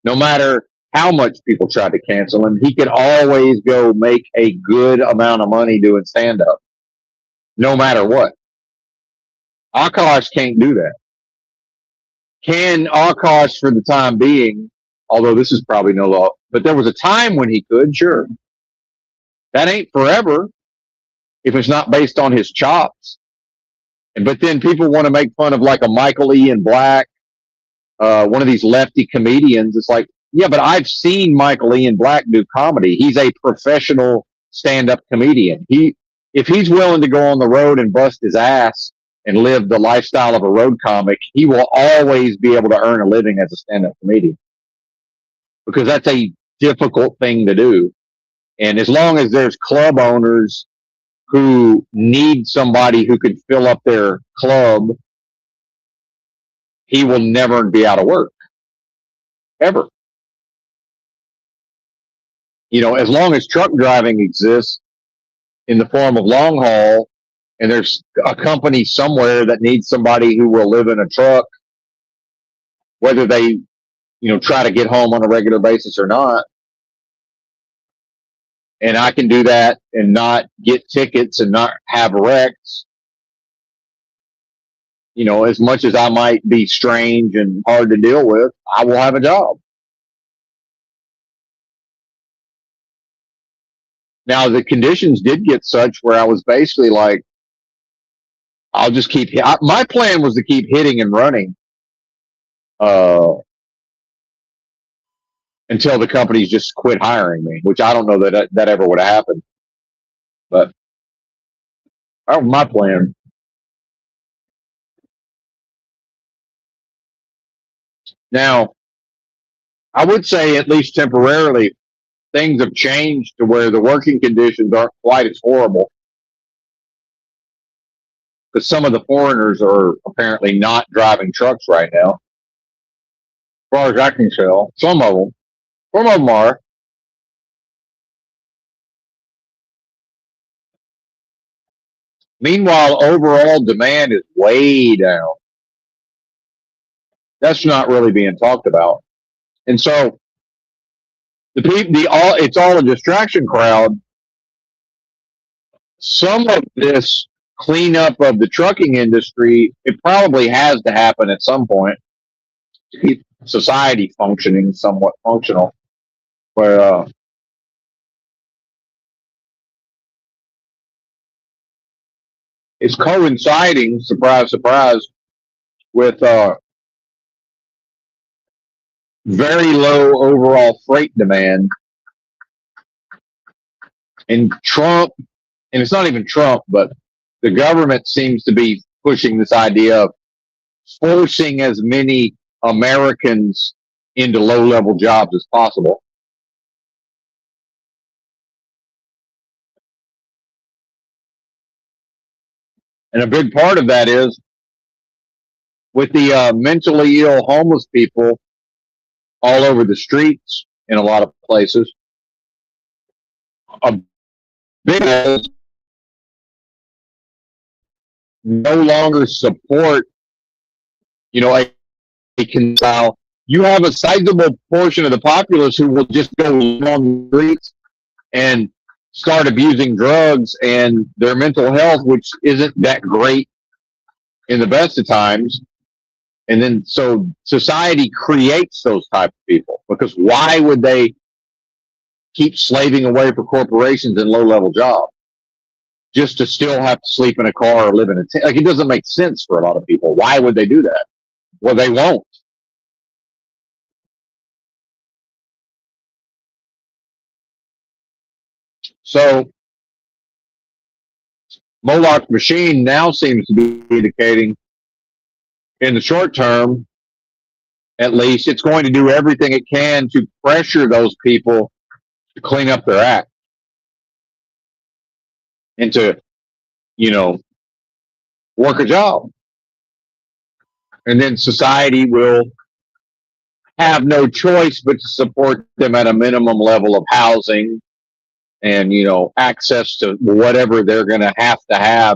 Speaker 1: No matter how much people tried to cancel him, he could always go make a good amount of money doing stand-up, no matter what. Akash can't do that. Can Akash, for the time being, although this is probably no law, but there was a time when he could, sure. That ain't forever if it's not based on his chops. But then people want to make fun of like a Michael Ian Black, one of these lefty comedians. It's like, Yeah, but I've seen Michael Ian Black do comedy. He's a professional stand-up comedian. If he's willing to go on the road and bust his ass and live the lifestyle of a road comic, he will always be able to earn a living as a stand-up comedian because that's a difficult thing to do. And as long as there's club owners who need somebody who could fill up their club, he will never be out of work ever. As long as truck driving exists in the form of long haul, and there's a company somewhere that needs somebody who will live in a truck, whether they, try to get home on a regular basis or not, and I can do that and not get tickets and not have wrecks, as much as I might be strange and hard to deal with, I will have a job. Now, the conditions did get such where I was basically like, I'll just my plan was to keep hitting and running uh, until the companies just quit hiring me, which I don't know that ever would have happened. But that was my plan. Now, I would say, at least temporarily, things have changed to where the working conditions aren't quite as horrible because some of the foreigners are apparently not driving trucks right now, as far as I can tell. Some of them are. Meanwhile, overall demand is way down. That's not really being talked about. And so it's all a distraction crowd. Some of this cleanup of the trucking industry, it probably has to happen at some point to keep society functioning somewhat functional. Where it's coinciding, surprise, surprise, with very low overall freight demand. And Trump, and it's not even Trump, but the government seems to be pushing this idea of forcing as many Americans into low level jobs as possible. And a big part of that is with the mentally ill homeless people all over the streets in a lot of places. A big no longer support, a concile. You have a sizable portion of the populace who will just go on the streets and start abusing drugs and their mental health, which isn't that great in the best of times. And then so society creates those type of people because why would they keep slaving away for corporations in low level jobs just to still have to sleep in a car or live in a tent? Like, it doesn't make sense for a lot of people. Why would they do that? Well, they won't. So Moloch machine now seems to be indicating in the short term, at least, it's going to do everything it can to pressure those people to clean up their act and to, you know, work a job. And then society will have no choice but to support them at a minimum level of housing and, access to whatever they're going to have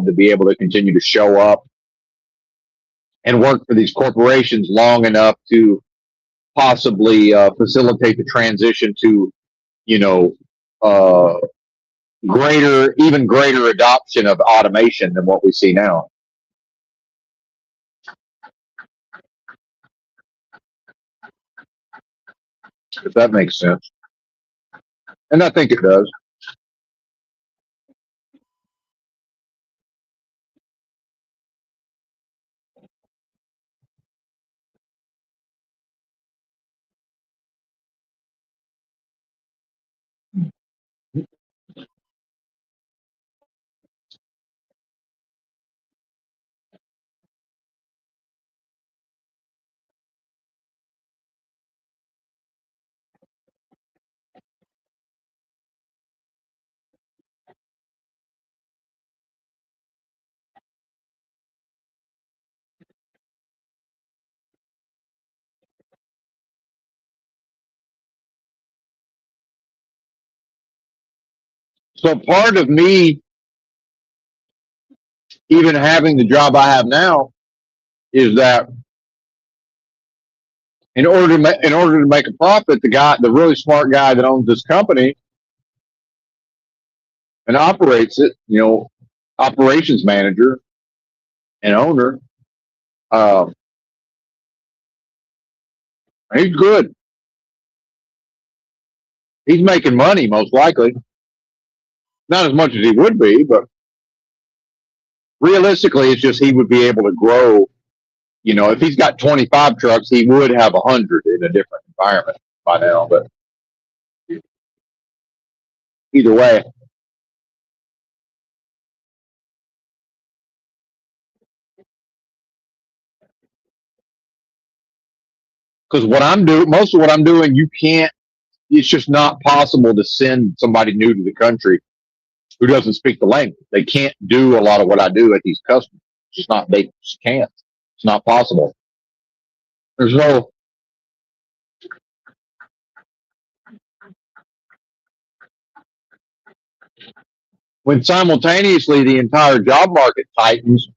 Speaker 1: to be able to continue to show up and work for these corporations long enough to possibly facilitate the transition to, you know, uh, even greater adoption of automation than what we see now. If that makes sense. And I think it does. So part of me even having the job I have now is that in order to make a profit, the really smart guy that owns this company and operates it, operations manager and owner, uh, he's good. He's making money most likely, not as much as he would be, but realistically, it's just he would be able to grow. If he's got 25 trucks, he would have 100 in a different environment by now. But either way, because most of what I'm doing, you can't. It's just not possible to send somebody new to the country who doesn't speak the language. They can't do a lot of what I do at these customers. It's just not. They just can't. It's not possible. There's no. When simultaneously the entire job market tightens,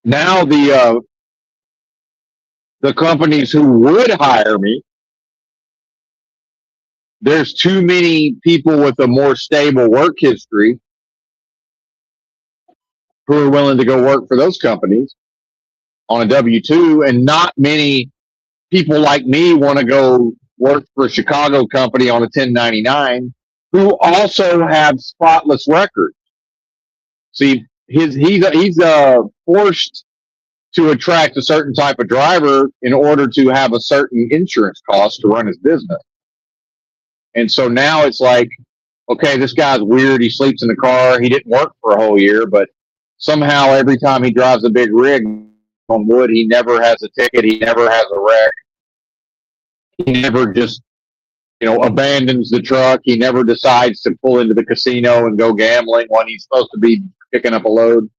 Speaker 1: now the companies who would hire me, there's too many people with a more stable work history who are willing to go work for those companies on a W-2, and not many people like me want to go work for a Chicago company on a 1099 who also have spotless records. See, he's forced to attract a certain type of driver in order to have a certain insurance cost to run his business. And so now it's like, okay, this guy's weird. He sleeps in the car. He didn't work for a whole year, but somehow every time he drives a big rig on wood, he never has a ticket. He never has a wreck. He never just, abandons the truck. He never decides to pull into the casino and go gambling when he's supposed to be picking up a load.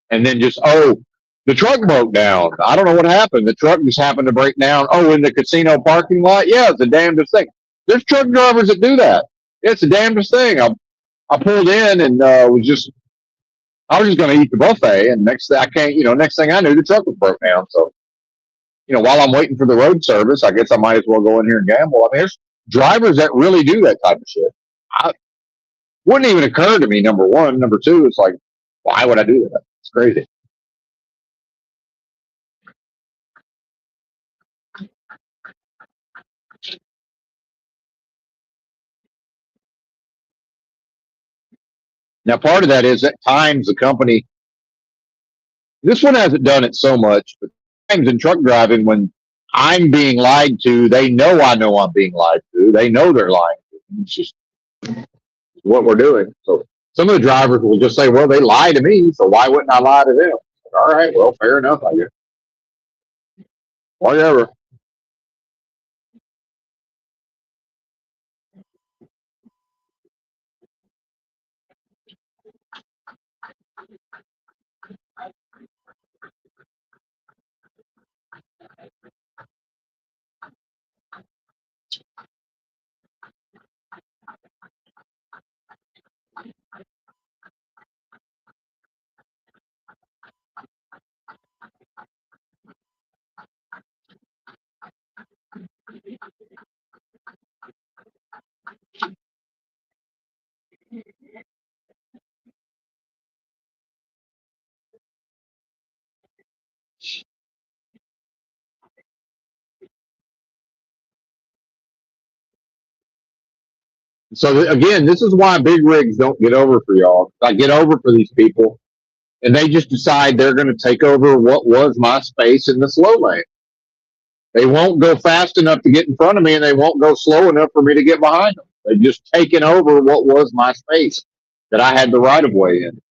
Speaker 1: And then just, the truck broke down. I don't know what happened. The truck just happened to break down. Oh, in the casino parking lot? Yeah, it's the damnedest thing. There's truck drivers that do that. It's the damnedest thing. I pulled in and I was just going to eat the buffet, and next thing I knew, the truck was broke down. So, while I'm waiting for the road service, I guess I might as well go in here and gamble. I mean, there's drivers that really do that type of shit. Wouldn't even occur to me, number one. Number two, it's like, why would I do that? It's crazy. Now, part of that is at times the company, this one hasn't done it so much, but times in truck driving when I'm being lied to, they know I'm being lied to. They know they're lying to me. It's just what we're doing. So some of the drivers will just say, well, they lie to me, so why wouldn't I lie to them? All right, well, fair enough, I guess. Whatever. So again, this is why big rigs don't get over for y'all. I get over for these people, and they just decide they're going to take over what was my space in the slow lane. They won't go fast enough to get in front of me, and they won't go slow enough for me to get behind them. They've just taken over what was my space that I had the right of way in.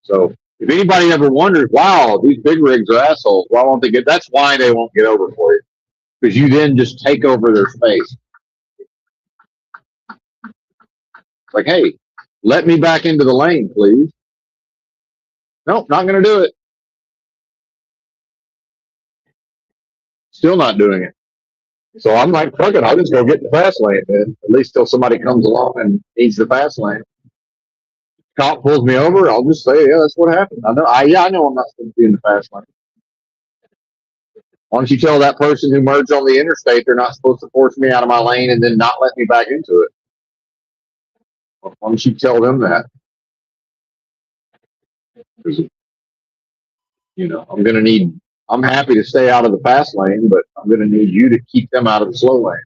Speaker 1: So if anybody ever wonders, wow, these big rigs are assholes, why won't they get? That's why they won't get over for you, because you then just take over their space. It's like, hey, let me back into the lane, please. Nope, not going to do it. Still not doing it. So I'm like, fuck it, I'll just go get in the fast lane, man. At least till somebody comes along and needs the fast lane. Cop pulls me over, I'll just say, yeah, that's what happened. I know I'm not supposed to be in the fast lane. Why don't you tell that person who merged on the interstate they're not supposed to force me out of my lane and then not let me back into it? Why don't you tell them that? Because, I'm happy to stay out of the fast lane, but I'm going to need you to keep them out of the slow lane.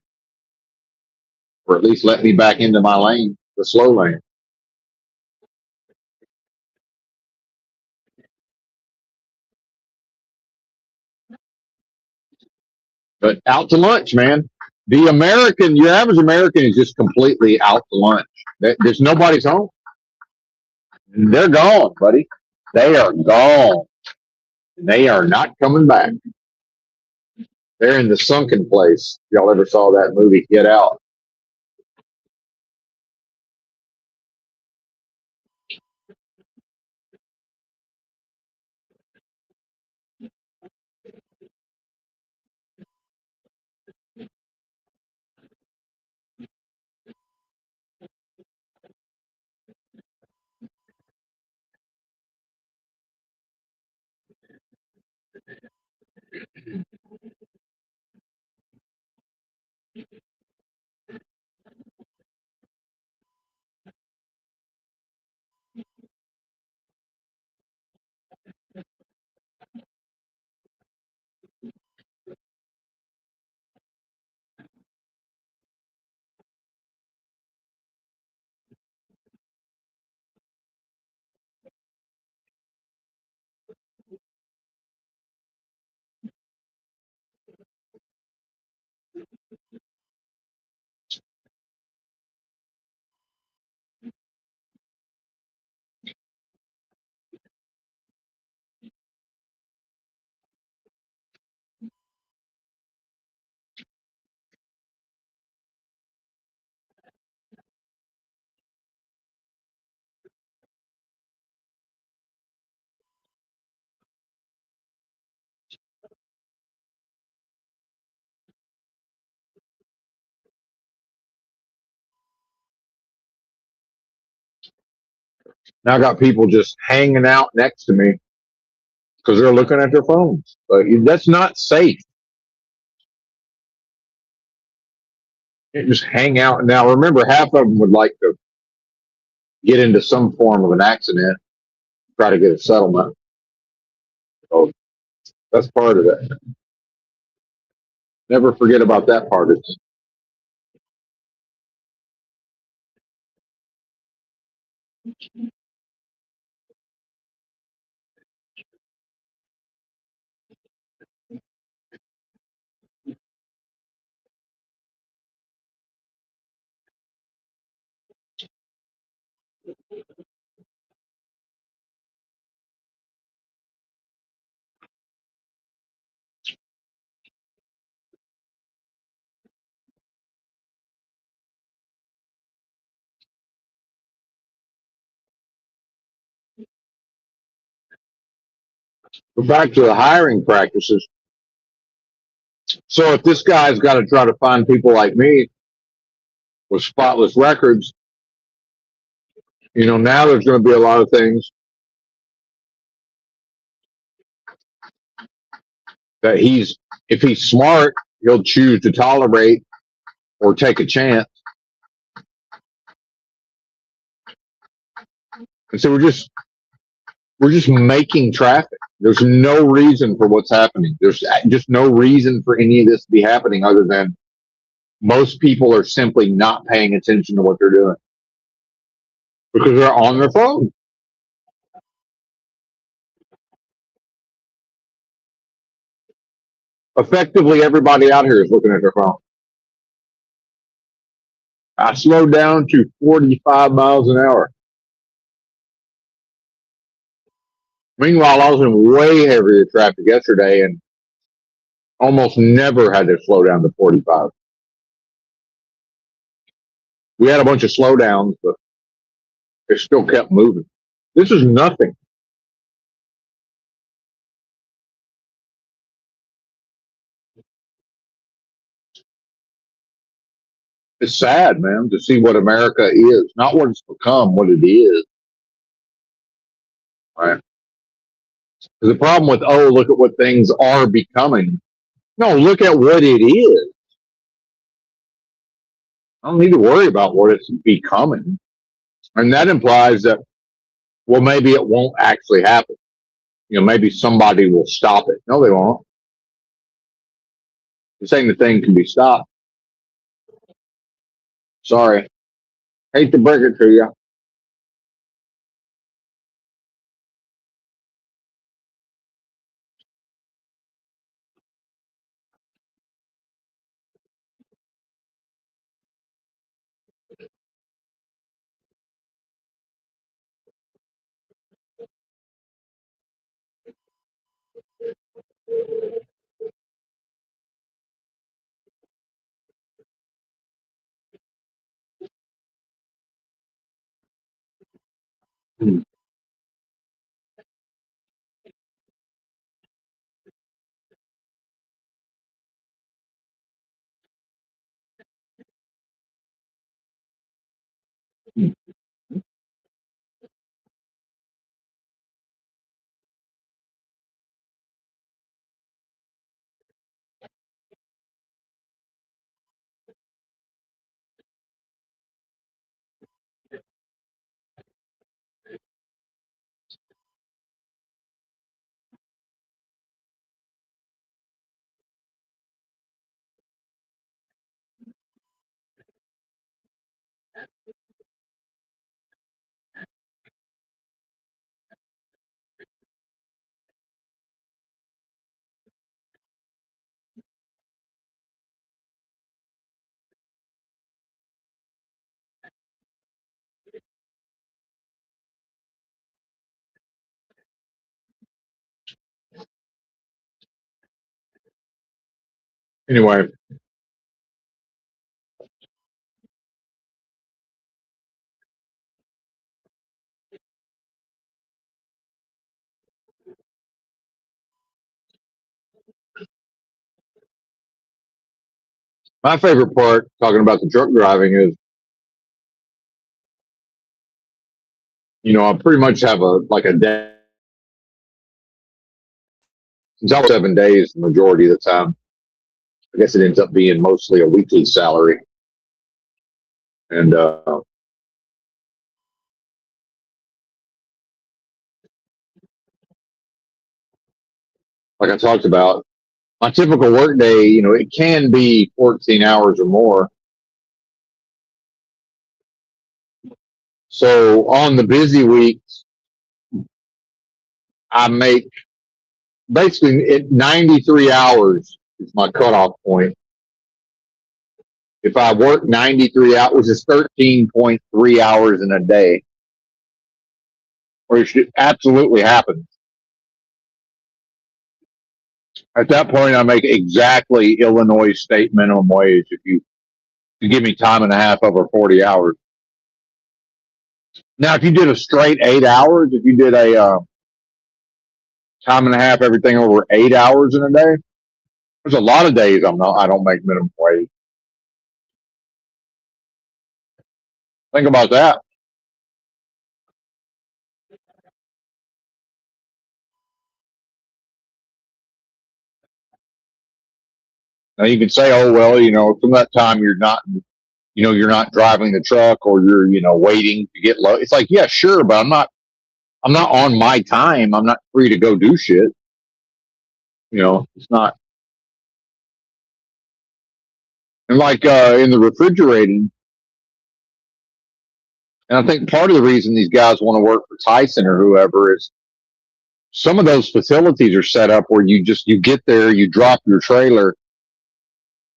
Speaker 1: Or at least let me back into my lane, the slow lane. But out to lunch, man. Your average American is just completely out to lunch. There's nobody's home. They're gone, buddy. They are gone. They are not coming back. They're in the sunken place. Y'all ever saw that movie, Get Out? Now I got people just hanging out next to me because they're looking at their phones. But that's not safe. You can't just hang out. Now remember, half of them would like to get into some form of an accident, try to get a settlement. So that's part of it. Never forget about that part of it. But back to the hiring practices. So if this guy's got to try to find people like me with spotless records, now there's going to be a lot of things that if he's smart, he'll choose to tolerate or take a chance. And so we're just making traffic. There's no reason for what's happening. There's just no reason for any of this to be happening other than most people are simply not paying attention to what they're doing because they're on their phone. Effectively, everybody out here is looking at their phone. I slowed down to 45 miles an hour. Meanwhile, I was in way heavier traffic yesterday and almost never had to slow down to 45. We had a bunch of slowdowns, but it still kept moving. This is nothing. It's sad, man, to see what America is, not what it's become, what it is. Right? The problem with, oh, look at what things are becoming. No, look at what it is. I don't need to worry about what it's becoming. And that implies that, well, maybe it won't actually happen. Maybe somebody will stop it. No, they won't. You're saying the thing can be stopped. Sorry. Hate to break it to you. Anyway, my favorite part talking about the truck driving is, I pretty much have a day. Since I was 7 days the majority of the time. I guess it ends up being mostly a weekly salary. And like I talked about, my typical work day, it can be 14 hours or more. So on the busy weeks, I make basically 93 hours is my cutoff point. If I work 93 hours, it's 13.3 hours in a day, which absolutely happens. At that point, I make exactly Illinois state minimum wage if you give me time and a half over 40 hours. Now, if you did a straight 8 hours, if you did a time and a half, everything over 8 hours in a day, there's a lot of days I don't make minimum wage. Think about that. Now you can say, oh well, from that time you're not driving the truck or you're waiting to get low. It's like, yeah, sure, but I'm not on my time. I'm not free to go do shit. It's not. And like in the refrigerating, and I think part of the reason these guys want to work for Tyson or whoever is some of those facilities are set up where you get there, you drop your trailer,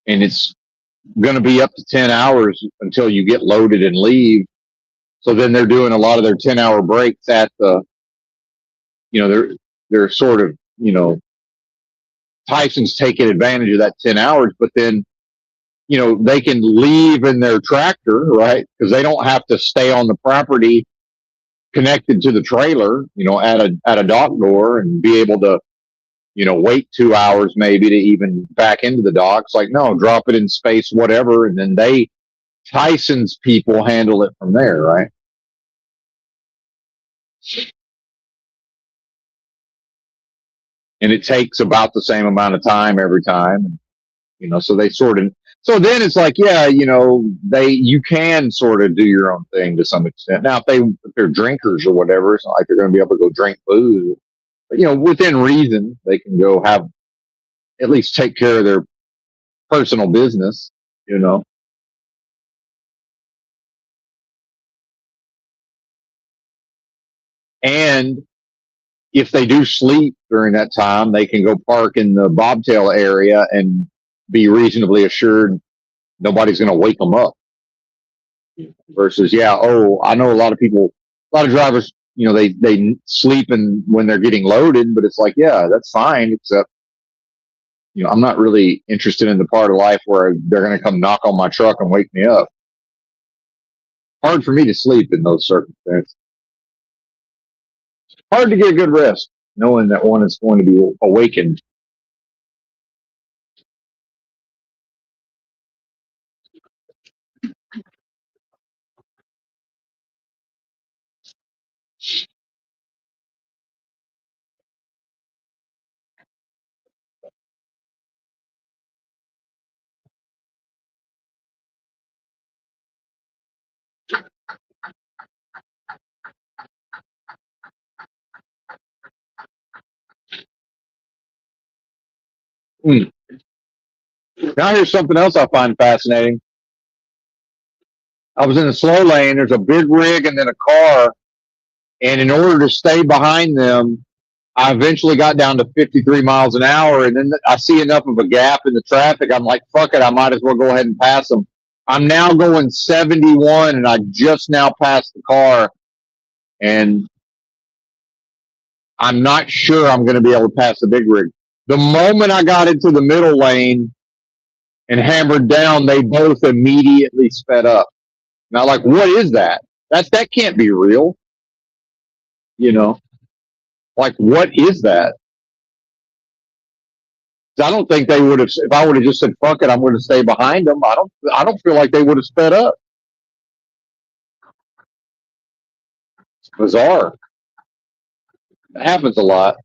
Speaker 1: and it's going to be up to 10 hours until you get loaded and leave. So then they're doing a lot of their 10-hour breaks at the, they're sort of, Tyson's taking advantage of that 10 hours, but then, they can leave in their tractor, right? Because they don't have to stay on the property connected to the trailer, at a dock door and be able to, wait 2 hours maybe to even back into the docks. Like, no, drop it in space, whatever. And then they Tyson's people handle it from there, right? And it takes about the same amount of time every time, so they sort of, so then it's like, yeah, you can sort of do your own thing to some extent. Now, if they're drinkers or whatever, it's not like they're going to be able to go drink booze. But, within reason, they can go have, at least take care of their personal business, And if they do sleep during that time, they can go park in the bobtail area and be reasonably assured nobody's going to wake them up. Versus, yeah, I know a lot of people, a lot of drivers, they sleep when they're getting loaded, but it's like, yeah, that's fine, except, I'm not really interested in the part of life where they're going to come knock on my truck and wake me up. Hard for me to sleep in those circumstances. Hard to get a good rest, knowing that one is going to be awakened. Mm. Now here's something else I find fascinating. I was in a slow lane. There's a big rig and then a car. And in order to stay behind them, I eventually got down to 53 miles an hour. And then I see enough of a gap in the traffic. I'm like, fuck it. I might as well go ahead and pass them. I'm now going 71 and I just now passed the car. And I'm not sure I'm going to be able to pass the big rig. The moment I got into the middle lane and hammered down, they both immediately sped up. Now, like, what is that? That can't be real. Like, what is that? I don't think they would have. If I would have just said "fuck it," I'm going to stay behind them. I don't feel like they would have sped up. It's bizarre. It happens a lot.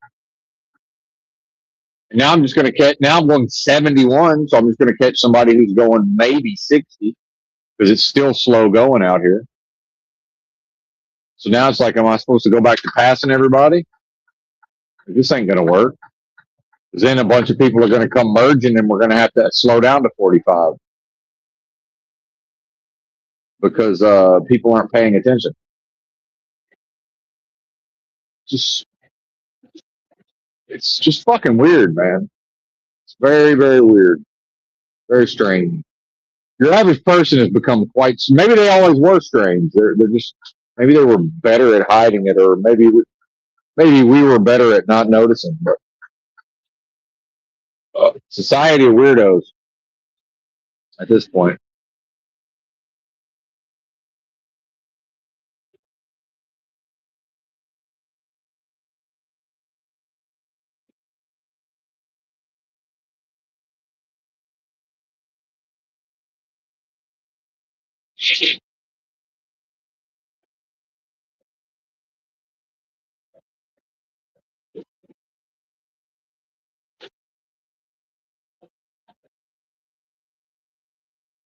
Speaker 1: And now I'm just going to catch. Now I'm going 71, so I'm just going to catch somebody who's going maybe 60 because it's still slow going out here. So now it's like, am I supposed to go back to passing everybody? This ain't going to work. Because then a bunch of people are going to come merging and we're going to have to slow down to 45 because people aren't paying attention. It's just fucking weird, man. It's very, very weird. Very strange. Your average person has become quite, maybe they always were strange. They're just, maybe they were better at hiding it, or maybe we were better at not noticing. But society of weirdos at this point.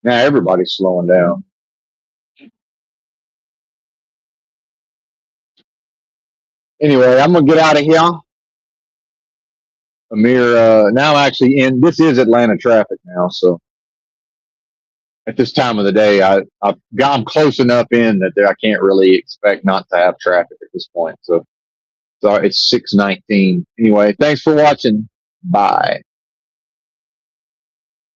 Speaker 1: Now everybody's slowing down. Anyway, I'm gonna get out of here. Amir, now I'm actually in. This is Atlanta traffic now, so at this time of the day, I'm close enough in that I can't really expect not to have traffic at this point. So it's 6:19. Anyway, thanks for watching. Bye.